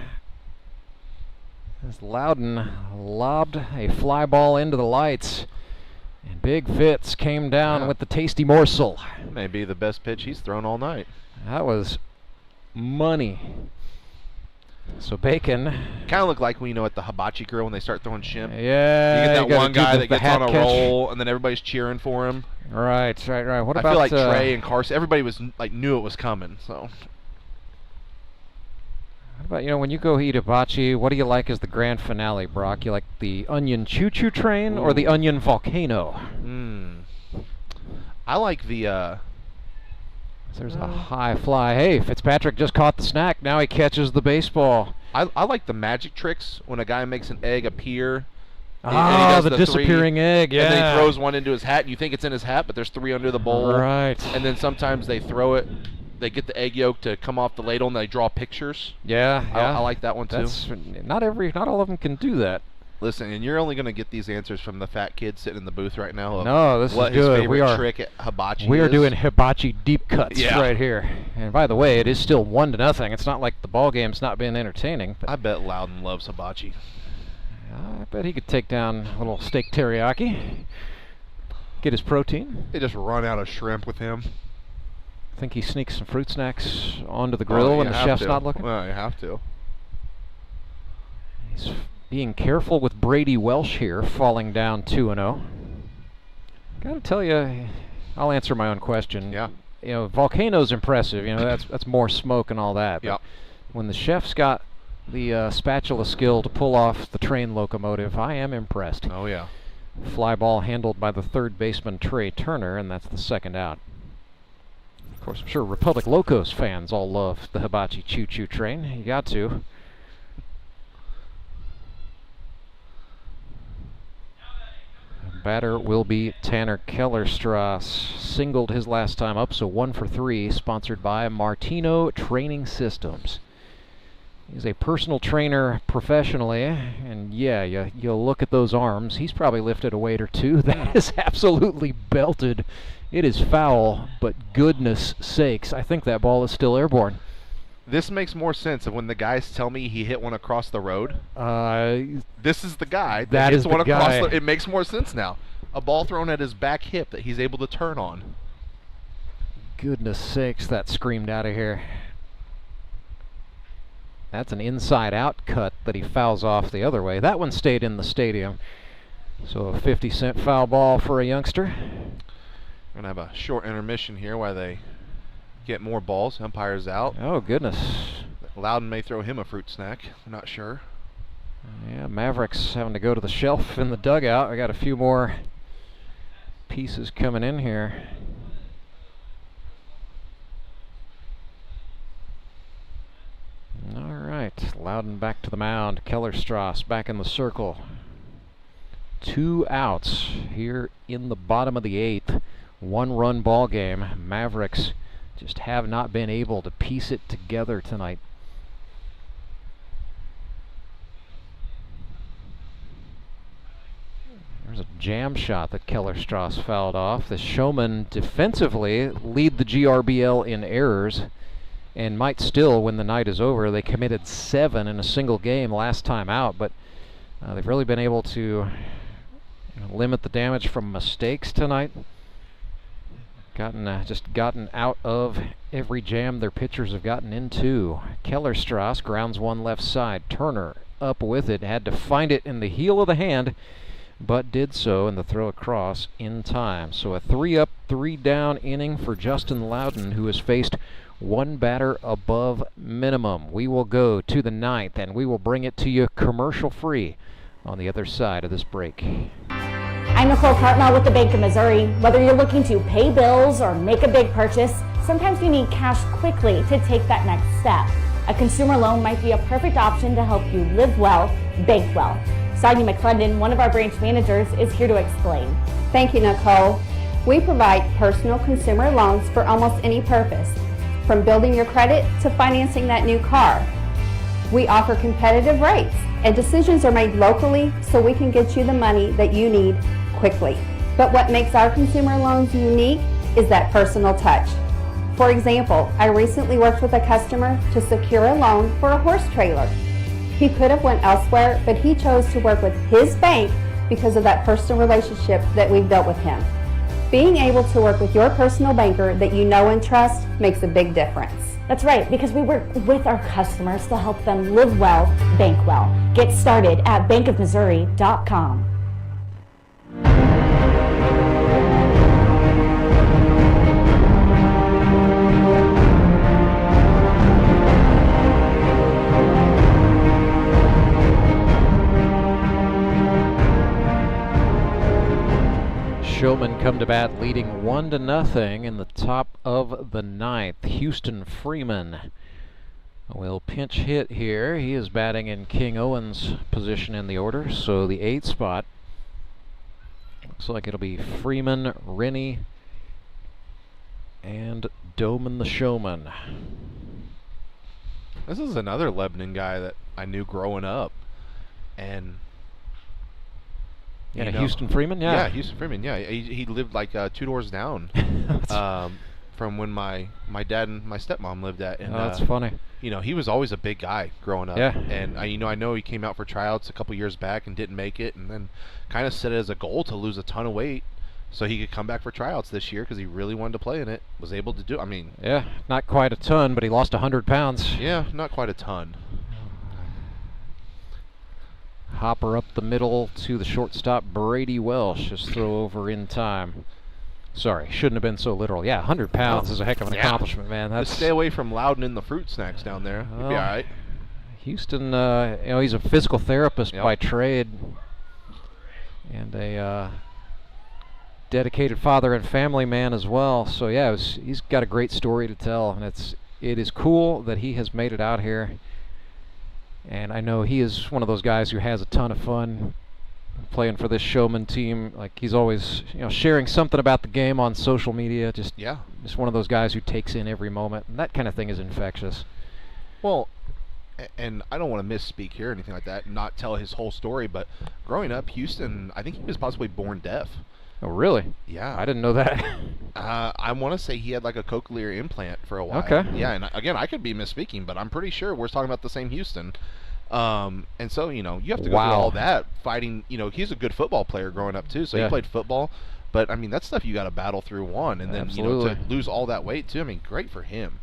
As Loudon lobbed a fly ball into the lights. And Big Fitz came down with the tasty morsel. Maybe the best pitch he's thrown all night. That was money. So Bacon kind of looked like when, you know, at the hibachi grill when they start throwing shrimp. Yeah, you get that one guy that gets on a catch. roll, and then everybody's cheering for him. Right. What about? I feel like Trey and Karlson, everybody was like knew it was coming. So. What about, you know, when you go eat hibachi, what do you like as the grand finale, Brock? You like the onion choo-choo train or the onion volcano? I like the. There's a high fly. Hey, Fitzpatrick just caught the snack. Now he catches the baseball. I like the magic tricks when a guy makes an egg appear. Ah, the disappearing egg, yeah. And then he throws one into his hat, and you think it's in his hat, but there's 3 under the bowl. Right. And then sometimes they throw it. They get the egg yolk to come off the ladle, and they draw pictures. Yeah. I like that one too. Not all of them can do that. Listen, and you're only going to get these answers from the fat kid sitting in the booth right now. No, this is good. His favorite trick at hibachi We are doing hibachi deep cuts right here. And by the way, it is still 1-0. It's not like the ball game's not been entertaining. But I bet Loudon loves hibachi. I bet he could take down a little steak teriyaki. Get his protein. They just run out of shrimp with him. Think he sneaks some fruit snacks onto the grill when the chef's not looking? Well, you have to. He's being careful with Brady Welsh here, falling down 2-0. Gotta tell you, I'll answer my own question. Yeah. You know, Volcano's impressive. You know, that's more smoke and all that. But when the chef's got the spatula skill to pull off the train locomotive, I am impressed. Oh, yeah. Fly ball handled by the third baseman, Trey Turner, and that's the second out. Of course, I'm sure Republic Locos fans all love the Hibachi Choo Choo train. You got to. Batter will be Tanner Kellerstrass. Singled his last time up, so 1 for 3, sponsored by Martino Training Systems. He's a personal trainer professionally, and yeah, you look at those arms. He's probably lifted a weight or two. That is absolutely belted. It is foul, but goodness sakes, I think that ball is still airborne. This makes more sense of when the guys tell me he hit one across the road. This is the guy that hits one across the... It makes more sense now. A ball thrown at his back hip that he's able to turn on. Goodness sakes, that screamed out of here. That's an inside-out cut that he fouls off the other way. That one stayed in the stadium. So a 50-cent foul ball for a youngster. We're going to have a short intermission here while they get more balls. Umpire's out. Oh, goodness. Loudon may throw him a fruit snack. I'm not sure. Yeah, Mavericks having to go to the shelf in the dugout. I got a few more pieces coming in here. All right, Loudon back to the mound. Kellerstrass back in the circle. 2 outs here in the bottom of the 8th. 1-run ball game. Mavericks just have not been able to piece it together tonight. There's a jam shot that Kellerstrass fouled off. The Showmen defensively lead the GRBL in errors and might still when the night is over. They committed 7 in a single game last time out, but they've really been able to limit the damage from mistakes tonight. Just gotten out of every jam their pitchers have gotten into. Kellerstrass grounds one left side. Turner up with it, had to find it in the heel of the hand, but did so in the throw across in time. So a 3-up, 3-down inning for Justin Loudon, who has faced 1 batter above minimum. We will go to the 9th, and we will bring it to you commercial free on the other side of this break. I'm Nicole Cartmel with the Bank of Missouri. Whether you're looking to pay bills or make a big purchase, sometimes you need cash quickly to take that next step. A consumer loan might be a perfect option to help you live well, bank well. Sonia McClendon, one of our branch managers, is here to explain. Thank you, Nicole. We provide personal consumer loans for almost any purpose, from building your credit to financing that new car. We offer competitive rates, and decisions are made locally so we can get you the money that you need quickly. But what makes our consumer loans unique is that personal touch. For example, I recently worked with a customer to secure a loan for a horse trailer. He could have went elsewhere, but he chose to work with his bank because of that personal relationship that we've built with him. Being able to work with your personal banker that you know and trust makes a big difference. That's right, because we work with our customers to help them live well, bank well. Get started at bankofmissouri.com. Showmen come to bat leading 1-0 in the top of the 9th. Houston Freeman will pinch hit here. He is batting in King Owen's position in the order, so the 8th spot looks like it'll be Freeman, Rennie, and Doman the Showman. This is another Lebanon guy that I knew growing up, and yeah, Houston Freeman, yeah, Houston Freeman, yeah. He lived like 2 doors down from when my dad and my stepmom lived at. And, that's funny. You know, he was always a big guy growing up. Yeah. And I know he came out for tryouts a couple years back and didn't make it, and then kind of set it as a goal to lose a ton of weight. so he could come back for tryouts this year because he really wanted to play in it. Was able to do. I mean, Yeah, not quite a ton, but he lost 100 pounds. yeah, not quite a ton. Hopper up the middle to the shortstop, Brady Welsh. Just throw over in time. Sorry, shouldn't have been so literal. Yeah, 100 pounds is a heck of an accomplishment, man. Just stay away from Loudon and the fruit snacks down there. You'll be all right. Houston, he's a physical therapist by trade, and a dedicated father and family man as well. So yeah, he's got a great story to tell, and it is cool that he has made it out here. And I know he is one of those guys who has a ton of fun playing for this Showmen team. Like, he's always, sharing something about the game on social media. Just one of those guys who takes in every moment, and that kind of thing is infectious. Well, and I don't want to misspeak here or anything like that, not tell his whole story, but growing up, Houston, I think he was possibly born deaf. Oh, really? Yeah. I didn't know that. I want to say he had like a cochlear implant for a while. Okay. Yeah, and again, I could be misspeaking, but I'm pretty sure we're talking about the same Houston. And so, you have to go through all that fighting. He's a good football player growing up too, so he played football. But, I mean, that's stuff you got to battle through one. And then, to lose all that weight too, I mean, great for him.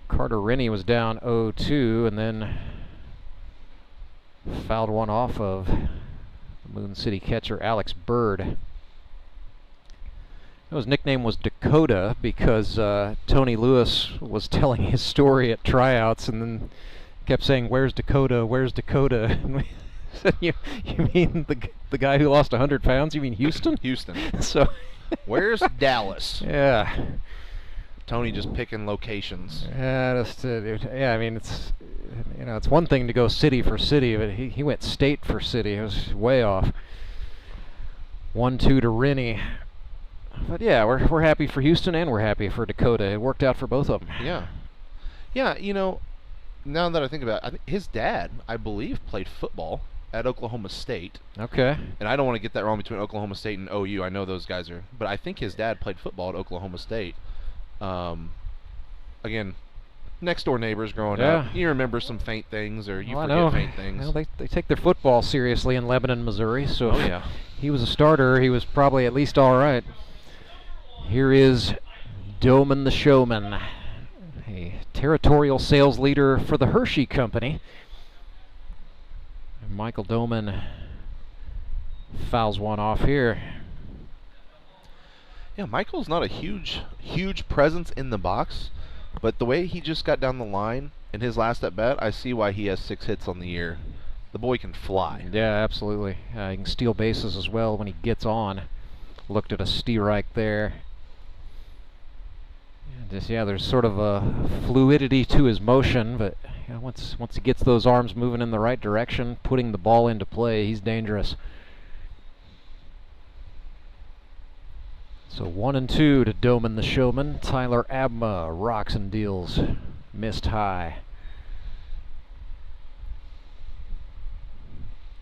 Carter Rennie was down 0-2 and then fouled one off of the Moon City catcher Alex Bird. His nickname was Dakota because Tony Lewis was telling his story at tryouts and then kept saying, "Where's Dakota? Where's Dakota?" And we said, "You mean the guy who lost 100 pounds? You mean Houston?" Houston. So, where's Dallas? Yeah. Tony just picking locations. Yeah, I mean, it's one thing to go city for city, but he went state for city. It was way off. 1-2 to Rennie. But yeah, we're happy for Houston and we're happy for Dakota. It worked out for both of them. Yeah. Yeah, now that I think about it, his dad, I believe, played football at Oklahoma State. Okay. And I don't want to get that wrong between Oklahoma State and OU. I know those guys but I think his dad played football at Oklahoma State. Again, next door neighbors growing up. You remember some faint things, or you forget faint things. Well, they take their football seriously in Lebanon, Missouri. So if he was a starter, he was probably at least all right. Here is Doman the Showman, a territorial sales leader for the Hershey Company. And Michael Doman fouls one off here. Yeah, Michael's not a huge presence in the box, but the way he just got down the line in his last at bat, I see why he has 6 hits on the year. The boy can fly. Yeah, absolutely. He can steal bases as well when he gets on. Looked at a Steerike there. There's sort of a fluidity to his motion, but once he gets those arms moving in the right direction, putting the ball into play, he's dangerous. So 1-2 to Doman the Showman. Tyler Abma rocks and deals. Missed high.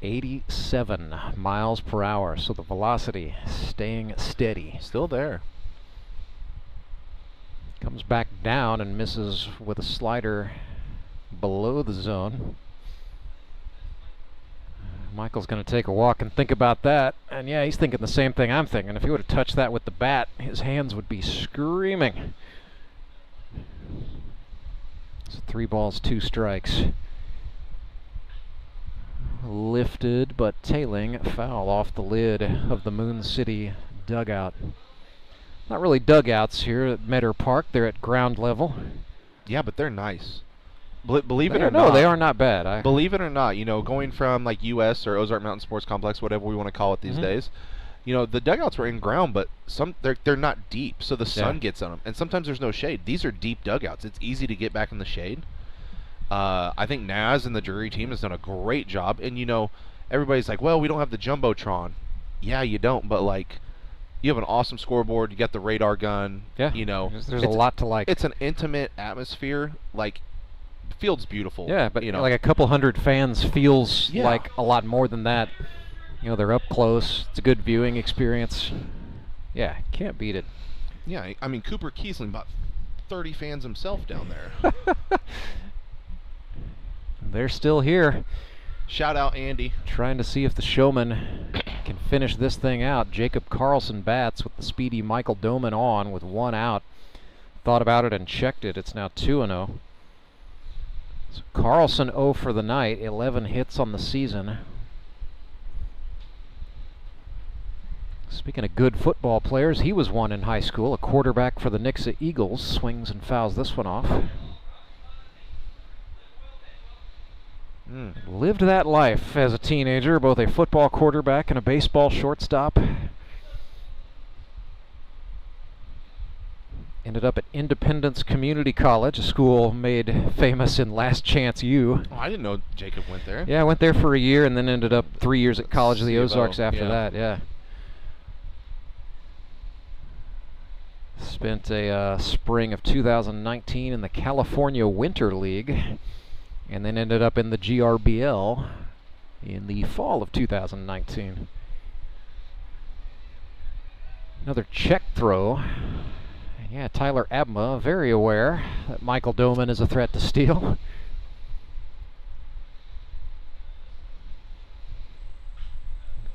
87 miles per hour, so the velocity staying steady. Still there. Comes back down and misses with a slider below the zone. Michael's going to take a walk and think about that. And yeah, he's thinking the same thing I'm thinking. If he would have touched that with the bat, his hands would be screaming. So 3 balls, 2 strikes. Lifted but tailing, foul off the lid of the Moon City dugout. Not really dugouts here at Meadow Park. They're at ground level. Yeah, but they're nice. Believe it or not. No, they are not bad. Believe it or not, going from like US or Ozark Mountain Sports Complex, whatever we want to call it these days, the dugouts were in ground, but they're not deep, so the sun gets on them, and sometimes there's no shade. These are deep dugouts. It's easy to get back in the shade. I think Naz and the Drury team has done a great job, and everybody's like, well, we don't have the Jumbotron. Yeah, you don't, but you have an awesome scoreboard. You got the radar gun. Yeah, there's a lot to like. It's an intimate atmosphere. Field's beautiful. Yeah, but like a couple hundred fans feels like a lot more than that. They're up close. It's a good viewing experience. Yeah, can't beat it. Yeah, I mean, Cooper Kiesling about 30 fans himself down there. They're still here. Shout out Andy. Trying to see if the Showmen can finish this thing out. Jacob Karlson bats with the speedy Michael Doman on with 1 out. Thought about it and checked it. It's now 2-0. So Karlson 0 for the night, 11 hits on the season. Speaking of good football players, he was one in high school, a quarterback for the Nixa Eagles. Swings and fouls this one off. Lived that life as a teenager, both a football quarterback and a baseball shortstop. Ended up at Independence Community College, a school made famous in Last Chance U. Oh, I didn't know Jacob went there. Yeah, I went there for a year and then ended up 3 years at College of the Ozarks after that, yeah. Spent a spring of 2019 in the California Winter League and then ended up in the GRBL in the fall of 2019. Another check throw. Yeah, Tyler Abma, very aware that Michael Doman is a threat to steal.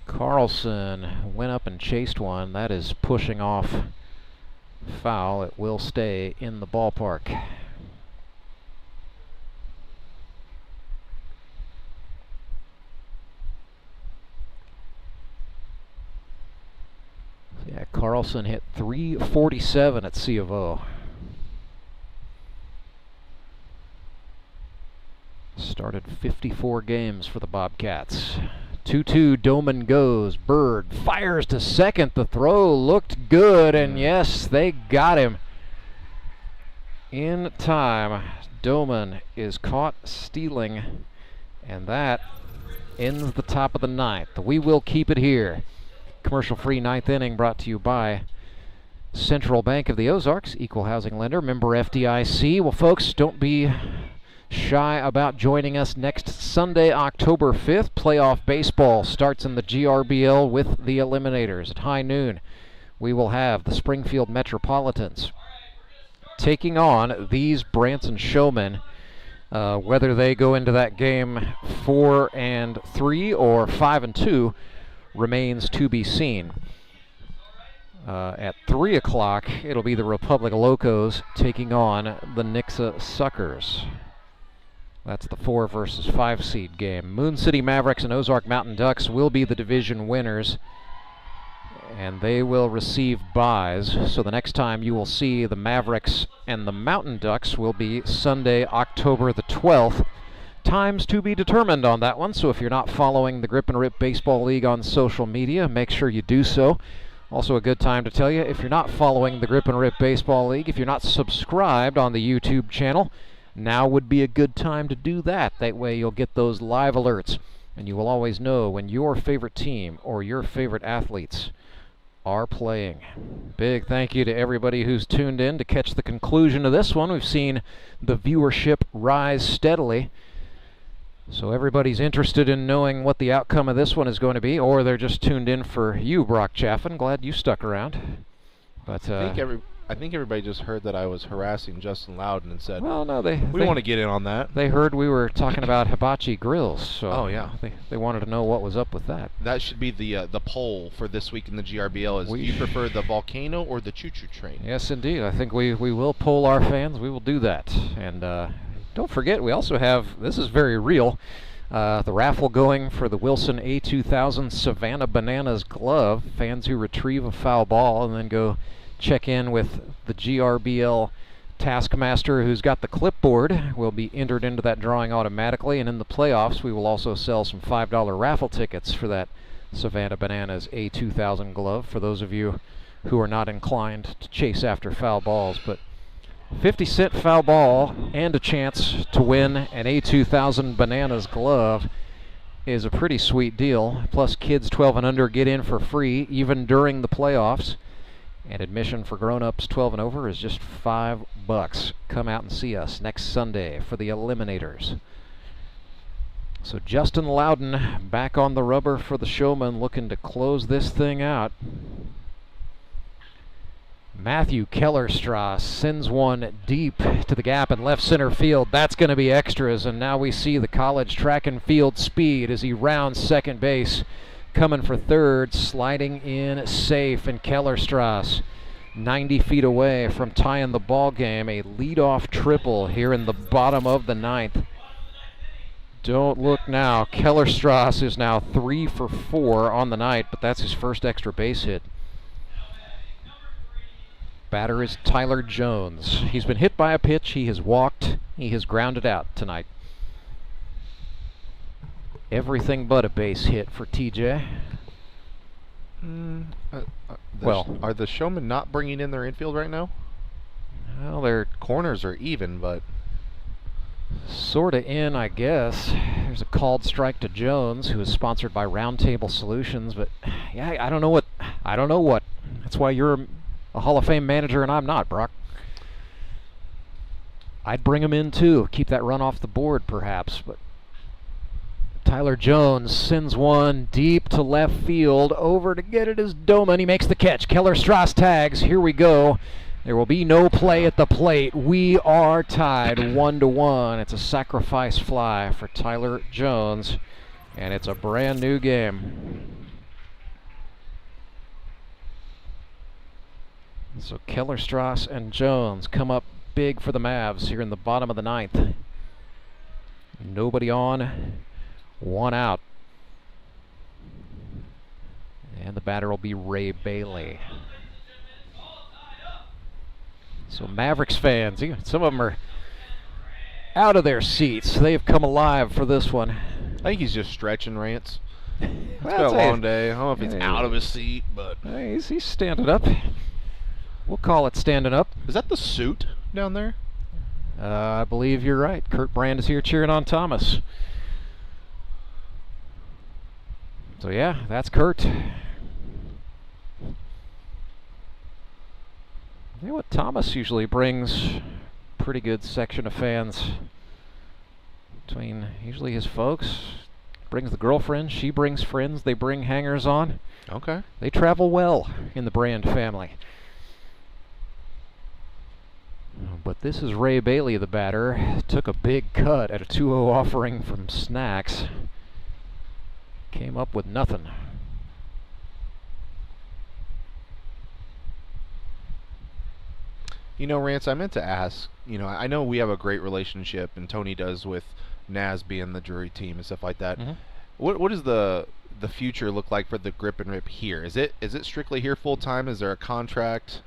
Karlson went up and chased one. That is pushing off foul. It will stay in the ballpark. Yeah, Karlson hit .347 at C of O. Started 54 games for the Bobcats. 2-2, Doman goes. Bird fires to second. The throw looked good, and yes, they got him in time. Doman is caught stealing, and that ends the top of the ninth. We will keep it here. Commercial-free ninth inning brought to you by Central Bank of the Ozarks, equal housing lender, member FDIC. Well, folks, don't be shy about joining us next Sunday, October 5th. Playoff baseball starts in the GRBL with the Eliminators. At high noon, we will have the Springfield Metropolitans taking on these Branson Showmen. Whether they go into that game 4-3 or 5-2 remains to be seen. At 3 o'clock, it'll be the Republic Locos taking on the Nixa Suckers. That's the 4 versus 5 seed game. Moon City Mavericks and Ozark Mountain Ducks will be the division winners, and they will receive byes. So the next time you will see the Mavericks and the Mountain Ducks will be Sunday, October the 12th. Times to be determined on that one, so if you're not following the Grip and Rip Baseball League on social media, make sure you do so. Also a good time to tell you, if you're not following the Grip and Rip Baseball League, if you're not subscribed on the YouTube channel, now would be a good time to do that. That way you'll get those live alerts, and you will always know when your favorite team or your favorite athletes are playing. Big thank you to everybody who's tuned in to catch the conclusion of this one. We've seen the viewership rise steadily. So everybody's interested in knowing what the outcome of this one is going to be, or they're just tuned in for you, Brock Chaffin. Glad you stuck around. But I think everybody just heard that I was harassing Justin Loudon and said, well, no, we want to get in on that. They heard we were talking about hibachi grills, so oh yeah, they wanted to know what was up with that. That should be the poll for this week in the GRBL. Is do you prefer the volcano or the choo-choo train? Yes, indeed. I think we will poll our fans. We will do that, and don't forget, we also have, this is very real, the raffle going for the Wilson A2000 Savannah Bananas glove. Fans who retrieve a foul ball and then go check in with the GRBL Taskmaster who's got the clipboard will be entered into that drawing automatically. And in the playoffs, we will also sell some $5 raffle tickets for that Savannah Bananas A2000 glove for those of you who are not inclined to chase after foul balls. But 50-cent foul ball and a chance to win an A2000 Bananas glove is a pretty sweet deal. Plus, kids 12 and under get in for free even during the playoffs. And admission for grown-ups 12 and over is just $5. Come out and see us next Sunday for the Eliminators. So Justin Loudon back on the rubber for the Showmen, looking to close this thing out. Matthew Kellerstraw sends one deep to the gap in left center field. That's going to be extras, and now we see the college track and field speed as he rounds second base. coming for third, sliding in safe, and Kellerstrass 90 feet away from tying the ball game. A leadoff triple here in the bottom of the ninth. Don't look now. Kellerstrass is now 3 for 4 on the night, but that's his first extra base hit. Batter is Tyler Jones. He's been hit by a pitch. He has walked. He has grounded out tonight. Everything but a base hit for TJ. Well, are the Showmen not bringing in their infield right now? Well, their corners are even, but sort of in, I guess. There's a called strike to Jones, who is sponsored by Roundtable Solutions. But yeah, I don't know what. That's why you're a Hall of Fame manager and I'm not, Brock. I'd bring him in too. Keep that run off the board, perhaps. But Tyler Jones sends one deep to left field. Over to get it is Doman. He makes the catch. Kellerstrass tags. Here we go. There will be no play at the plate. We are tied 1-1. It's a sacrifice fly for Tyler Jones, and it's a brand new game. So Kellerstrass and Jones come up big for the Mavs here in the bottom of the ninth. Nobody on, 1 out. And the batter will be Ray Bailey. So Mavericks fans, some of them are out of their seats. They have come alive for this one. I think he's just stretching, Rance. It's Well, been a hey, long day. I don't know if he's out of his seat, but hey, he's standing up. We'll call it standing up. Is that the suit down there? I believe you're right. Kurt Brand is here cheering on Thomas. So yeah, that's Kurt. You know what, Thomas usually brings pretty good section of fans between usually his folks. Brings the girlfriend, she brings friends, they bring hangers on. Okay. They travel well in the Brand family. But this is Ray Bailey, the batter. Took a big cut at a 2-0 offering from Snacks. Came up with nothing. You know, Rance, I meant to ask, I know we have a great relationship, and Tony does with Naz being the jury team and stuff like that. Mm-hmm. What does the future look like for the Grip and Rip here? Is it strictly here full time? Is there a contract,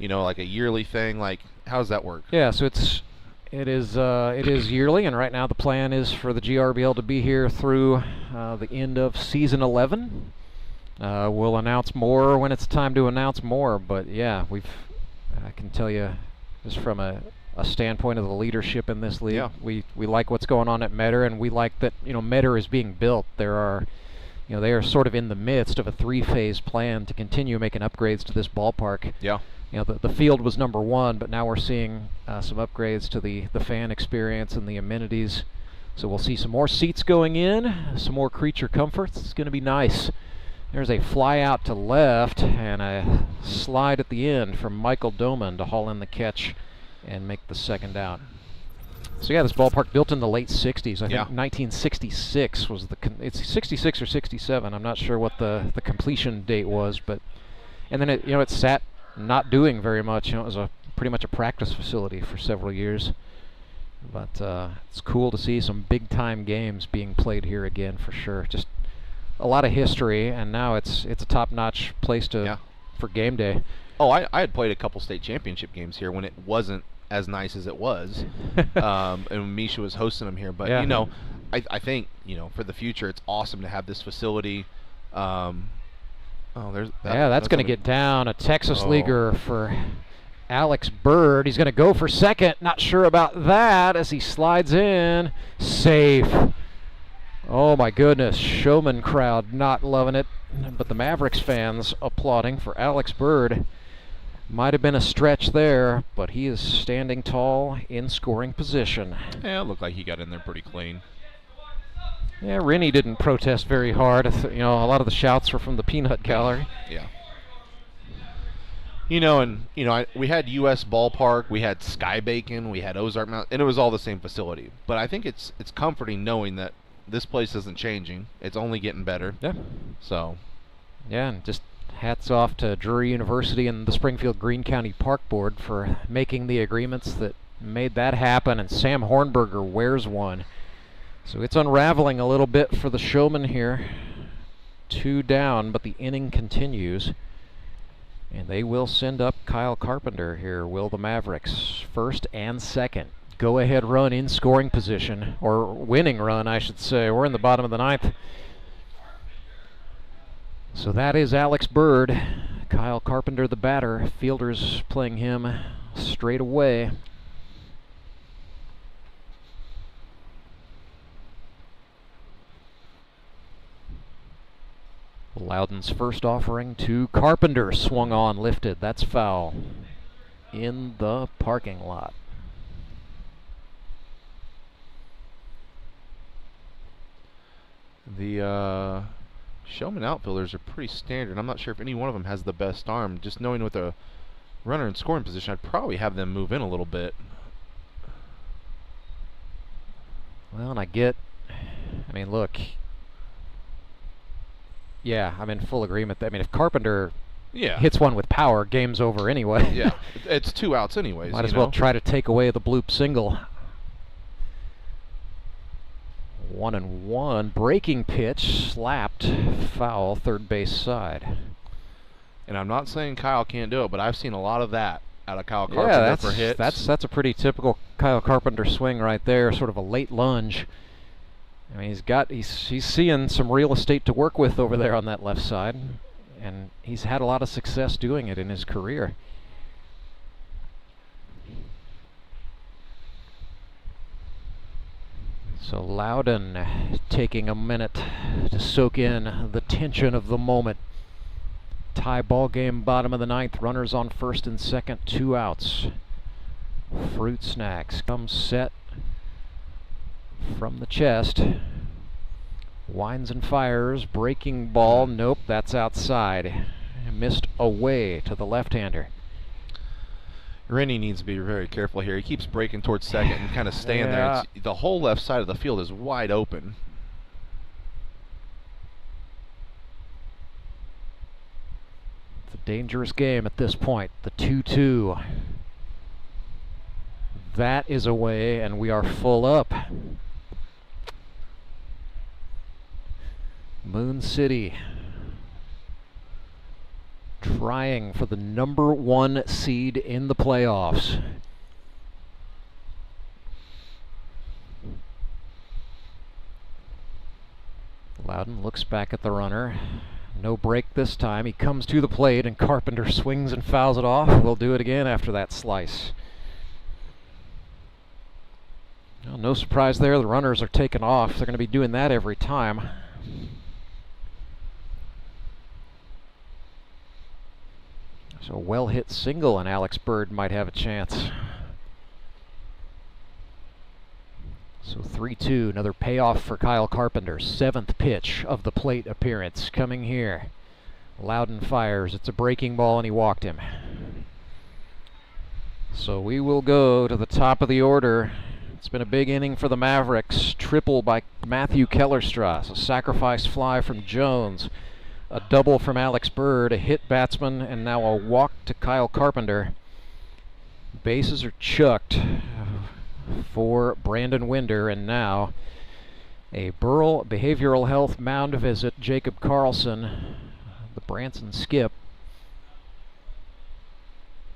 like a yearly thing? Like, how does that work? Yeah, so it is yearly, and right now the plan is for the GRBL to be here through the end of season 11. We'll announce more when it's time to announce more, but yeah, I can tell you, just from a standpoint of the leadership in this league, yeah. we like what's going on at Metter, and we like that Metter is being built. They are sort of in the midst of a 3-phase plan to continue making upgrades to this ballpark. Yeah. The field was number 1, but now we're seeing some upgrades to the fan experience and the amenities. So we'll see some more seats going in, some more creature comforts. It's going to be nice. There's a fly out to left and a slide at the end from Michael Doman to haul in the catch and make the second out. So yeah, this ballpark built in the late 60s. I think 1966 was it's 66 or 67. I'm not sure what the completion date was, but and then it sat not doing very much. It was pretty much a practice facility for several years. But it's cool to see some big time games being played here again for sure. Just a lot of history, and now it's a top-notch place for game day. Oh, I had played a couple state championship games here when it wasn't as nice as it was, and Misha was hosting them here. But I think for the future, it's awesome to have this facility. That's going to get down. A Texas leaguer for Alex Bird. He's going to go for second. Not sure about that as he slides in. Safe. Oh my goodness, Showman crowd not loving it, but the Mavericks fans applauding for Alex Bird. Might have been a stretch there, but he is standing tall in scoring position. Yeah, it looked like he got in there pretty clean. Yeah, Rennie didn't protest very hard. A lot of the shouts were from the peanut gallery. Yeah. We had U.S. Ballpark, we had Sky Bacon, we had Ozark Mountain, and it was all the same facility. But I think it's comforting knowing that this place isn't changing. It's only getting better. Yeah. So. Yeah, and just hats off to Drury University and the Springfield Greene County Park Board for making the agreements that made that happen, and Sam Hornberger wears one. So it's unraveling a little bit for the Showmen here. 2 down, but the inning continues. And they will send up Kyle Carpenter here, will the Mavericks. First and second. Go-ahead run in scoring position, or winning run, I should say. We're in the bottom of the 9th. So that is Alex Bird. Kyle Carpenter, the batter. Fielders playing him straight away. Loudon's first offering to Carpenter. Swung on, lifted. That's foul. In the parking lot. The Showman outfielders are pretty standard. I'm not sure if any one of them has the best arm. Just knowing with a runner in scoring position, I'd probably have them move in a little bit. Well, and I mean, look. Yeah, I'm in full agreement. I mean, if Carpenter hits one with power, game's over anyway. Yeah, it's 2 outs anyways. Might as well try to take away the bloop single. 1-1. Breaking pitch, slapped, foul, third base side. And I'm not saying Kyle can't do it, but I've seen a lot of that out of Kyle Carpenter for hits. That's a pretty typical Kyle Carpenter swing right there, sort of a late lunge. I mean, he's seeing some real estate to work with over there on that left side, and he's had a lot of success doing it in his career. So Loudon taking a minute to soak in the tension of the moment. Tie ball game, bottom of the 9th. Runners on first and second, 2 outs. Fruit Snacks comes set from the chest. Winds and fires, breaking ball. Nope, that's outside. Missed away to the left-hander. Rennie needs to be very careful here. He keeps breaking towards second and kind of staying there. The whole left side of the field is wide open. It's a dangerous game at this point. The 2-2. That is away, and we are full up. Moon City trying for the #1 seed in the playoffs. Loudon looks back at the runner. No break this time. He comes to the plate, and Carpenter swings and fouls it off. We'll do it again after that slice. Well, no surprise there. The runners are taken off. They're going to be doing that every time. So a well-hit single, and Alex Bird might have a chance. So 3-2, another payoff for Kyle Carpenter. 7th pitch of the plate appearance coming here. Loudon fires. It's a breaking ball, and he walked him. So we will go to the top of the order. It's been a big inning for the Mavericks. Triple by Matthew Kellerstrass. A sacrifice fly from Jones. A double from Alex Bird, a hit batsman, and now a walk to Kyle Carpenter. Bases are chucked for Brandon Winder, and now a Burrell Behavioral Health mound visit. Jacob Karlson, the Branson skip,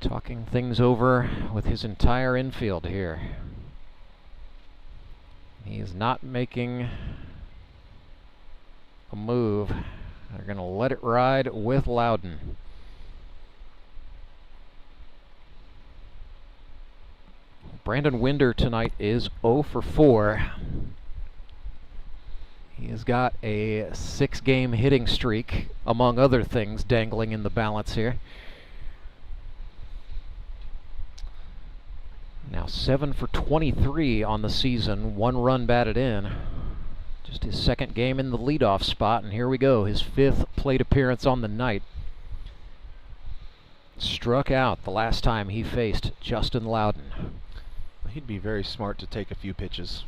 talking things over with his entire infield here. He is not making a move. They're going to let it ride with Loudon. Brandon Winder tonight is 0 for 4. He has got a 6-game hitting streak, among other things, dangling in the balance here. Now 7 for 23 on the season, 1 run batted in. Just his 2nd game in the leadoff spot, and here we go, his 5th plate appearance on the night. Struck out the last time he faced Justin Loudon. He'd be very smart to take a few pitches.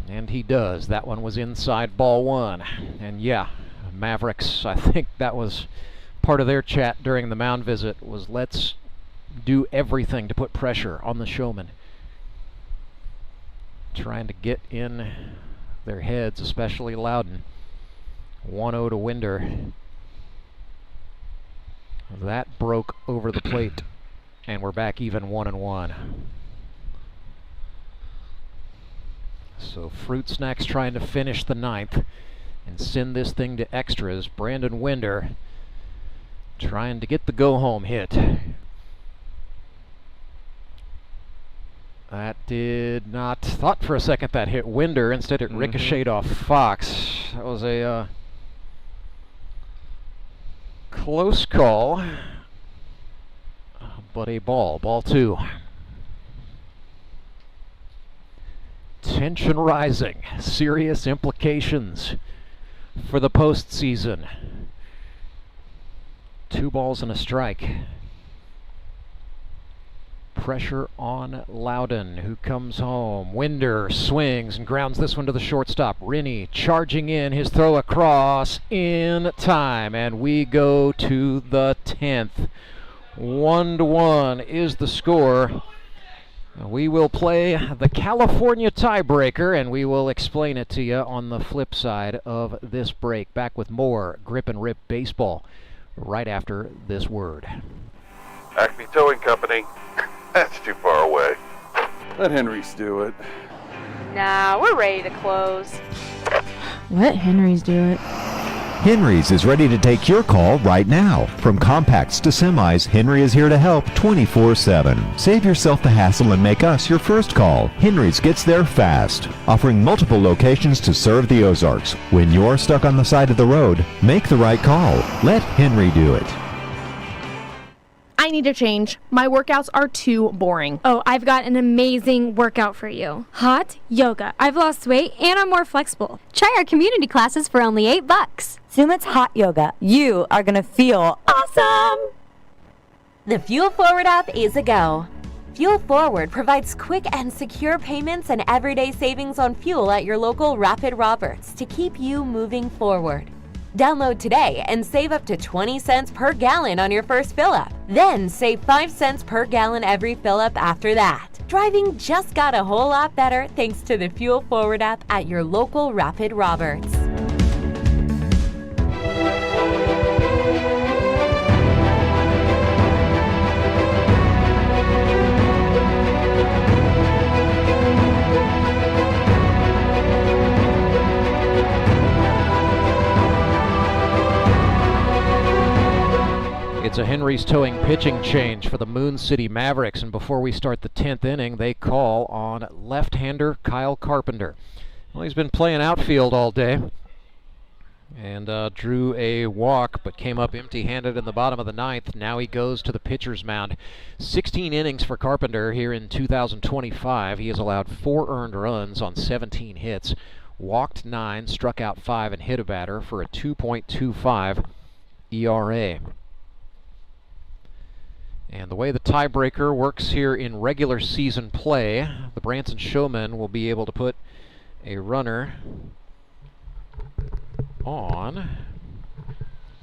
And he does. That one was inside ball one. And yeah, Mavericks, I think that was part of their chat during the mound visit, was let's do everything to put pressure on the Showmen. Trying to get in their heads, especially Loudon. 1-0 to Winder. That broke over the plate, and we're back even 1-1. So Fruit Snacks trying to finish the ninth and send this thing to extras. Brandon Winder trying to get the go-home hit. That did not, thought for a second that hit Winder. Instead it ricocheted off Fox. That was a close call, but a ball two. Tension rising, serious implications for the postseason. 2 balls and a strike. Pressure on Loudon, who comes home. Winder swings and grounds this one to the shortstop. Rennie charging in, his throw across in time, and we go to the 10th. 1-1 is the score. We will play the California tiebreaker, and we will explain it to you on the flip side of this break. Back with more Grip and Rip baseball right after this word. Acme Towing Company. That's too far away. Let Henry's do it. Nah, we're ready to close. Let Henry's do it. Henry's is ready to take your call right now. From compacts to semis, Henry is here to help 24/7. Save yourself the hassle and make us your first call. Henry's gets there fast, offering multiple locations to serve the Ozarks. When you're stuck on the side of the road, make the right call. Let Henry do it. I need a change. My workouts are too boring. Oh, I've got an amazing workout for you. Hot yoga. I've lost weight and I'm more flexible. Try our community classes for only $8. Sumit's Hot Yoga. You are going to feel awesome. The Fuel Forward app is a go. Fuel Forward provides quick and secure payments and everyday savings on fuel at your local Rapid Roberts to keep you moving forward. Download today and save up to 20 cents per gallon on your first fill-up. Then save 5 cents per gallon every fill-up after that. Driving just got a whole lot better thanks to the Fuel Forward app at your local Rapid Roberts. It's a Henry's Towing pitching change for the Moon City Mavericks, and before we start the 10th inning, they call on left-hander Kyle Carpenter. Well, he's been playing outfield all day and drew a walk, but came up empty-handed in the bottom of the ninth. Now he goes to the pitcher's mound. 16 innings for Carpenter here in 2025. He has allowed 4 earned runs on 17 hits, walked 9, struck out 5, and hit a batter for a 2.25 ERA. And the way the tiebreaker works here in regular season play, the Branson Showmen will be able to put a runner on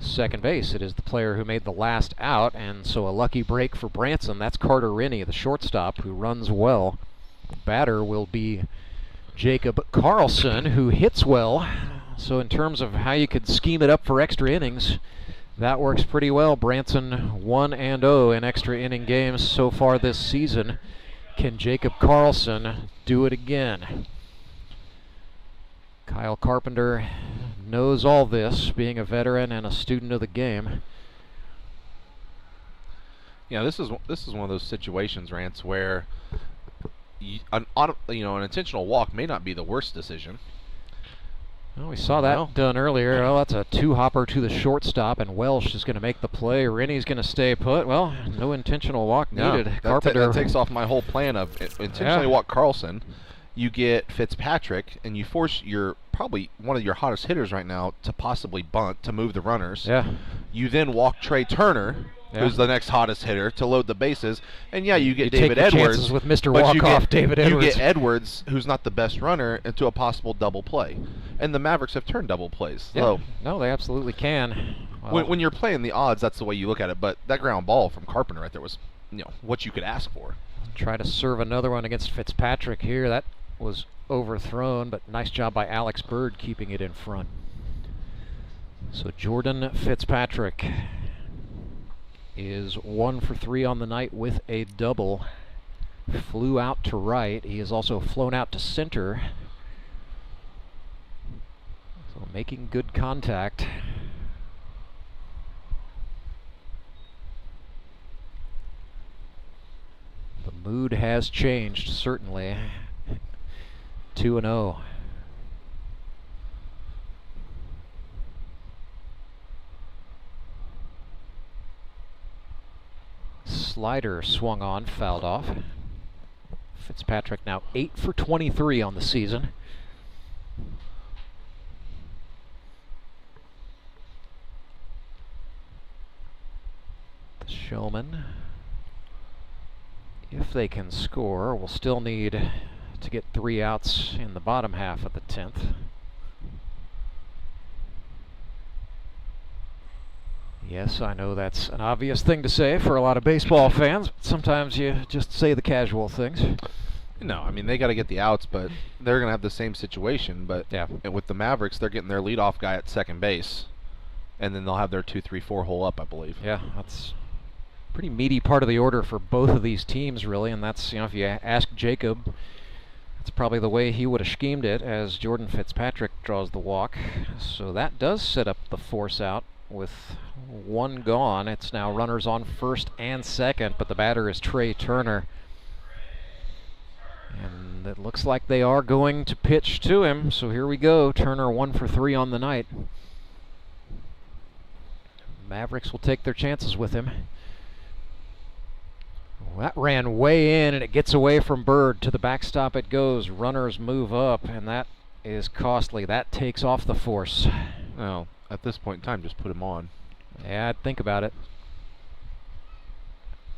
second base. It is the player who made the last out, and so a lucky break for Branson. That's Carter Rennie, the shortstop, who runs well. The batter will be Jacob Karlson, who hits well. So in terms of how you could scheme it up for extra innings, that works pretty well. Branson 1-0 in extra inning games so far this season. Can Jacob Karlson do it again? Kyle Carpenter knows all this, being a veteran and a student of the game. Yeah, this is one of those situations, Rance, where an intentional walk may not be the worst decision. Well, we saw that done earlier. Oh, that's a 2-hopper to the shortstop, and Welsh is going to make the play. Rennie's going to stay put. Well, no intentional walk needed. Carpenter that takes off my whole plan of intentionally walk Karlson. You get Fitzpatrick, and you force probably one of your hottest hitters right now to possibly bunt to move the runners. Yeah. You then walk Trey Turner who's the next hottest hitter, to load the bases. And yeah, you get David Edwards with Mr. but Walkoff, David Edwards. You get Edwards, who's not the best runner, into a possible double play. And the Mavericks have turned double plays. Yeah. So No, they absolutely can. Well, when you're playing the odds, that's the way you look at it. But that ground ball from Carpenter right there was, what you could ask for. Try to serve another one against Fitzpatrick here. That was overthrown, but nice job by Alex Bird keeping it in front. So Jordan Fitzpatrick is 1 for 3 on the night with a double. Flew out to right. He has also flown out to center. So making good contact. The mood has changed, certainly. 2-0. Slider swung on, fouled off. Fitzpatrick now 8 for 23 on the season. The Showmen, if they can score, will still need to get 3 outs in the bottom half of the 10th. Yes, I know that's an obvious thing to say for a lot of baseball fans, but sometimes you just say the casual things. No, I mean, they got to get the outs, but they're going to have the same situation. But and with the Mavericks, they're getting their leadoff guy at second base, and then they'll have their 2, 3, 4 hole up, I believe. Yeah, that's a pretty meaty part of the order for both of these teams, really, and that's, if you ask Jacob, that's probably the way he would have schemed it, as Jordan Fitzpatrick draws the walk. So that does set up the force out. With 1 gone, it's now runners on first and second, but the batter is Trey Turner. And it looks like they are going to pitch to him, so here we go. Turner 1 for 3 on the night. Mavericks will take their chances with him. Well, that ran way in, and it gets away from Bird. To the backstop it goes. Runners move up, and that is costly. That takes off the force. Well, at this point in time, just put him on. Yeah, I'd think about it.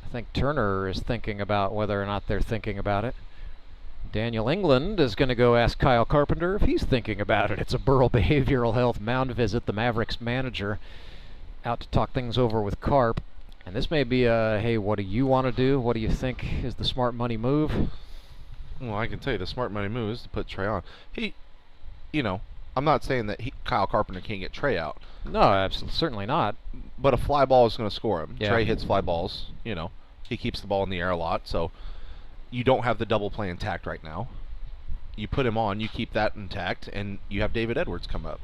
I think Turner is thinking about whether or not they're thinking about it. Daniel England is going to go ask Kyle Carpenter if he's thinking about it. It's a Burrell Behavioral Health mound visit. The Mavericks manager out to talk things over with Carp. And this may be a, hey, what do you want to do? What do you think is the smart money move? Well, I can tell you the smart money move is to put Trey on. I'm not saying that Kyle Carpenter can't get Trey out. No, absolutely, certainly not. But a fly ball is going to score him. Yeah. Trey hits fly balls. He keeps the ball in the air a lot. So you don't have the double play intact right now. You put him on, you keep that intact, and you have David Edwards come up.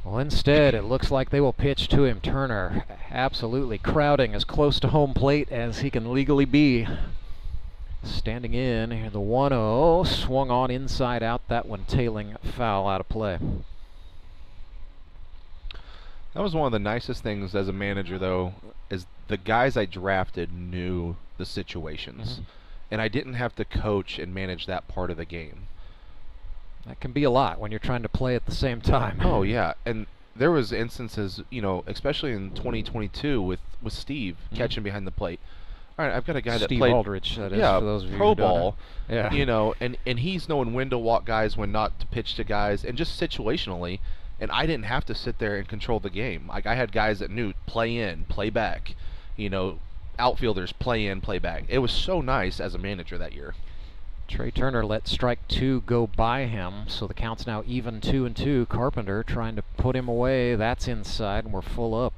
Well, instead, it looks like they will pitch to him. Turner absolutely crowding as close to home plate as he can legally be. Standing in, here the 1-0, swung on inside out, that one tailing foul out of play. That was one of the nicest things as a manager, though, is the guys I drafted knew the situations. And I didn't have to coach and manage that part of the game. That can be a lot when you're trying to play at the same time. Oh, yeah. And there was instances, especially in 2022 with Steve catching behind the plate. All right, I've got a guy that played Steve Aldrich, that is, for those of you pro who don't ball. know. Yeah. And he's knowing when to walk guys, when not to pitch to guys, and just situationally. And I didn't have to sit there and control the game. Like, I had guys that knew play in, play back. Outfielders play in, play back. It was so nice as a manager that year. Trey Turner let strike 2 go by him, so the count's now even 2-2. Carpenter trying to put him away. That's inside, and we're full up.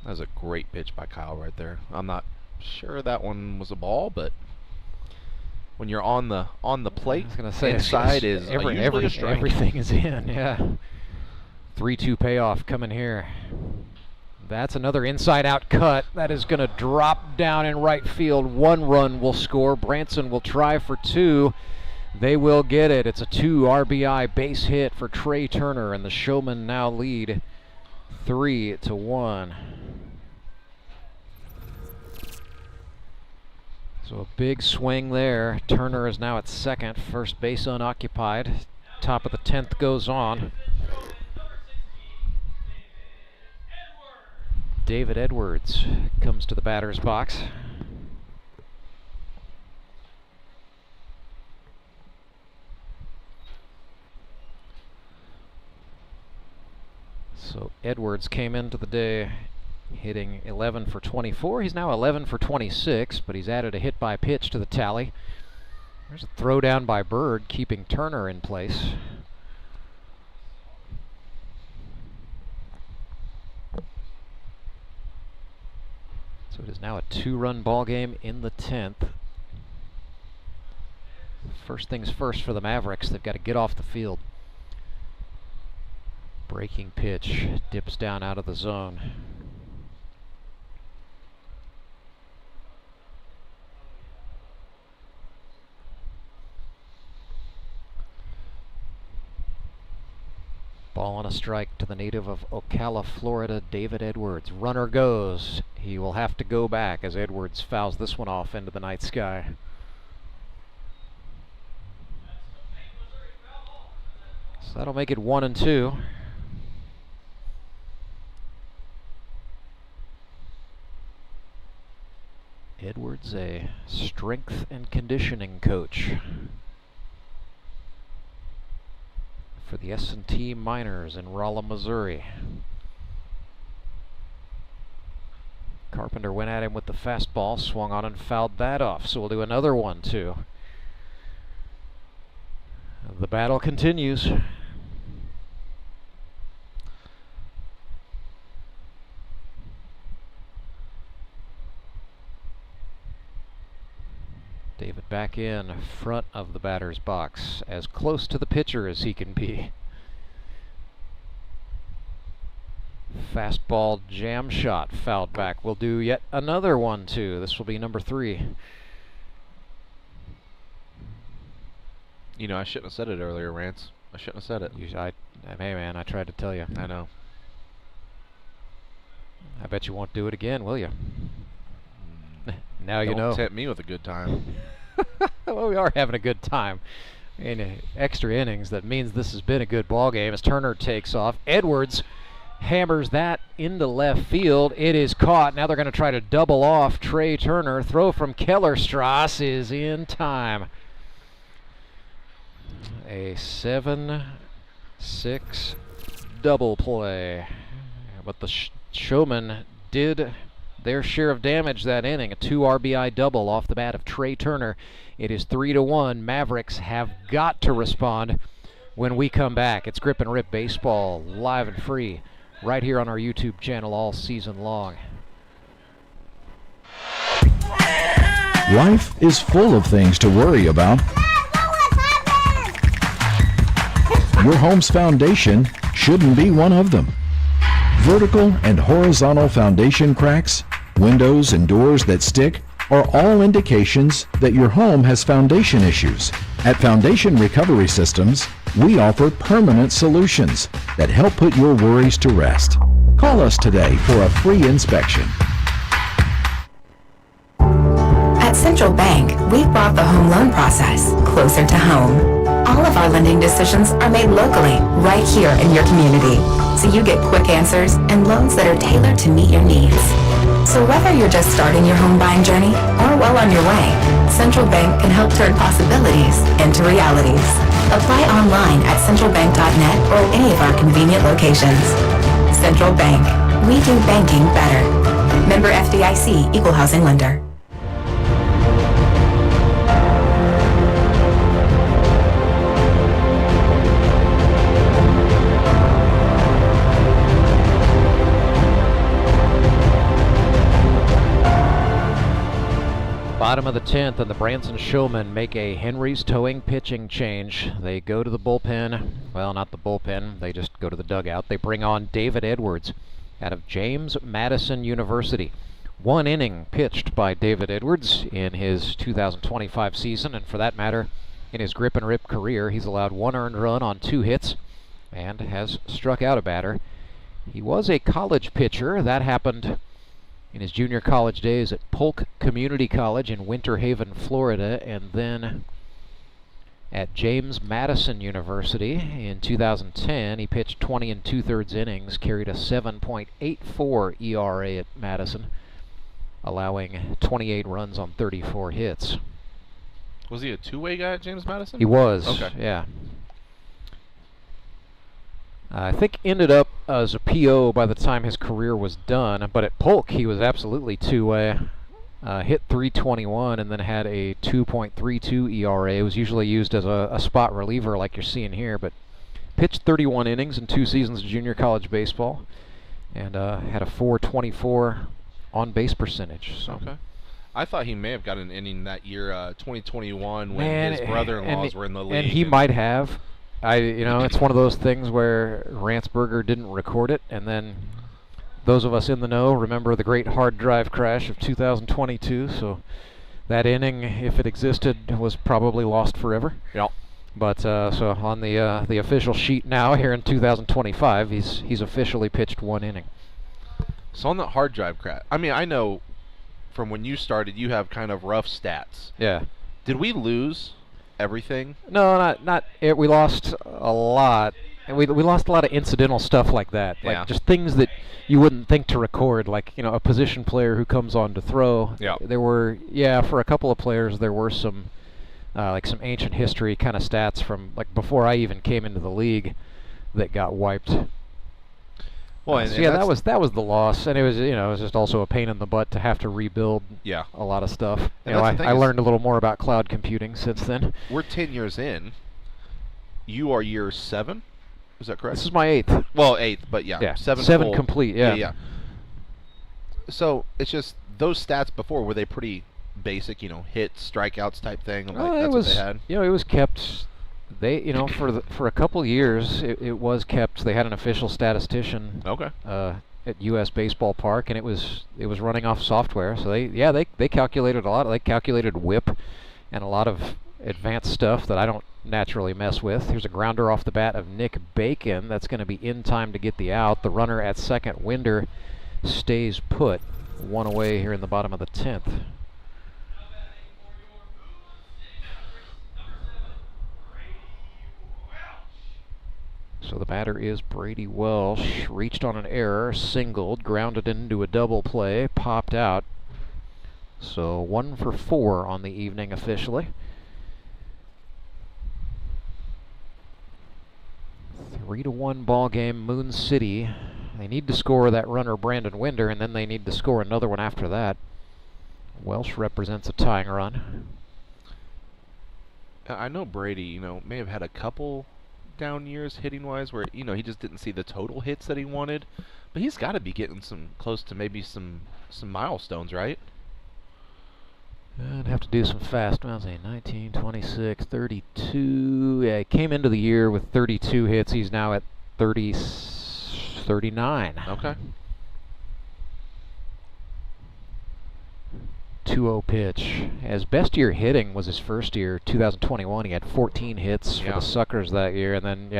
That was a great pitch by Kyle right there. I'm not sure that one was a ball, but when you're on the plate, I was gonna say, inside is usually a strike. Everything is in, yeah. 3-2 payoff coming here. That's another inside-out cut. That is going to drop down in right field. 1 run will score. Branson will try for 2. They will get it. It's a 2 RBI base hit for Trey Turner, and the Showmen now lead 3-1. So a big swing there. Turner is now at second. First base unoccupied. Top of the 10th goes on. David Edwards comes to the batter's box. So Edwards came into the day hitting 11 for 24. He's now 11 for 26, but he's added a hit by pitch to the tally. There's a throw down by Bird, keeping Turner in place. So it is now a 2-run ball game in the 10th. First things first for the Mavericks, they've got to get off the field. Breaking pitch dips down out of the zone. Ball on a strike to the native of Ocala, Florida, David Edwards. Runner goes. He will have to go back as Edwards fouls this one off into the night sky. So that'll make it 1-2. Edwards, a strength and conditioning coach for the S&T Miners in Rolla, Missouri. Carpenter went at him with the fastball, swung on and fouled that off, so we'll do another 1-2. The battle continues. David back in front of the batter's box, as close to the pitcher as he can be. Fastball jam shot fouled back. We'll do yet another 1-2. This will be number 3. You know, I shouldn't have said it earlier, Rance. I shouldn't have said it. Hey man, I tried to tell you. I know. I bet you won't do it again, will you? Now you know. Don't tempt me with a good time. Well, we are having a good time. In extra innings, that means this has been a good ball game as Turner takes off. Edwards hammers that into left field. It is caught. Now they're going to try to double off Trey Turner. Throw from Kellerstrass is in time. A 7-6 double play. But the Showmen did their share of damage that inning. A 2 RBI double off the bat of Trey Turner. It is 3-1. Mavericks have got to respond when we come back. It's Grip and Rip Baseball, live and free, right here on our YouTube channel all season long. Life is full of things to worry about. Your home's foundation shouldn't be one of them. Vertical and horizontal foundation cracks, windows and doors that stick are all indications that your home has foundation issues. At Foundation Recovery Systems, we offer permanent solutions that help put your worries to rest. Call us today for a free inspection. At Central Bank, we've brought the home loan process closer to home. All of our lending decisions are made locally, right here in your community, so you get quick answers and loans that are tailored to meet your needs. So whether you're just starting your home buying journey or well on your way, Central Bank can help turn possibilities into realities. Apply online at centralbank.net or any of our convenient locations. Central Bank. We do banking better. Member FDIC, Equal Housing Lender. Bottom of the 10th, and the Branson Showmen make a Henry's towing pitching change. They go to the bullpen. Well, not the bullpen. They just go to the dugout. They bring on David Edwards out of James Madison University. 1 inning pitched by David Edwards in his 2025 season, and for that matter, in his Grip and Rip career, he's allowed 1 earned run on 2 hits and has struck out a batter. He was a college pitcher. That happened in his junior college days at Polk Community College in Winter Haven, Florida, and then at James Madison University. In 2010, he pitched 20 2/3 innings, carried a 7.84 ERA at Madison, allowing 28 runs on 34 hits. Was he a two-way guy at James Madison? He was, okay. Yeah. I think ended up as a PO by the time his career was done, but at Polk he was absolutely two-way. Hit .321 and then had a 2.32 ERA. It was usually used as a spot reliever like you're seeing here, but pitched 31 innings in 2 seasons of junior college baseball and had a .424 on-base percentage. So. Okay. I thought he may have got an inning that year, 2021, when his brother-in-laws were in the league. And he might have. It's one of those things where Rance didn't record it, and then those of us in the know remember the great hard drive crash of 2022, so that inning, if it existed, was probably lost forever. Yep. But so on the official sheet now here in 2025, he's officially pitched 1 inning. So on that hard drive crash, I mean, I know from when you started, you have kind of rough stats. Yeah. Did we lose everything? No, not it. We lost a lot. And we lost a lot of incidental stuff like that, like just things that you wouldn't think to record, like a position player who comes on to throw. Yeah. There were for a couple of players there were some like some ancient history kind of stats from like before I even came into the league that got wiped. Well, and that was the loss, and it was it was just also a pain in the butt to have to rebuild. Yeah. A lot of stuff. And I learned a little more about cloud computing since then. We're 10 years in. You are year 7. Is that correct? This is my 8th. Well, 8th, but yeah. 7 full. Complete, yeah. So, it's just, those stats before, were they pretty basic, hits, strikeouts type thing? Like, that's what they had? It was kept, for a couple years, it was kept, they had an official statistician. Okay. At U.S. Baseball Park, and it was running off software, so they calculated a lot. They calculated whip and a lot of advanced stuff that I don't naturally mess with. Here's a grounder off the bat of Nick Bacon. That's going to be in time to get the out. The runner at second, Winder, stays put. 1 away here in the bottom of the 10th. So the batter is Brady Welsh. Reached on an error, singled, grounded into a double play, popped out. So 1 for 4 on the evening officially. 3-1 ball game, Moon City. They need to score that runner Brandon Winder, and then they need to score another one after that. Welsh represents a tying run. I know Brady, may have had a couple down years hitting-wise where, he just didn't see the total hits that he wanted. But he's got to be getting close to maybe some milestones, right? I'd have to do some fast ones. 19, 26, 32. Yeah, he came into the year with 32 hits. He's now at 39. Okay. 2-0 pitch. His best year hitting was his first year, 2021. He had 14 hits for the Suckers that year, and then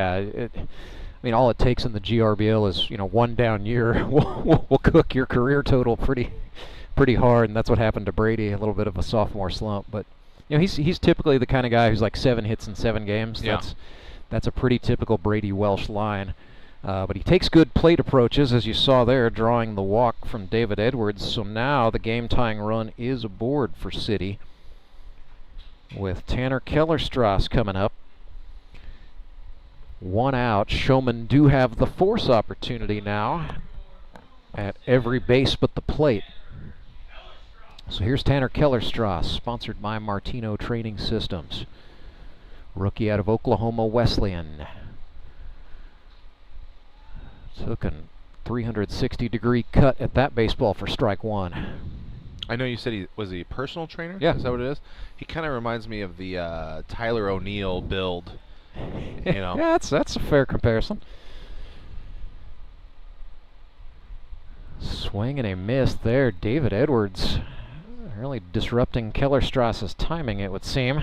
all it takes in the GRBL is one down year will cook your career total pretty hard, and that's what happened to Brady. A little bit of a sophomore slump, but he's typically the kind of guy who's like 7 hits in 7 games. Yeah. That's a pretty typical Brady Welsh line. But he takes good plate approaches, as you saw there, drawing the walk from David Edwards. So now the game-tying run is aboard for City, with Tanner Kellerstrass coming up. 1 out. Showmen do have the force opportunity now at every base but the plate. So here's Tanner Kellerstrass, sponsored by Martino Training Systems. Rookie out of Oklahoma Wesleyan. Took a 360-degree cut at that baseball for strike 1. I know you said he was a personal trainer? Yeah. Is that what it is? He kind of reminds me of the Tyler O'Neill build. Yeah, that's a fair comparison. Swing and a miss there. David Edwards really disrupting Kellerstrass's timing, it would seem.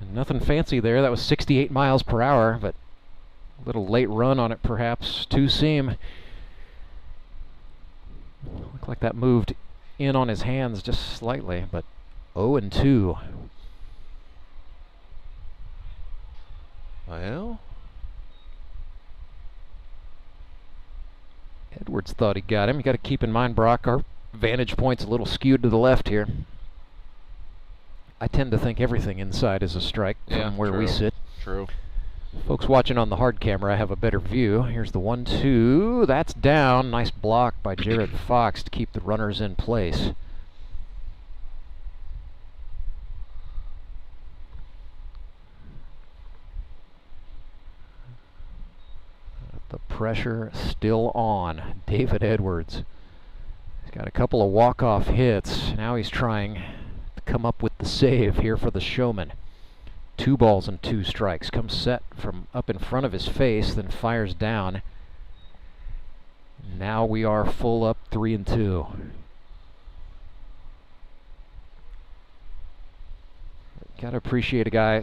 And nothing fancy there. That was 68 miles per hour, but a little late run on it, perhaps. 2-seam. Looked like that moved in on his hands just slightly, but 0-2. Well, Edwards thought he got him. You got to keep in mind, Brock, our vantage point's a little skewed to the left here. I tend to think everything inside is a strike from where we sit. True. Folks watching on the hard camera have a better view. Here's the 1-2. That's down. Nice block by Jared Fox to keep the runners in place. The pressure still on. David Edwards. He's got a couple of walk-off hits. Now he's trying to come up with the save here for the Showmen. 2 balls and 2 strikes. Comes set from up in front of his face, then fires down. Now we are full up 3-2. Got to appreciate a guy,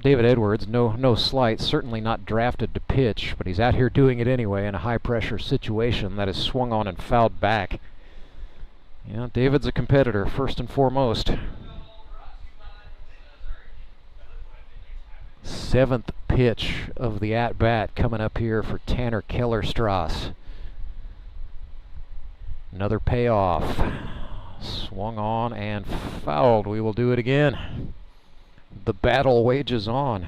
David Edwards, no slight, certainly not drafted to pitch, but he's out here doing it anyway in a high-pressure situation that is swung on and fouled back. David's a competitor, first and foremost. 7th pitch of the at-bat coming up here for Tanner Kellerstrass. Another payoff. Swung on and fouled. We will do it again. The battle wages on.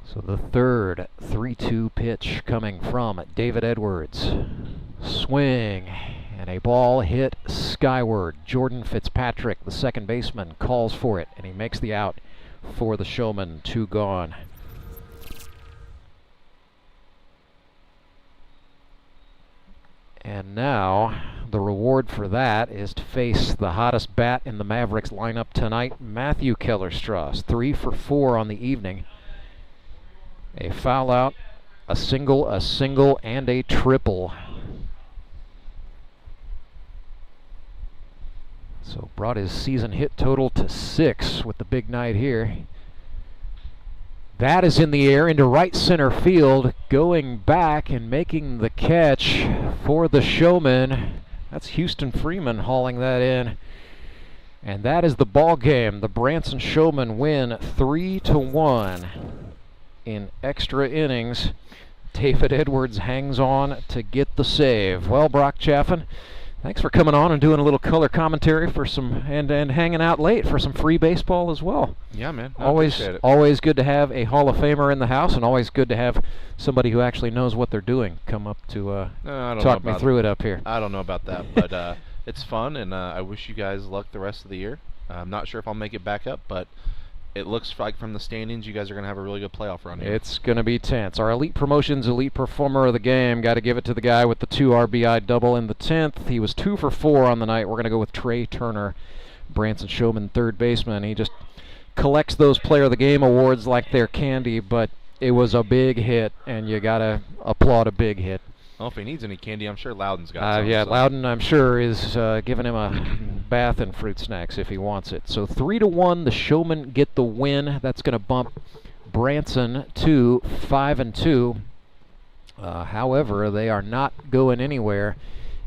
So the third 3-2 pitch coming from David Edwards. Swing and a ball hit skyward. Jordan Fitzpatrick, the second baseman, calls for it, and he makes the out for the Showmen. 2 gone. And now the reward for that is to face the hottest bat in the Mavericks lineup tonight, Matthew Kellerstrass. 3 for 4 on the evening. A foul out, a single, and a triple. So brought his season hit total to 6 with the big night here. That is in the air into right center field, going back and making the catch for the Showmen. That's Houston Freeman hauling that in. And that is the ball game. The Branson Showmen win 3-1 in extra innings. David Edwards hangs on to get the save. Well, Brock Chaffin, thanks for coming on and doing a little color commentary for some and hanging out late for some free baseball as well. Yeah, man. Always good to have a Hall of Famer in the house, and always good to have somebody who actually knows what they're doing come up to talk me through it up here. I don't know about that, but it's fun, and I wish you guys luck the rest of the year. I'm not sure if I'll make it back up, but it looks like from the standings you guys are going to have a really good playoff run here. It's going to be tense. Our Elite Promotions Elite Performer of the game, got to give it to the guy with the 2 RBI double in the 10th. He was 2 for 4 on the night. We're going to go with Trey Turner, Branson Showman, third baseman. He just collects those Player of the Game awards like they're candy, but it was a big hit, and you got to applaud a big hit. Well, if he needs any candy, I'm sure Loudon's got some. Yeah, so. Loudon, I'm sure, is giving him a bath and fruit snacks if he wants it. So 3-1, the Showmen get the win. That's going to bump Branson to 5-2. However, they are not going anywhere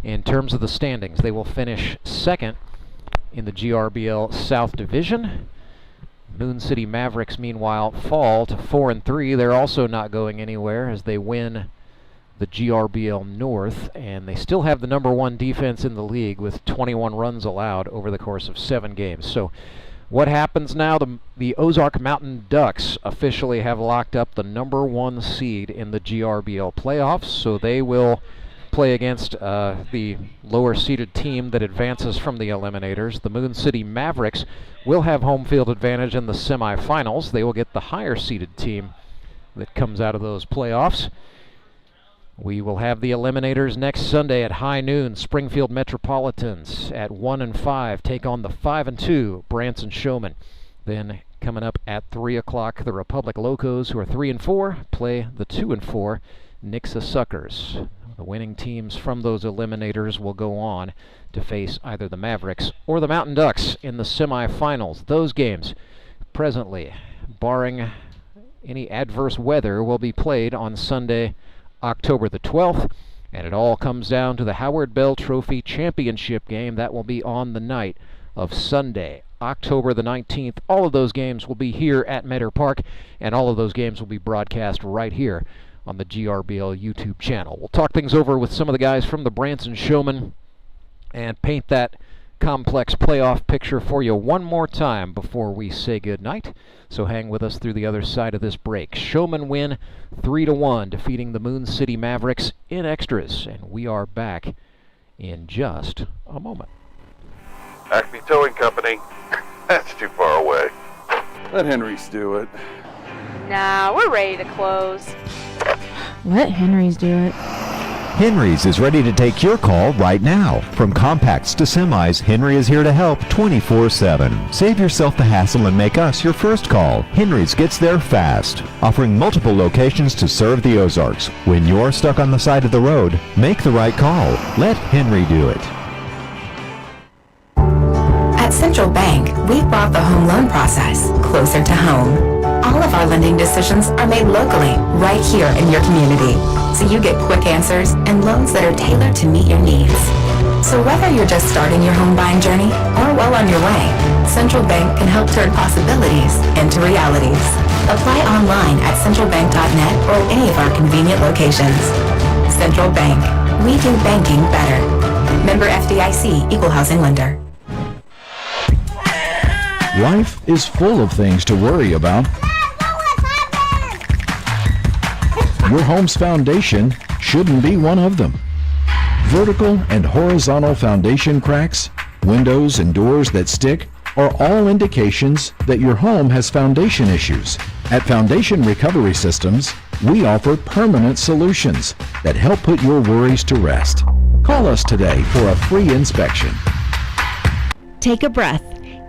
in terms of the standings. They will finish second in the GRBL South Division. Moon City Mavericks, meanwhile, fall to 4-3. They're also not going anywhere as they win the GRBL North, and they still have the #1 defense in the league with 21 runs allowed over the course of 7 games. So what happens now? The Ozark Mountain Ducks officially have locked up the #1 seed in the GRBL playoffs, so they will play against the lower seeded team that advances from the eliminators. The Moon City Mavericks will have home field advantage in the semifinals. They will get the higher seeded team that comes out of those playoffs. We will have the eliminators next Sunday at high noon. Springfield Metropolitans at 1-5 take on the 5-2 Branson Showmen. Then coming up at 3 o'clock, the Republic Locos, who are 3-4, play the 2-4 Nixa Suckers. The winning teams from those eliminators will go on to face either the Mavericks or the Mountain Ducks in the semifinals. Those games, presently, barring any adverse weather, will be played on Sunday, October the 12th. And it all comes down to the Howard Bell Trophy Championship game. That will be on the night of Sunday, October the 19th. All of those games will be here at Meadow Park, and all of those games will be broadcast right here on the GRBL YouTube channel. We'll talk things over with some of the guys from the Branson Showmen and paint that complex playoff picture for you one more time before we say goodnight. So hang with us through the other side of this break. Showmen win 3-1, defeating the Moon City Mavericks in extras, and we are back in just a moment. Acme Towing Company. That's too far away. Let Henry's do it. Nah, we're ready to close. Let Henry's do it. Henry's is ready to take your call right now. From compacts to semis, Henry is here to help 24/7. Save yourself the hassle and make us your first call. Henry's gets there fast, offering multiple locations to serve the Ozarks. When you're stuck on the side of the road, make the right call. Let Henry do it. At Central Bank, we've brought the home loan process closer to home. All of our lending decisions are made locally, right here in your community, so you get quick answers and loans that are tailored to meet your needs. So whether you're just starting your home buying journey or well on your way, Central Bank can help turn possibilities into realities. Apply online at centralbank.net or at any of our convenient locations. Central Bank, we do banking better. Member FDIC, Equal Housing Lender. Life is full of things to worry about. Your home's foundation shouldn't be one of them. Vertical and horizontal foundation cracks, windows and doors that stick are all indications that your home has foundation issues. At Foundation Recovery Systems, we offer permanent solutions that help put your worries to rest. Call us today for a free inspection. Take a breath.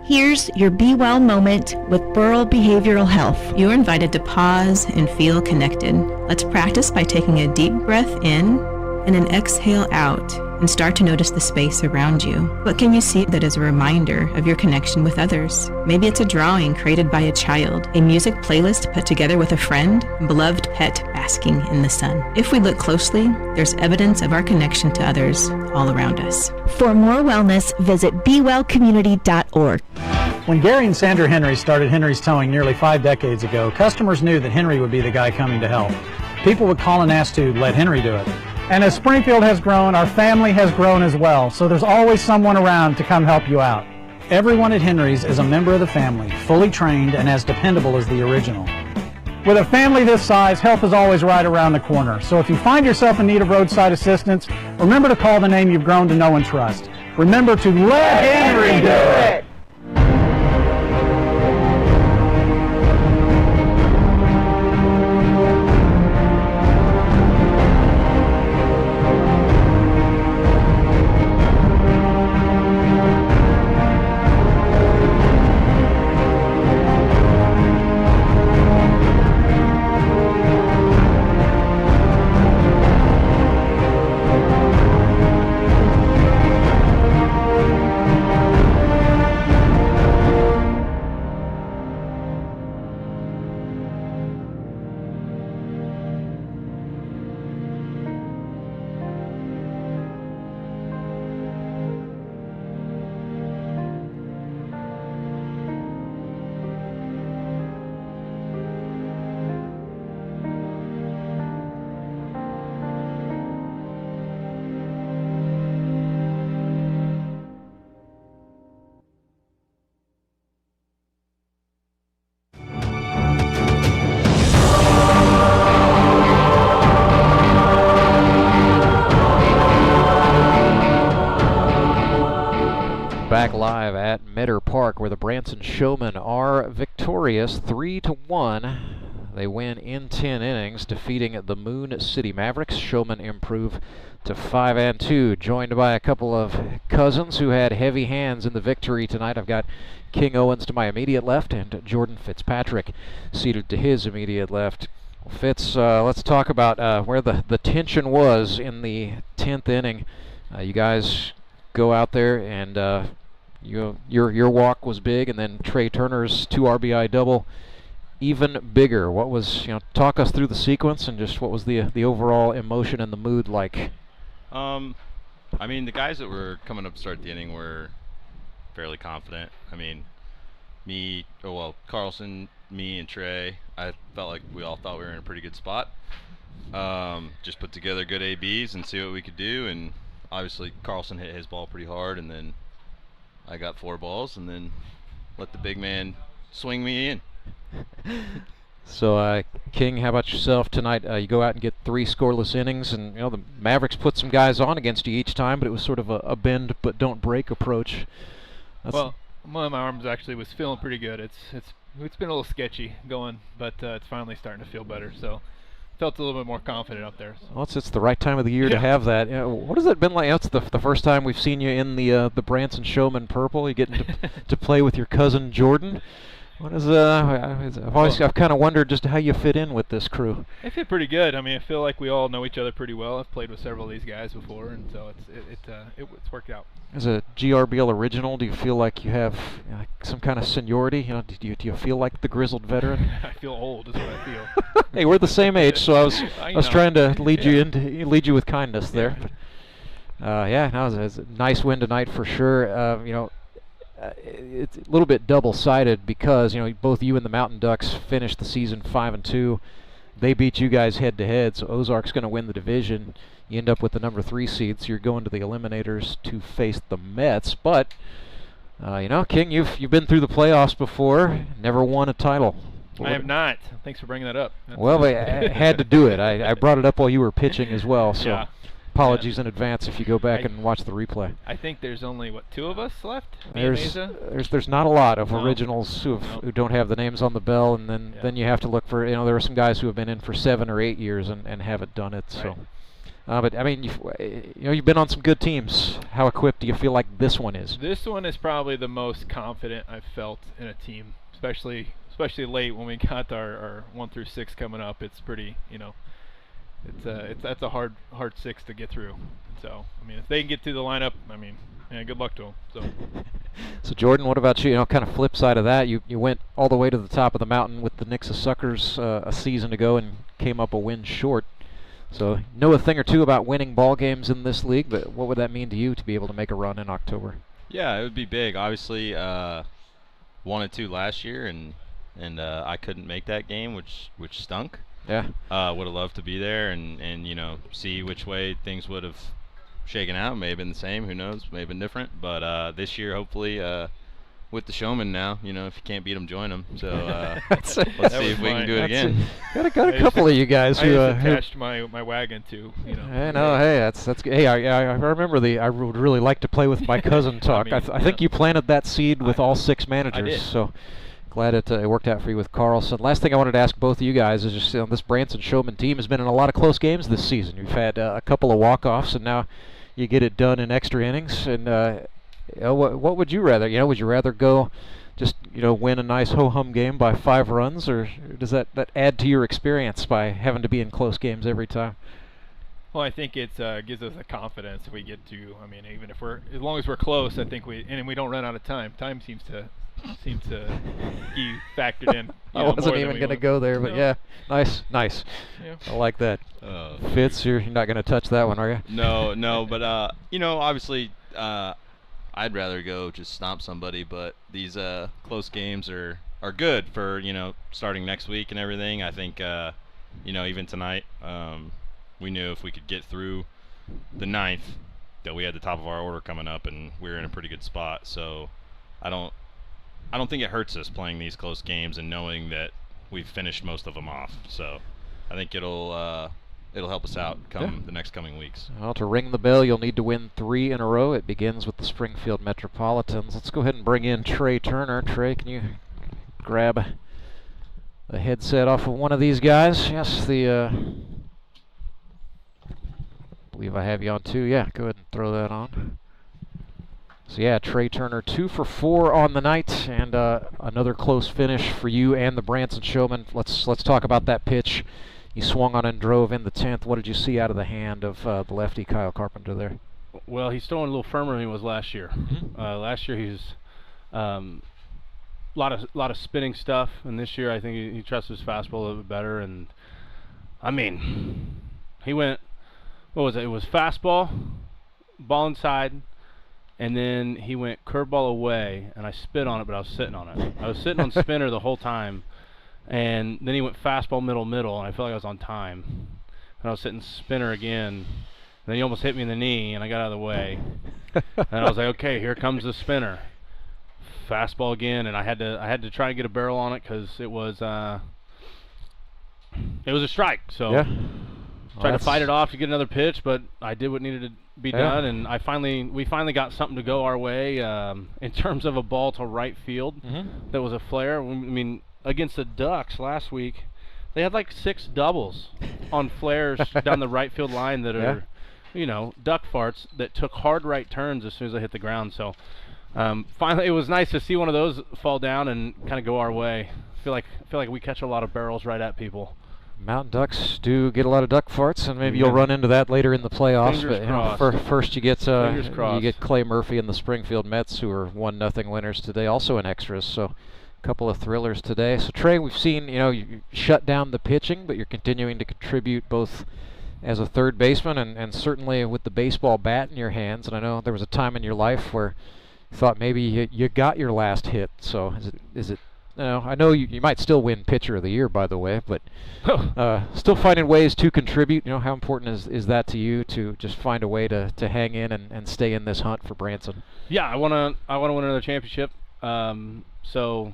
Here's your Be Well moment with Burl Behavioral Health. You're invited to pause and feel connected. Let's practice by taking a deep breath in and an exhale out, and start to notice the space around you. What can you see that is a reminder of your connection with others? Maybe it's a drawing created by a child, a music playlist put together with a friend, a beloved pet basking in the sun. If we look closely, there's evidence of our connection to others all around us. For more wellness, visit BeWellCommunity.org. When Gary and Sandra Henry started Henry's Towing nearly 5 decades ago, customers knew that Henry would be the guy coming to help. People would call and ask to let Henry do it. And as Springfield has grown, our family has grown as well, so there's always someone around to come help you out. Everyone at Henry's is a member of the family, fully trained and as dependable as the original. With a family this size, help is always right around the corner. So if you find yourself in need of roadside assistance, remember to call the name you've grown to know and trust. Remember to let Henry do it! Back live at Meadow Park, where the Branson Showmen are victorious 3-1. They win in 10 innings, defeating the Moon City Mavericks. Showmen improve to 5-2, joined by a couple of cousins who had heavy hands in the victory tonight. I've got King Owens to my immediate left and Jordan Fitzpatrick seated to his immediate left. Fitz, let's talk about where the tension was in the 10th inning. You guys go out there and your walk was big, and then Trey Turner's 2 RBI double even bigger. What was, talk us through the sequence and just what was the overall emotion and the mood like? I mean, the guys that were coming up to start the inning were fairly confident. I mean, Karlson, me, and Trey, I felt like we all thought we were in a pretty good spot. Just put together good ABs and see what we could do, and obviously Karlson hit his ball pretty hard, and then I got 4 balls, and then let the big man swing me in. So, King, how about yourself tonight? You go out and get 3 scoreless innings, and the Mavericks put some guys on against you each time, but it was sort of a bend but don't break approach. Well, one of my arms actually was feeling pretty good. It's been a little sketchy going, but it's finally starting to feel better. So, felt a little bit more confident up there. So. Well, it's the right time of the year to have that. What has it been like? It's the first time we've seen you in the Branson Showmen purple. You getting to play with your cousin Jordan. What is I've kind of wondered just how you fit in with this crew. I fit pretty good. I mean, I feel like we all know each other pretty well. I've played with several of these guys before, and so it's worked out. As a GRBL original, do you feel like you have some kind of seniority? Do you feel like the grizzled veteran? I feel old, is what I feel. Hey, we're the same age, so I was trying to lead you with kindness there. But, it was a nice win tonight for sure. It's a little bit double-sided because both you and the Mountain Ducks finished the season 5-2. They beat you guys head-to-head, so Ozarks going to win the division. You end up with the number 3 seed, so you're going to the eliminators to face the Mets. But King, you've been through the playoffs before, never won a title. I have not. Thanks for bringing that up. Well, I had to do it. I brought it up while you were pitching as well. So. Yeah. Apologies in advance if you go back and watch the replay. I think there's only 2 of us left. There's not a lot of originals who don't have the names on the bell, and then you have to look for there are some guys who have been in for 7 or 8 years and haven't done it. Right. So, but I mean you've been on some good teams. How equipped do you feel like this one is? This one is probably the most confident I've felt in a team, especially late when we got our 1 through 6 coming up. It's pretty that's a hard 6 to get through. So I mean, if they can get through the lineup, good luck to them. So Jordan, what about you? Kind of flip side of that, you went all the way to the top of the mountain with the Nixa Suckers a season ago and came up a win short. So know a thing or two about winning ball games in this league, but what would that mean to you to be able to make a run in October? Yeah, it would be big. Obviously, 1-2 last year, and I couldn't make that game, which stunk. Yeah. Would have loved to be there and see which way things would have shaken out. May have been the same, who knows, may have been different. But this year, hopefully, with the Showmen now, if you can't beat them, join them. So let's see if we can do it again. Got a couple of you guys who attached my wagon to, I know. Hey, that's good. Hey, I remember I would really like to play with my cousin talk. I think you planted that seed with all 6 managers. I did. So. Glad it worked out for you with Karlson. Last thing I wanted to ask both of you guys is just this Branson Showman team has been in a lot of close games this season. You've had a couple of walk-offs, and now you get it done in extra innings. And what would you rather? Would you rather go just win a nice ho-hum game by 5 runs, or does that add to your experience by having to be in close games every time? Well, I think it gives us the confidence if we get to. Even if as long as we're close, I think we don't run out of time. Time seems to be factored in. I wasn't even going to go there, but yeah, nice. Yeah. I like that. Fitz, you're not going to touch that one, are you? No, but obviously, I'd rather go just stomp somebody. But these close games are good for starting next week and everything. I think even tonight, we knew if we could get through the 9th that we had the top of our order coming up, and we were in a pretty good spot. So I don't think it hurts us playing these close games and knowing that we've finished most of them off. So I think it'll help us out the next coming weeks. Well, to ring the bell, you'll need to win 3 in a row. It begins with the Springfield Metropolitans. Let's go ahead and bring in Trey Turner. Trey, can you grab the headset off of one of these guys? Yes, I believe I have you on 2. Yeah, go ahead and throw that on. So yeah, Trey Turner 2 for 4 on the night, and another close finish for you and the Branson Showmen. Let's talk about that pitch. You swung on and drove in the 10th. What did you see out of the hand of the lefty Kyle Carpenter there? Well, he's throwing a little firmer than he was last year. Last year he was, lot of spinning stuff, and this year I think he trusts his fastball a little bit better. And I mean, he went, what was it? It was fastball, ball inside, and then he went curveball away, and I spit on it, but I was sitting on it. I was sitting on spinner the whole time, and then he went fastball middle, and I felt like I was on time. And I was sitting spinner again, and then he almost hit me in the knee, and I got out of the way. And I was like, okay, here comes the spinner. Fastball again, and I had to try to get a barrel on it because it was a strike. So yeah. Tried to fight it off to get another pitch, but I did what needed to be done, and we finally got something to go our way in terms of a ball to right field. That was a flare. I mean, against the Ducks last week, they had like 6 doubles on flares down the right field line that are, duck farts that took hard right turns as soon as they hit the ground. So finally, it was nice to see one of those fall down and kind of go our way. I feel like we catch a lot of barrels right at people. Mountain Ducks do get a lot of duck farts, and maybe you'll run into that later in the playoffs. But first, you get Clay Murphy and the Springfield Mets, who are 1-0 winners today, also in extras. So a couple of thrillers today. So Trey, we've seen you shut down the pitching, but you're continuing to contribute both as a third baseman and certainly with the baseball bat in your hands. And I know there was a time in your life where you thought maybe you got your last hit. So is it? I know you might still win Pitcher of the Year, by the way, but still finding ways to contribute. How important is that to you to just find a way to hang in and stay in this hunt for Branson? Yeah, I wanna win another championship. So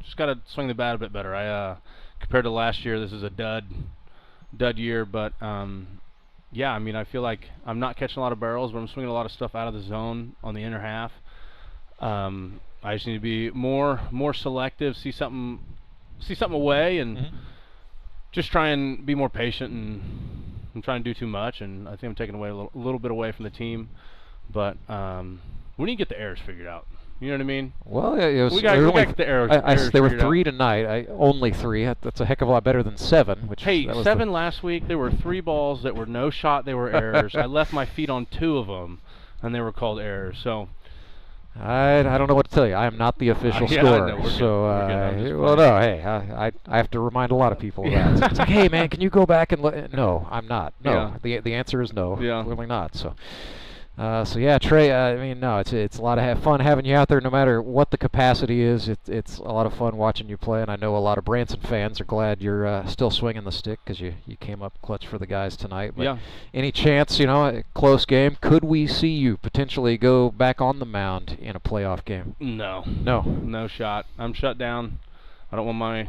just gotta swing the bat a bit better. Compared to last year, this is a dud year, but yeah, I mean, I feel like I'm not catching a lot of barrels, but I'm swinging a lot of stuff out of the zone on the inner half. I just need to be more selective, see something away, and just try and be more patient. And I'm trying to do too much, and I think I'm taking away a little bit away from the team. But we need to get the errors figured out. You know what I mean? Well, yeah, we got to get the errors. There were 3 tonight. Only 3. That's a heck of a lot better than 7. Hey, 7 last week. There were 3 balls that were no shot. They were errors. I left my feet on 2 of them, and they were called errors. So. I don't know what to tell you. I am not the official scorer. I have to remind a lot of people of that. It's like, hey man, can you go back and look? No, I'm not. No, the answer is no. Clearly not. So yeah, Trey. I mean, no, it's a lot of fun having you out there. No matter what the capacity is, it's a lot of fun watching you play. And I know a lot of Branson fans are glad you're still swinging the stick because you came up clutch for the guys tonight. But any chance, a close game, could we see you potentially go back on the mound in a playoff game? No shot. I'm shut down. I don't want my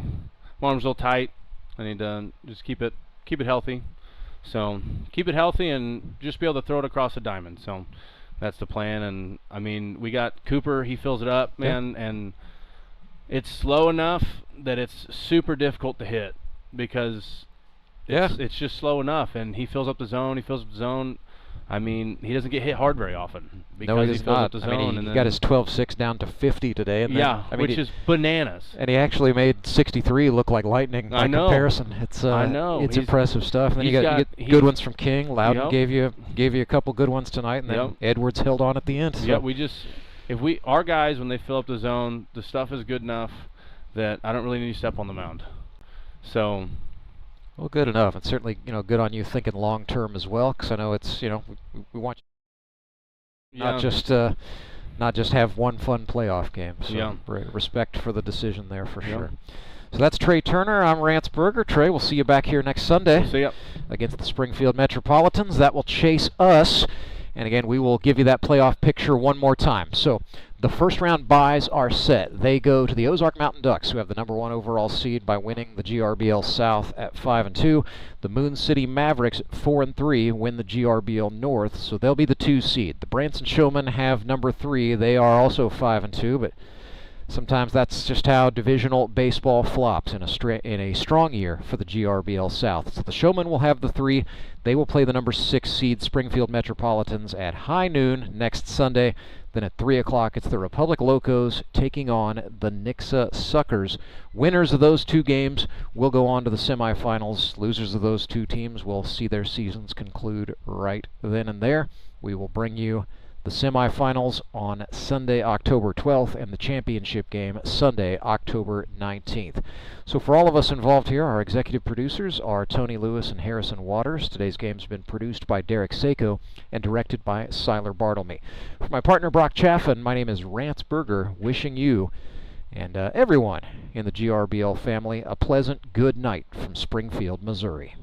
arms real tight. I need to just keep it healthy. So keep it healthy and just be able to throw it across the diamond. So that's the plan. And I mean, we got Cooper. He fills it up, man, and it's slow enough that it's super difficult to hit because it's just slow enough. And he fills up the zone. I mean, he doesn't get hit hard very often because he fills up the zone. I mean, he got his 12-6 down to 50 today. And which is bananas. And he actually made 63 look like lightning by comparison. It's impressive stuff. And then you get good ones from King. Loudon gave you a couple good ones tonight, and then Edwards held on at the end. So. Yeah, our guys, when they fill up the zone, the stuff is good enough that I don't really need to step on the mound. So. Well, good enough, and certainly, good on you thinking long term as well, because I know it's, we want you not just have one fun playoff game. So respect for the decision there for sure. So that's Trey Turner. I'm Rance Berger. Trey, we'll see you back here next Sunday against the Springfield Metropolitans. That will chase us, and again, we will give you that playoff picture one more time. So. The first round buys are set. They go to the Ozark Mountain Ducks, who have the #1 overall seed by winning the GRBL South at 5-2. The Moon City Mavericks, 4-3, win the GRBL North, so they'll be the 2 seed. The Branson Showmen have #3. They are also 5-2, but sometimes that's just how divisional baseball flops in a strong year for the GRBL South. So the Showmen will have the 3. They will play the #6 seed Springfield Metropolitans at high noon next Sunday. Then at 3 o'clock, it's the Republic Locos taking on the Nixa Suckers. Winners of those 2 games will go on to the semifinals. Losers of those 2 teams will see their seasons conclude right then and there. We will bring you The semifinals on Sunday, October 12th, and the championship game Sunday, October 19th. So for all of us involved here, our executive producers are Tony Lewis and Harrison Waters. Today's game's been produced by Derek Saiko and directed by Seiler Bartleme. For my partner Brock Chaffin, my name is Rance Berger, wishing you and everyone in the GRBL family a pleasant good night from Springfield, Missouri.